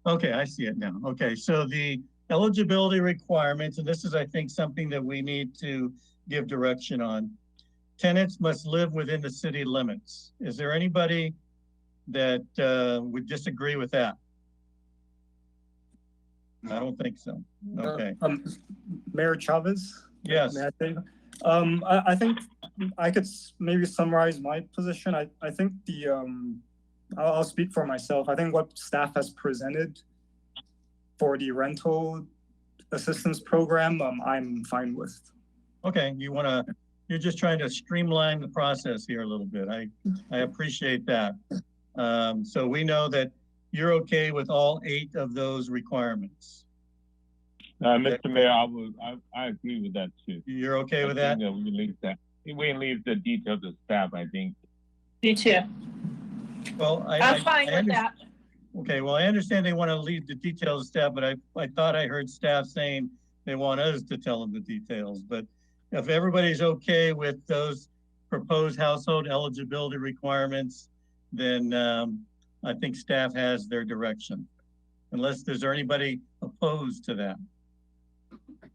Okay, I see it now. Okay, so the eligibility requirements, and this is, I think, something that we need to give direction on. Tenants must live within the city limits. Is there anybody that would disagree with that? I don't think so. Okay. Mayor Chavez? Yes. I think I could maybe summarize my position. I think I'll speak for myself. I think what staff has presented for the rental assistance program, I'm fine with. Okay, you want to you're just trying to streamline the process here a little bit. I appreciate that. So we know that you're okay with all 8 of those requirements. Mr. Mayor, I agree with that too. You're okay with that? We can leave the details to staff, I think. Me too. Well, I'm fine with that. Okay, well, I understand they want to leave the details to staff, but I thought I heard staff saying they want us to tell them the details. But if everybody's okay with those proposed household eligibility requirements, then I think staff has their direction. Unless there's anybody opposed to that.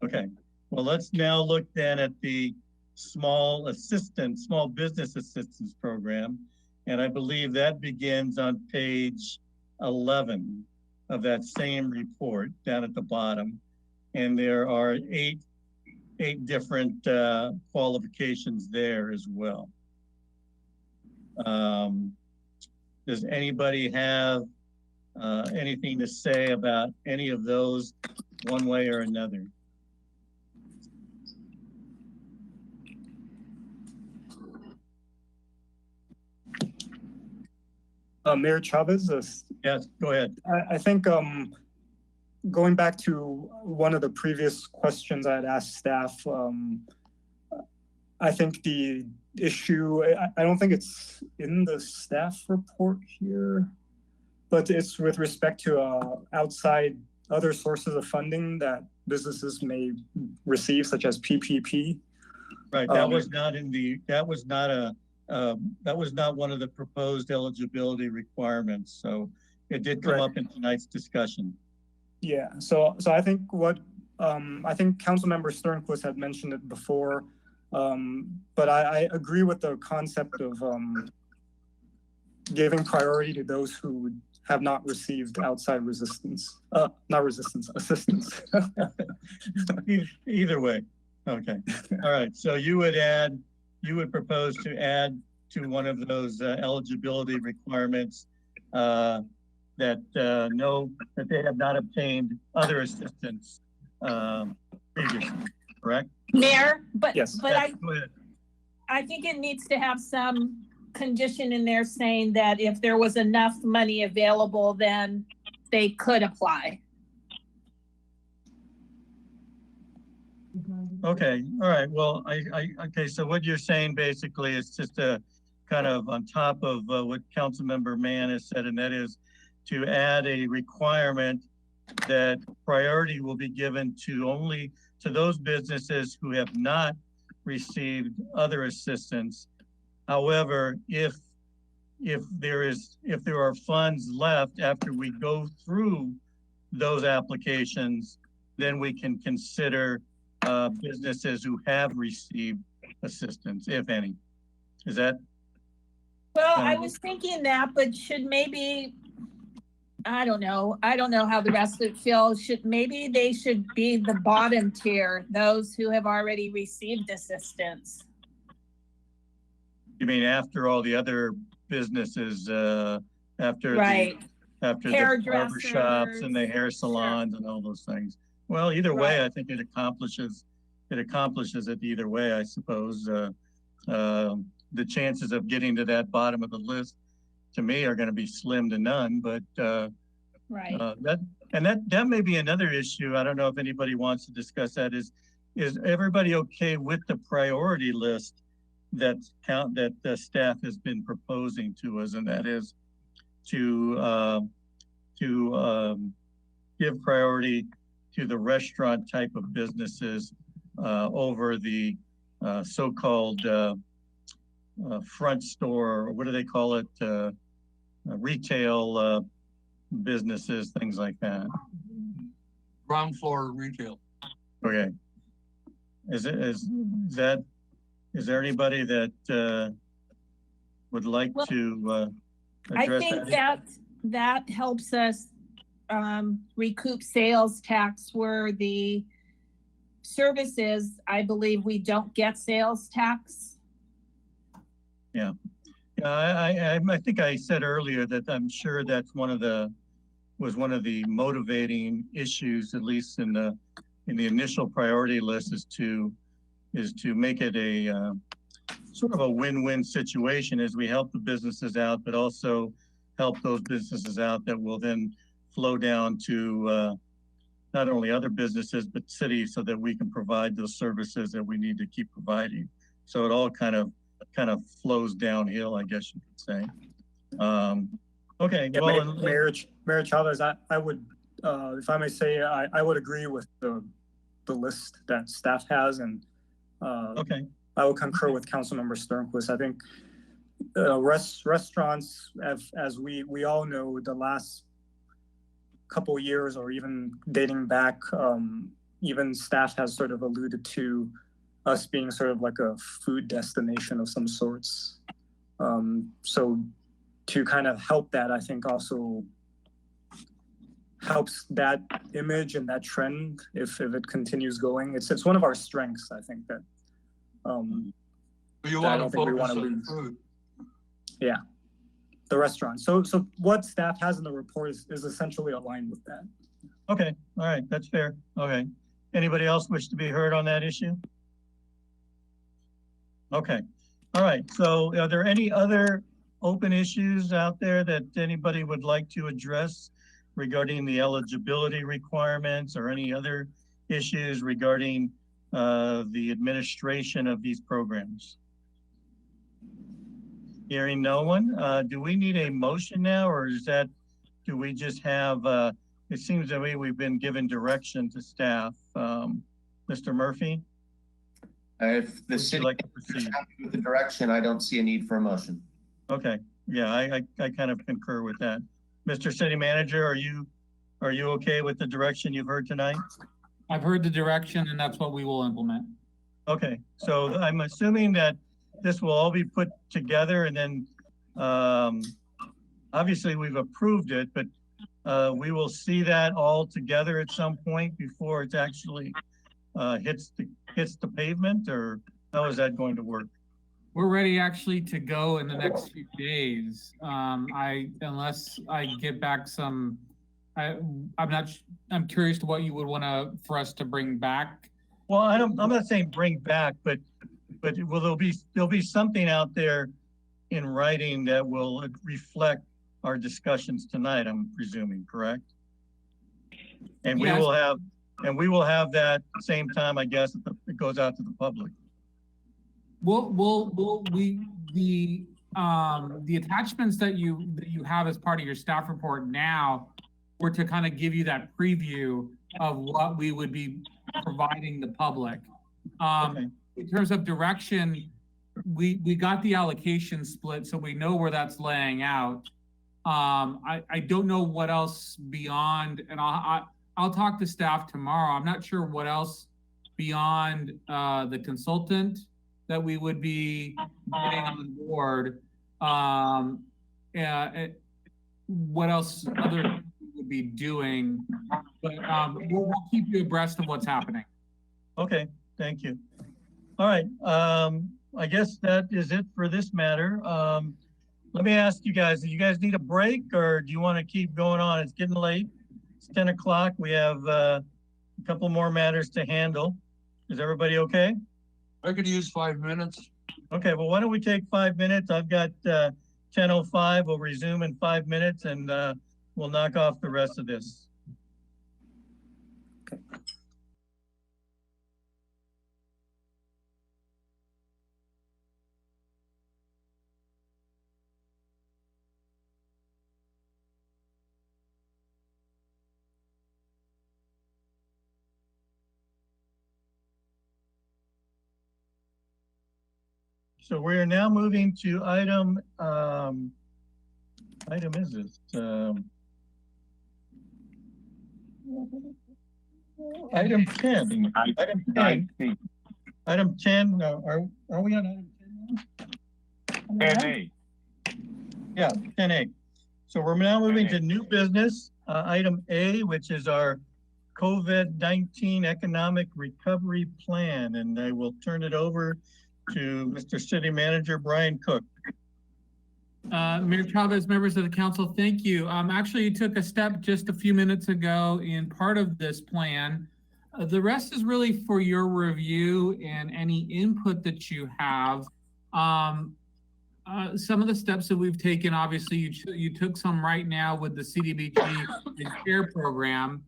Okay, well, let's now look then at the small business assistance program. And I believe that begins on page 11 of that same report down at the bottom. And there are eight different qualifications there as well. Does anybody have anything to say about any of those one way or another? Mayor Chavez? Yes, go ahead. I think going back to one of the previous questions I had asked staff, I think the issue, I don't think it's in the staff report here, but it's with respect to outside other sources of funding that businesses may receive, such as PPP. Right, that was not one of the proposed eligibility requirements. So it did come up in tonight's discussion. Yeah, so I think I think Councilmember Sternquist had mentioned it before, but I agree with the concept of giving priority to those who have not received outside assistance. Either way. Okay. All right. So you would propose to add to one of those eligibility requirements that they have not obtained other assistance previously, correct? Mayor, yes. But I think it needs to have some condition in there saying that if there was enough money available, then they could apply. Okay, all right. Well, okay. So what you're saying basically is just a kind of on top of what Councilmember Mann has said, and that is to add a requirement that priority will be given to those businesses who have not received other assistance. However, if there are funds left after we go through those applications, then we can consider businesses who have received assistance, if any. Is that? Well, I was thinking that, but should maybe, I don't know how the rest of it feels. Maybe they should be the bottom tier, those who have already received assistance. You mean after all the other businesses, after right. the barber shops and the hair salons and all those things? Well, either way, I think it accomplishes it either way, I suppose. The chances of getting to that bottom of the list, to me, are going to be slim to none. But right. That may be another issue. I don't know if anybody wants to discuss that. Is everybody okay with the priority list that the staff has been proposing to us, and that is to give priority to the restaurant type of businesses over the so-called front store, or what do they call it? Retail businesses, things like that. Ground floor retail. Okay. Is there anybody that would like to address I think that helps us recoup sales tax, where the services, I believe we don't get sales tax. Yeah. I think I said earlier that I'm sure that's one of the motivating issues, at least in the initial priority list, is to is to make it a sort of a win-win situation as we help the businesses out, but also help those businesses out that will then flow down to not only other businesses, but cities, so that we can provide those services that we need to keep providing. So it all kind of flows downhill, I guess you could say. Okay, yeah, well, Mayor Chavez, I would, if I may say, I would agree with the list that staff has, and okay, I would concur with Councilmember Sternquist. I think restaurants, as we all know, the last couple of years, or even dating back, even staff has sort of alluded to us being sort of like a food destination of some sorts. So to kind of help that, I think also helps that image and that trend if it continues going. It's one of our strengths, I think, that You that I want don't to think we focus want to on lose. food. Yeah, the restaurant. So what staff has in the report is essentially aligned with that. okay, all right, that's fair. Okay, anybody else wish to be heard on that issue? Okay, all right, so are there any other open issues out there that anybody would like to address regarding the eligibility requirements, or any other issues regarding the administration of these programs? Hearing no one, do we need a motion now, or is that, do we just have, it seems to me we've been given direction to staff. Mr. Murphy? If the city like to proceed? is happy with the direction, I don't see a need for a motion. Okay, yeah, I kind of concur with that. Mr. City Manager, are you okay with the direction you've heard tonight? I've heard the direction, and that's what we will implement. Okay, so I'm assuming that this will all be put together, and then obviously we've approved it, but we will see that all together at some point before it actually hits the pavement, or how is that going to work? We're ready actually to go in the next few days. Unless I get back some, I'm curious to what you would want for us to bring back. Well, I'm not saying bring back, but there'll be something out there in writing that will reflect our discussions tonight, I'm presuming, correct? And yes. we will have that same time, I guess, it goes out to the public. The attachments that you have as part of your staff report now were to kind of give you that preview of what we would be providing the public. Okay. In terms of direction, we got the allocation split, so we know where that's laying out. I don't know what else beyond, and I'll talk to staff tomorrow. I'm not sure what else beyond the consultant that we would be getting on board. What else other things we would be doing, but we'll keep you abreast of what's happening. Okay, thank you. All right, I guess that is it for this matter. Let me ask you guys, do you guys need a break, or do you want to keep going on? It's getting late. It's 10 o'clock. We have a couple more matters to handle. Is everybody okay? I could use 5 minutes. Okay, well, why don't we take 5 minutes? I've got 10:05. We'll resume in 5 minutes, and we'll knock off the rest of this. Okay. So we are now moving to item is this? Item 10. Item 10. Item 10. Are we on item 10 now? 10A. Yeah, 10A. So we're now moving to new business, item A, which is our COVID-19 economic recovery plan, and I will turn it over to Mr. City Manager Brian Cook. Mayor Chavez, members of the council, thank you. Actually, you took a step just a few minutes ago in part of this plan. The rest is really for your review and any input that you have. Some of the steps that we've taken, obviously, you took some right now with the CDBG and CARE program.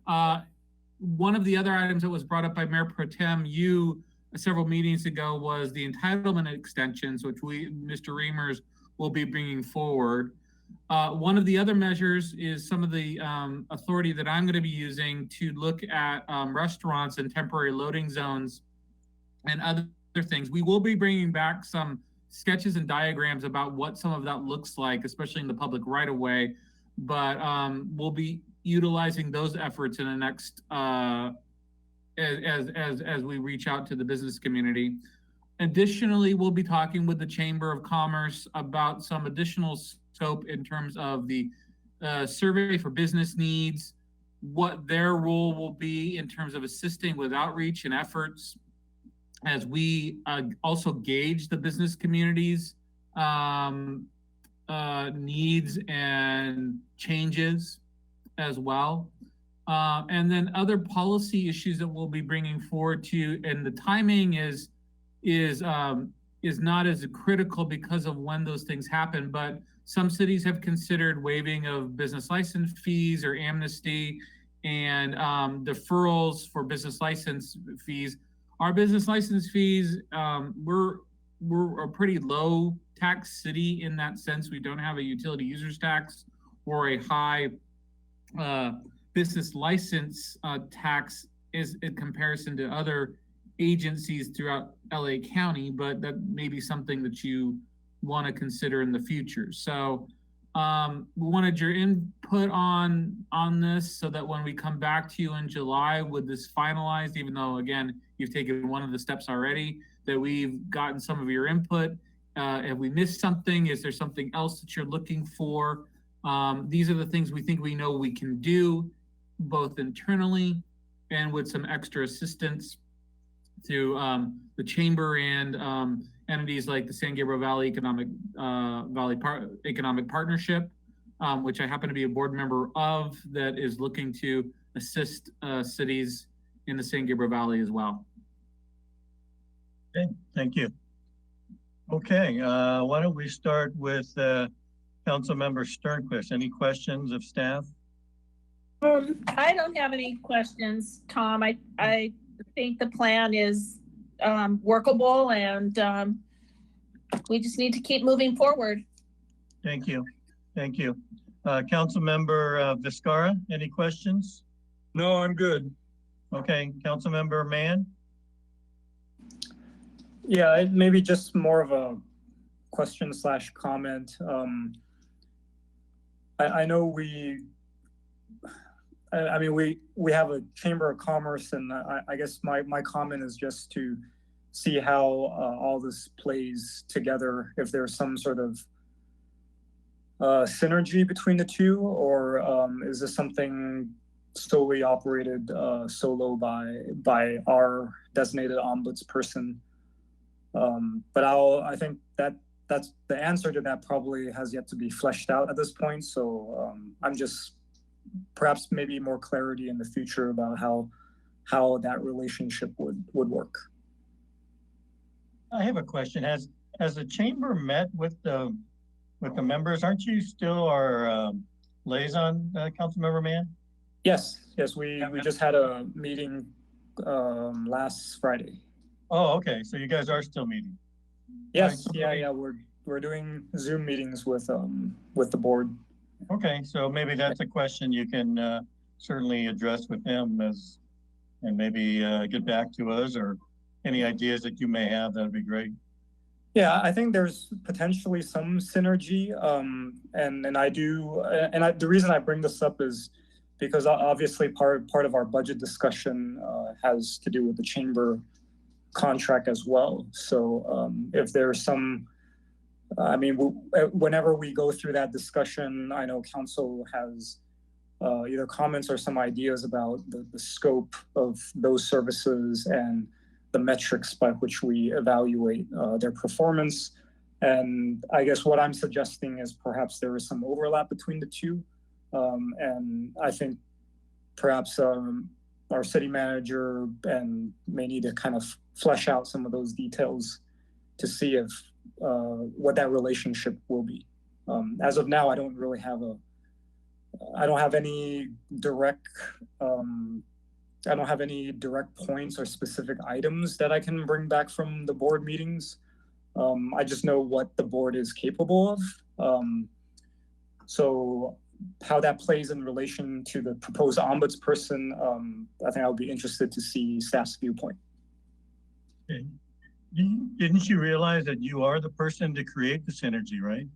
One of the other items that was brought up by Mayor Pro Tem, several meetings ago, was the entitlement extensions, which Mr. Reimers will be bringing forward. One of the other measures is some of the authority that I'm going to be using to look at restaurants and temporary loading zones and other things. We will be bringing back some sketches and diagrams about what some of that looks like, especially in the public right of way. But we'll be utilizing those efforts in the next as we reach out to the business community. Additionally, we'll be talking with the Chamber of Commerce about some additional scope in terms of the survey for business needs, what their role will be in terms of assisting with outreach and efforts as we also gauge the business community's needs and changes as well. And then other policy issues that we'll be bringing forward to, and the timing is not as critical because of when those things happen, but some cities have considered waiving of business license fees or amnesty and deferrals for business license fees. Our business license fees, we're a pretty low tax city in that sense. We don't have a utility users tax or a high business license tax in comparison to other agencies throughout LA County, but that may be something that you want to consider in the future. So we wanted your input on this so that when we come back to you in July with this finalized, even though again, you've taken one of the steps already, that we've gotten some of your input. Have we missed something? Is there something else that you're looking for? These are the things we think we know we can do both internally and with some extra assistance through the chamber and entities like the San Gabriel Valley Economic Partnership, which I happen to be a board member of, that is looking to assist cities in the San Gabriel Valley as well. Okay, thank you. Okay, why don't we start with Councilmember Sternquist. Any questions of staff? I don't have any questions, Tom. I think the plan is workable, and we just need to keep moving forward. Thank you. Thank you. Councilmember Vizcarra, any questions? No, I'm good. Okay, Councilmember Mann? Yeah, maybe just more of a question / comment. I know we have a Chamber of Commerce, and I guess my comment is just to see how all this plays together, if there's some sort of synergy between the two, or is this something solely operated solo by our designated ombudsperson? But I think that's the answer to that probably has yet to be fleshed out at this point. So I'm just perhaps maybe more clarity in the future about how that relationship would work. I have a question. Has the chamber met with the members? Aren't you still our liaison, Councilmember Mann? Yes, we just had a meeting last Friday. Oh, okay. So you guys are still meeting? Yes, right. Yeah. We're doing Zoom meetings with the board. Okay, so maybe that's a question you can certainly address with him and maybe get back to us, or any ideas that you may have. That'd be great. Yeah, I think there's potentially some synergy, and the reason I bring this up is because obviously part of our budget discussion has to do with the chamber contract as well. So if there's some, whenever we go through that discussion, I know council has either comments or some ideas about the scope of those services and the metrics by which we evaluate their performance. And I guess what I'm suggesting is perhaps there is some overlap between the two. And I think perhaps our city manager and may need to kind of flesh out some of those details to see if what that relationship will be. As of now, I don't have any direct points or specific items that I can bring back from the board meetings. I just know what the board is capable of. So how that plays in relation to the proposed ombudsperson, I think I would be interested to see staff's viewpoint. Okay. Didn't you realize that you are the person to create the synergy, right?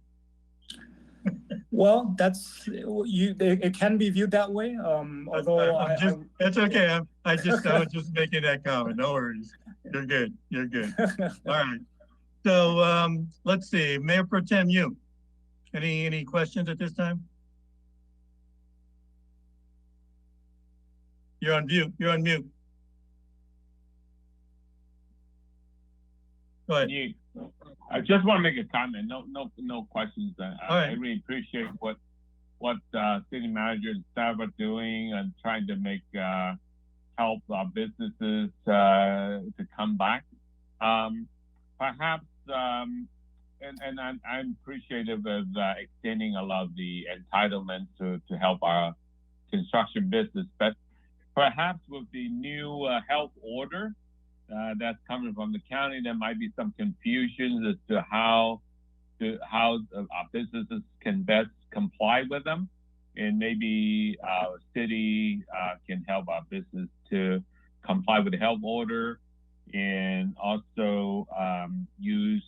Well, that's it can be viewed that way. Although that's okay. I was just making that comment. No worries. You're good. You're good. All right. So let's see, Mayor Pro Tem, you. Any questions at this time? You're on mute. You're on mute. Go ahead. I just want to make a comment. No questions. I really appreciate what city manager and staff are doing and trying to make help our businesses to come back. Perhaps, and I'm appreciative of extending a lot of the entitlements to help our construction business, but perhaps with the new health order that's coming from the county, there might be some confusion as to how our businesses can best comply with them, and maybe our city can help our business to comply with the health order, and also use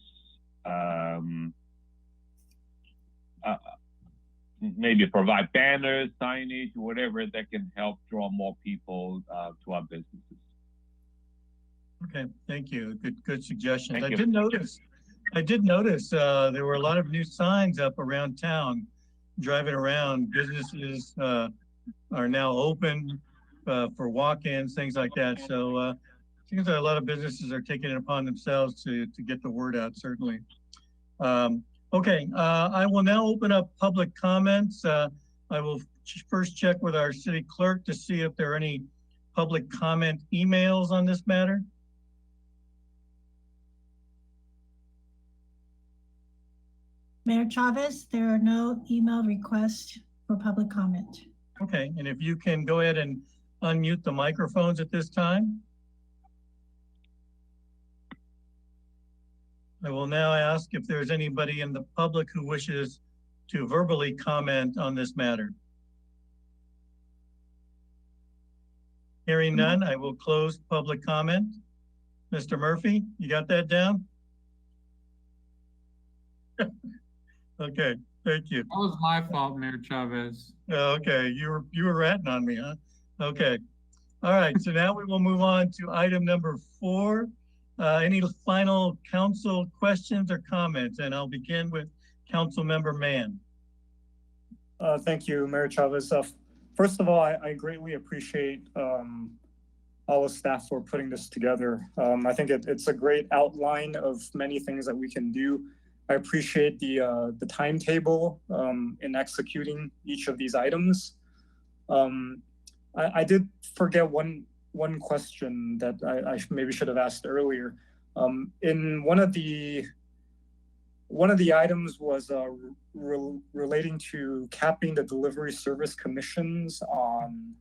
maybe provide banners, signage, whatever that can help draw more people to our businesses. Okay, thank you. Good suggestions. I did notice there were a lot of new signs up around town. Driving around, businesses are now open for walk-ins, things like that. So it seems like a lot of businesses are taking it upon themselves to get the word out, certainly. Okay, I will now open up public comments. I will first check with our city clerk to see if there are any public comment emails on this matter. Mayor Chavez, there are no email requests for public comment. Okay, and if you can go ahead and unmute the microphones at this time. I will now ask if there's anybody in the public who wishes to verbally comment on this matter. Hearing none, I will close public comment. Mr. Murphy, you got that down? Okay, thank you. That was my fault, Mayor Chavez. Okay, you were ratting on me, huh? Okay. All right, so now we will move on to item number 4. Any final council questions or comments? And I'll begin with Council Member Mann. Thank you, Mayor Chavez. First of all, I greatly appreciate all the staff for putting this together. I think it's a great outline of many things that we can do. I appreciate the timetable in executing each of these items. I did forget one question that I maybe should have asked earlier. In one of the items was relating to capping the delivery service commissions on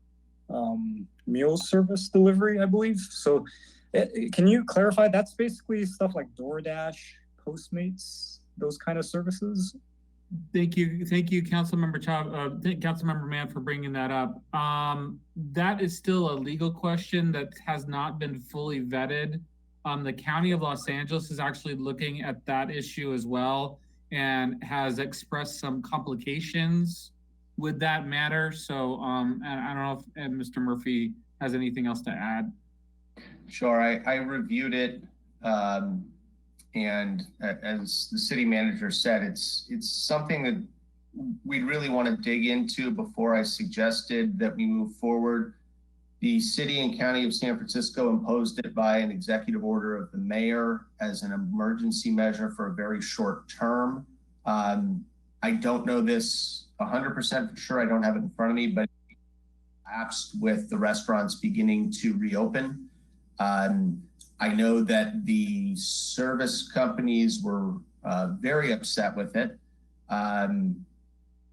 meal service delivery, I believe. So can you clarify? That's basically stuff like DoorDash, Postmates, those kind of services. Thank you, Councilmember Mann, for bringing that up. That is still a legal question that has not been fully vetted. The County of Los Angeles is actually looking at that issue as well and has expressed some complications with that matter. So I don't know if Mr. Murphy has anything else to add. Sure, I reviewed it. And as the city manager said, it's something that we really want to dig into before I suggested that we move forward. The city and county of San Francisco imposed it by an executive order of the mayor as an emergency measure for a very short term. I don't know this 100% for sure. I don't have it in front of me, but lapsed with the restaurants beginning to reopen. I know that the service companies were very upset with it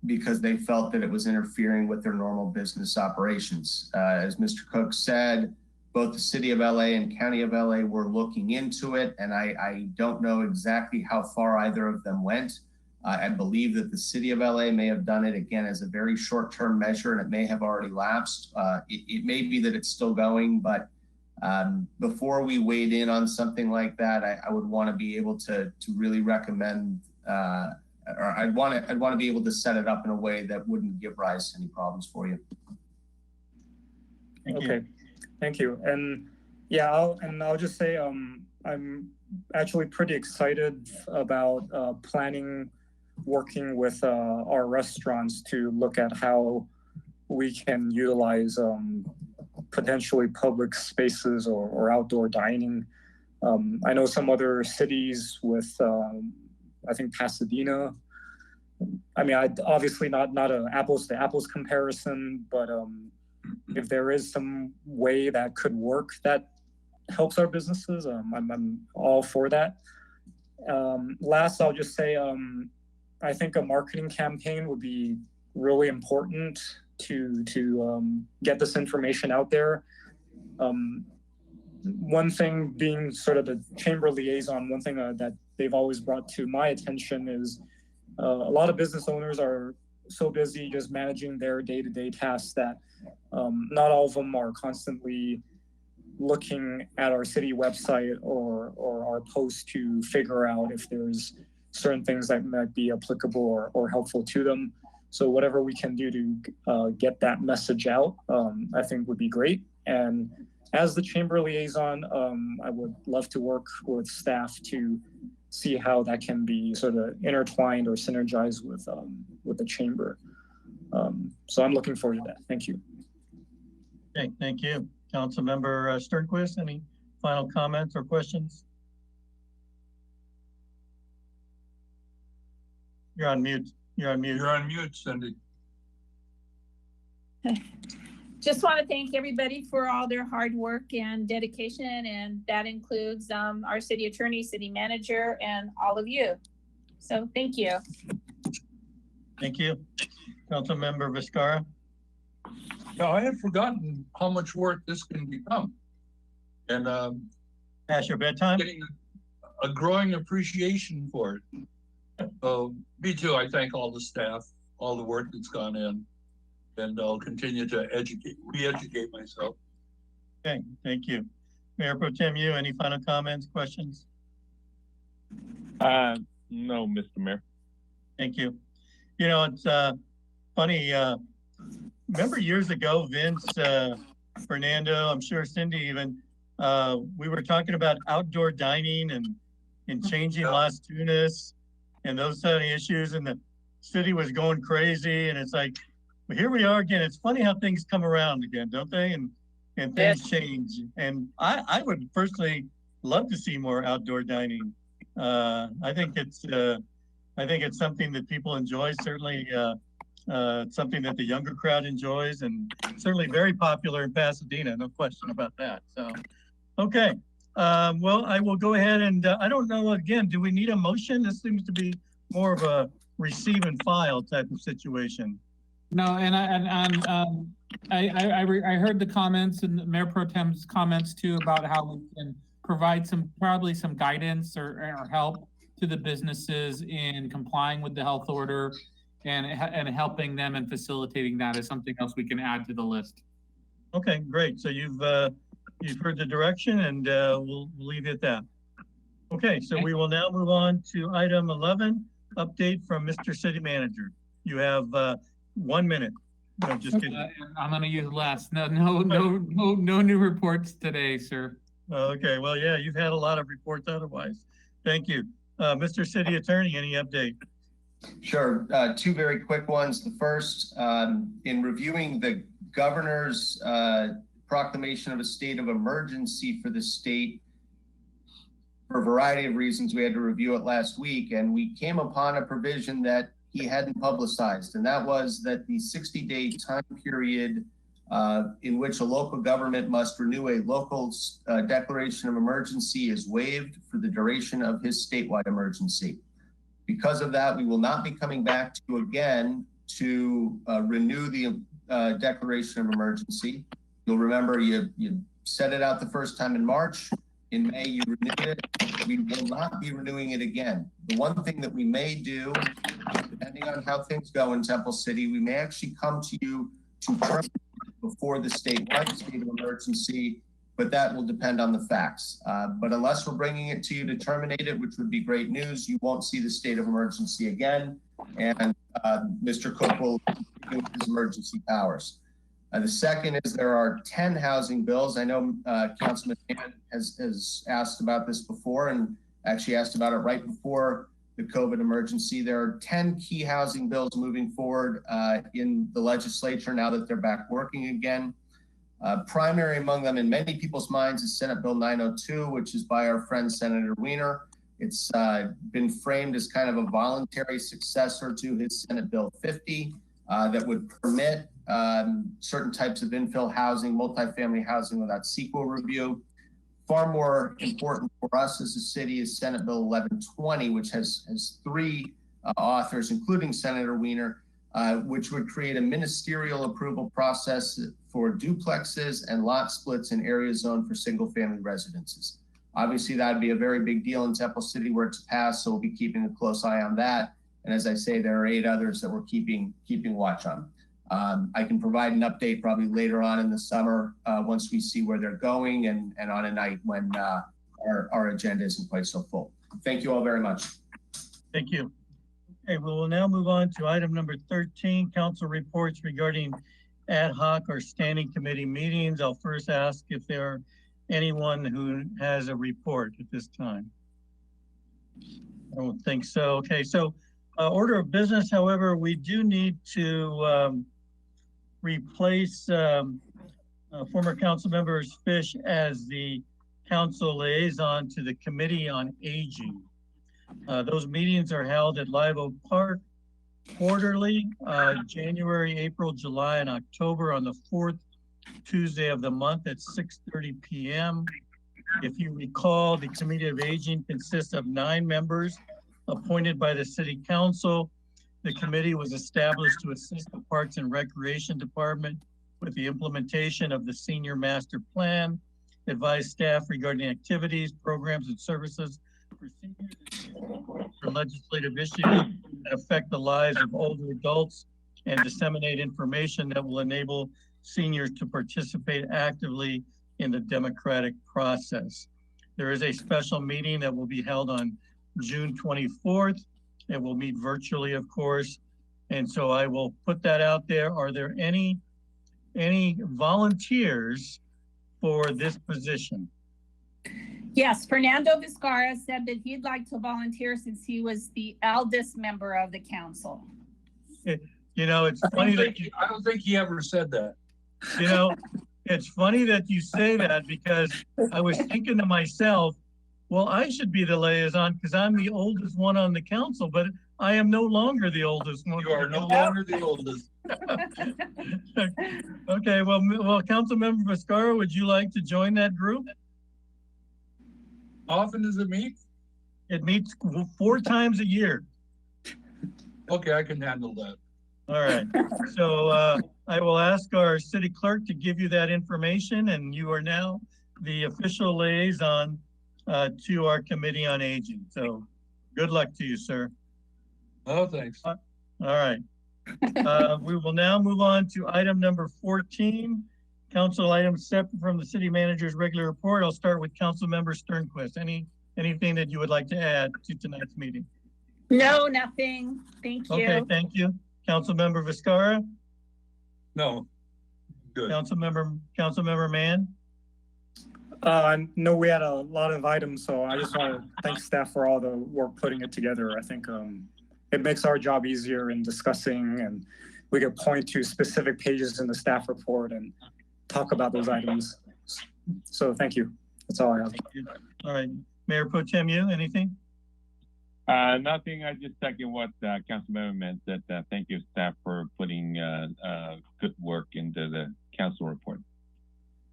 because they felt that it was interfering with their normal business operations. As Mr. Cook said, both the City of LA and County of LA were looking into it, and I don't know exactly how far either of them went. I believe that the City of LA may have done it again as a very short-term measure, and it may have already lapsed. It may be that it's still going, but before we weighed in on something like that, I would want to be able to really recommend, or I'd want to be able to set it up in a way that wouldn't give rise to any problems for you. Okay, thank you. And yeah, I'll just say I'm actually pretty excited about working with our restaurants to look at how we can utilize potentially public spaces or outdoor dining. I know some other cities with, I think Pasadena. I mean, obviously not an apples to apples comparison, but if there is some way that could work that helps our businesses, I'm all for that. Last, I'll just say, I think a marketing campaign would be really important to get this information out there. One thing being sort of the chamber liaison, one thing that they've always brought to my attention is a lot of business owners are so busy just managing their day-to-day tasks that not all of them are constantly looking at our city website or our posts to figure out if there's certain things that might be applicable or helpful to them. So whatever we can do to get that message out, I think would be great. And as the chamber liaison, I would love to work with staff to see how that can be sort of intertwined or synergized with the chamber. So I'm looking forward to that. Thank you. Okay, thank you. Councilmember Sternquist, any final comments or questions? You're on mute. You're on mute. You're on mute, Cindy. Just want to thank everybody for all their hard work and dedication, and that includes our city attorney, city manager, and all of you. So thank you. Thank you. Councilmember Vizcarra. Yeah, I had forgotten how much work this can become. And past your bedtime? Getting a growing appreciation for it. So me too, I thank all the staff, all the work that's gone in, and I'll continue to re-educate myself. Okay, thank you. Mayor Pro Tem, any final comments, questions? No, Mr. Mayor. Thank you. You know, it's funny, remember years ago, Vince, Fernando, I'm sure Cindy even, we were talking about outdoor dining and changing Las Tunas and those kind of issues, and the city was going crazy, and it's like, well, here we are again. It's funny how things come around again, don't they? And things change. And I would personally love to see more outdoor dining. I think it's something that people enjoy. Certainly, it's something that the younger crowd enjoys, and certainly very popular in Pasadena. No question about that. So, okay. Well, I will go ahead and I don't know. Again, do we need a motion? This seems to be more of a receive and file type of situation. No, and I heard the comments and Mayor Pro Tem's comments too about how we can provide probably some guidance or help to the businesses in complying with the health order and helping them and facilitating that is something else we can add to the list. Okay, great. So you've heard the direction, and we'll leave it at that. Okay, so we will now move on to item 11, update from Mr. City Manager. You have 1 minute. No, just kidding. I'm going to use less. No new reports today, sir. Okay, well, yeah, you've had a lot of reports otherwise. Thank you. Mr. City Attorney, any update? Sure, two very quick ones. The first, in reviewing the governor's proclamation of a state of emergency for the state, for a variety of reasons, we had to review it last week, and we came upon a provision that he hadn't publicized, and that was that the 60-day time period in which a local government must renew a local declaration of emergency is waived for the duration of his statewide emergency. Because of that, we will not be coming back to you again to renew the declaration of emergency. You'll remember you set it out the first time in March. In May, you renewed it. We will not be renewing it again. The one thing that we may do, depending on how things go in Temple City, we may actually come to you to terminate before the statewide state of emergency, but that will depend on the facts. But unless we're bringing it to you to terminate it, which would be great news, you won't see the state of emergency again, and Mr. Cook will use his emergency powers. The second is there are 10 housing bills. I know Councilman Mann has asked about this before and actually asked about it right before the COVID emergency. There are 10 key housing bills moving forward in the legislature now that they're back working again. Primary among them in many people's minds is Senate Bill 902, which is by our friend Senator Wiener. It's been framed as kind of a voluntary successor to his Senate Bill 50 that would permit certain types of infill housing, multifamily housing without CEQA review. Far more important for us as a city is Senate Bill 1120, which has three authors, including Senator Wiener, which would create a ministerial approval process for duplexes and lot splits in areas zoned for single-family residences. Obviously, that'd be a very big deal in Temple City where it's passed, so we'll be keeping a close eye on that. And as I say, there are 8 others that we're keeping watch on. I can provide an update probably later on in the summer once we see where they're going and on a night when our agenda isn't quite so full. Thank you all very much. Thank you. Okay, we will now move on to item number 13, council reports regarding ad hoc or standing committee meetings. I'll first ask if there are anyone who has a report at this time. I don't think so. Okay, so order of business, however, we do need to replace former council members Fish as the council liaison to the Committee on Aging. Those meetings are held at Live Oak Park quarterly, January, April, July, and October on the 4th Tuesday of the month at 6:30 p.m. If you recall, the Committee of Aging consists of 9 members appointed by the City Council. The committee was established to assist the Parks and Recreation Department with the implementation of the Senior Master Plan, advise staff regarding activities, programs, and services for seniors, for legislative issues that affect the lives of older adults, and disseminate information that will enable seniors to participate actively in the democratic process. There is a special meeting that will be held on June 24th. It will meet virtually, of course. And so I will put that out there. Are there any volunteers for this position? Yes, Fernando Vizcarra said that he'd like to volunteer since he was the eldest member of the council. You know, it's funny that I don't think he ever said that. You know, it's funny that you say that because I was thinking to myself, well, I should be the liaison because I'm the oldest one on the council, but I am no longer the oldest one. You are no longer the oldest. Okay, well, Councilmember Vizcarra, would you like to join that group? How often does it meet? It meets 4 times a year. Okay, I can handle that. All right. So I will ask our city clerk to give you that information, and you are now the official liaison to our Committee on Aging. So good luck to you, sir. Oh, thanks. All right. We will now move on to item number 14, council items separate from the city manager's regular report. I'll start with Councilmember Sternquist. Anything that you would like to add to tonight's meeting? No, nothing. Thank you. Okay, thank you. Councilmember Vizcarra? No. Good. Councilmember Mann? No, we had a lot of items, so I just want to thank staff for all the work putting it together. I think it makes our job easier in discussing, and we can point to specific pages in the staff report and talk about those items. So thank you. That's all I have. All right. Mayor Pro Tem, anything? Nothing. I just second what Councilmember Mann said. Thank you, staff, for putting good work into the council report.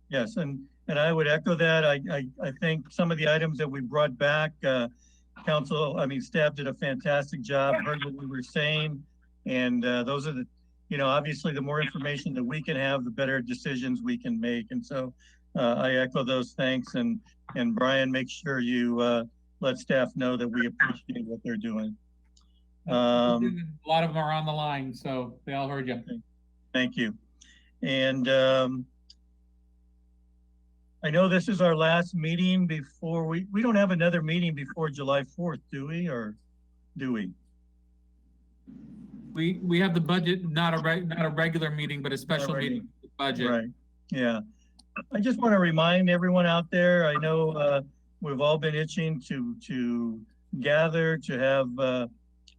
Yes, and I would echo that. I think some of the items that we brought back, staff did a fantastic job, heard what we were saying. And those are obviously the more information that we can have, the better decisions we can make. And so I echo those thanks. And Brian, make sure you let staff know that we appreciate what they're doing. A lot of them are on the line, so they all heard you. Thank you. And I know this is our last meeting before we don't have another meeting before July 4th, do we, or do we? We have the budget, not a regular meeting, but a special meeting. Budget. Right. Yeah. I just want to remind everyone out there. I know we've all been itching to gather, to have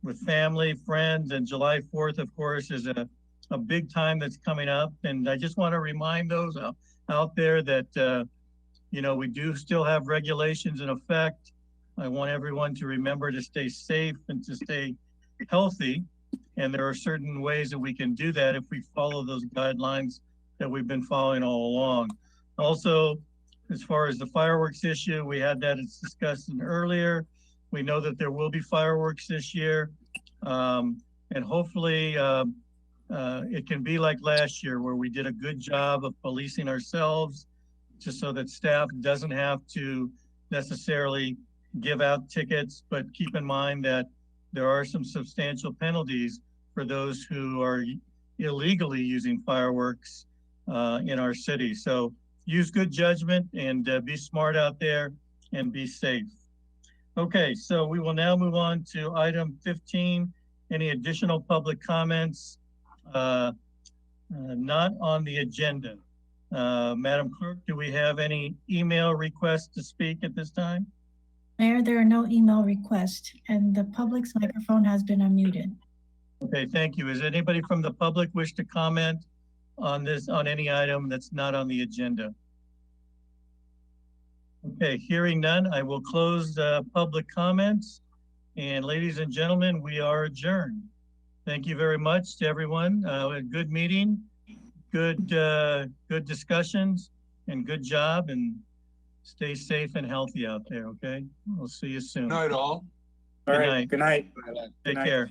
with family, friends, and July 4th, of course, is a big time that's coming up. And I just want to remind those out there that we do still have regulations in effect. I want everyone to remember to stay safe and to stay healthy. And there are certain ways that we can do that if we follow those guidelines that we've been following all along. Also, as far as the fireworks issue, we had that as discussed earlier. We know that there will be fireworks this year. And hopefully it can be like last year where we did a good job of policing ourselves just so that staff doesn't have to necessarily give out tickets, but keep in mind that there are some substantial penalties for those who are illegally using fireworks in our city. So use good judgment and be smart out there and be safe. Okay, so we will now move on to item 15. Any additional public comments? Not on the agenda. Madam Clerk, do we have any email requests to speak at this time? Mayor, there are no email requests, and the public's microphone has been unmuted. Okay, thank you. Is anybody from the public wish to comment on any item that's not on the agenda? Okay, hearing none, I will close public comments. And ladies and gentlemen, we are adjourned. Thank you very much to everyone. A good meeting, good discussions, and good job. And stay safe and healthy out there, okay? We'll see you soon. Good night, all. Good All right. night. Good night. Take care.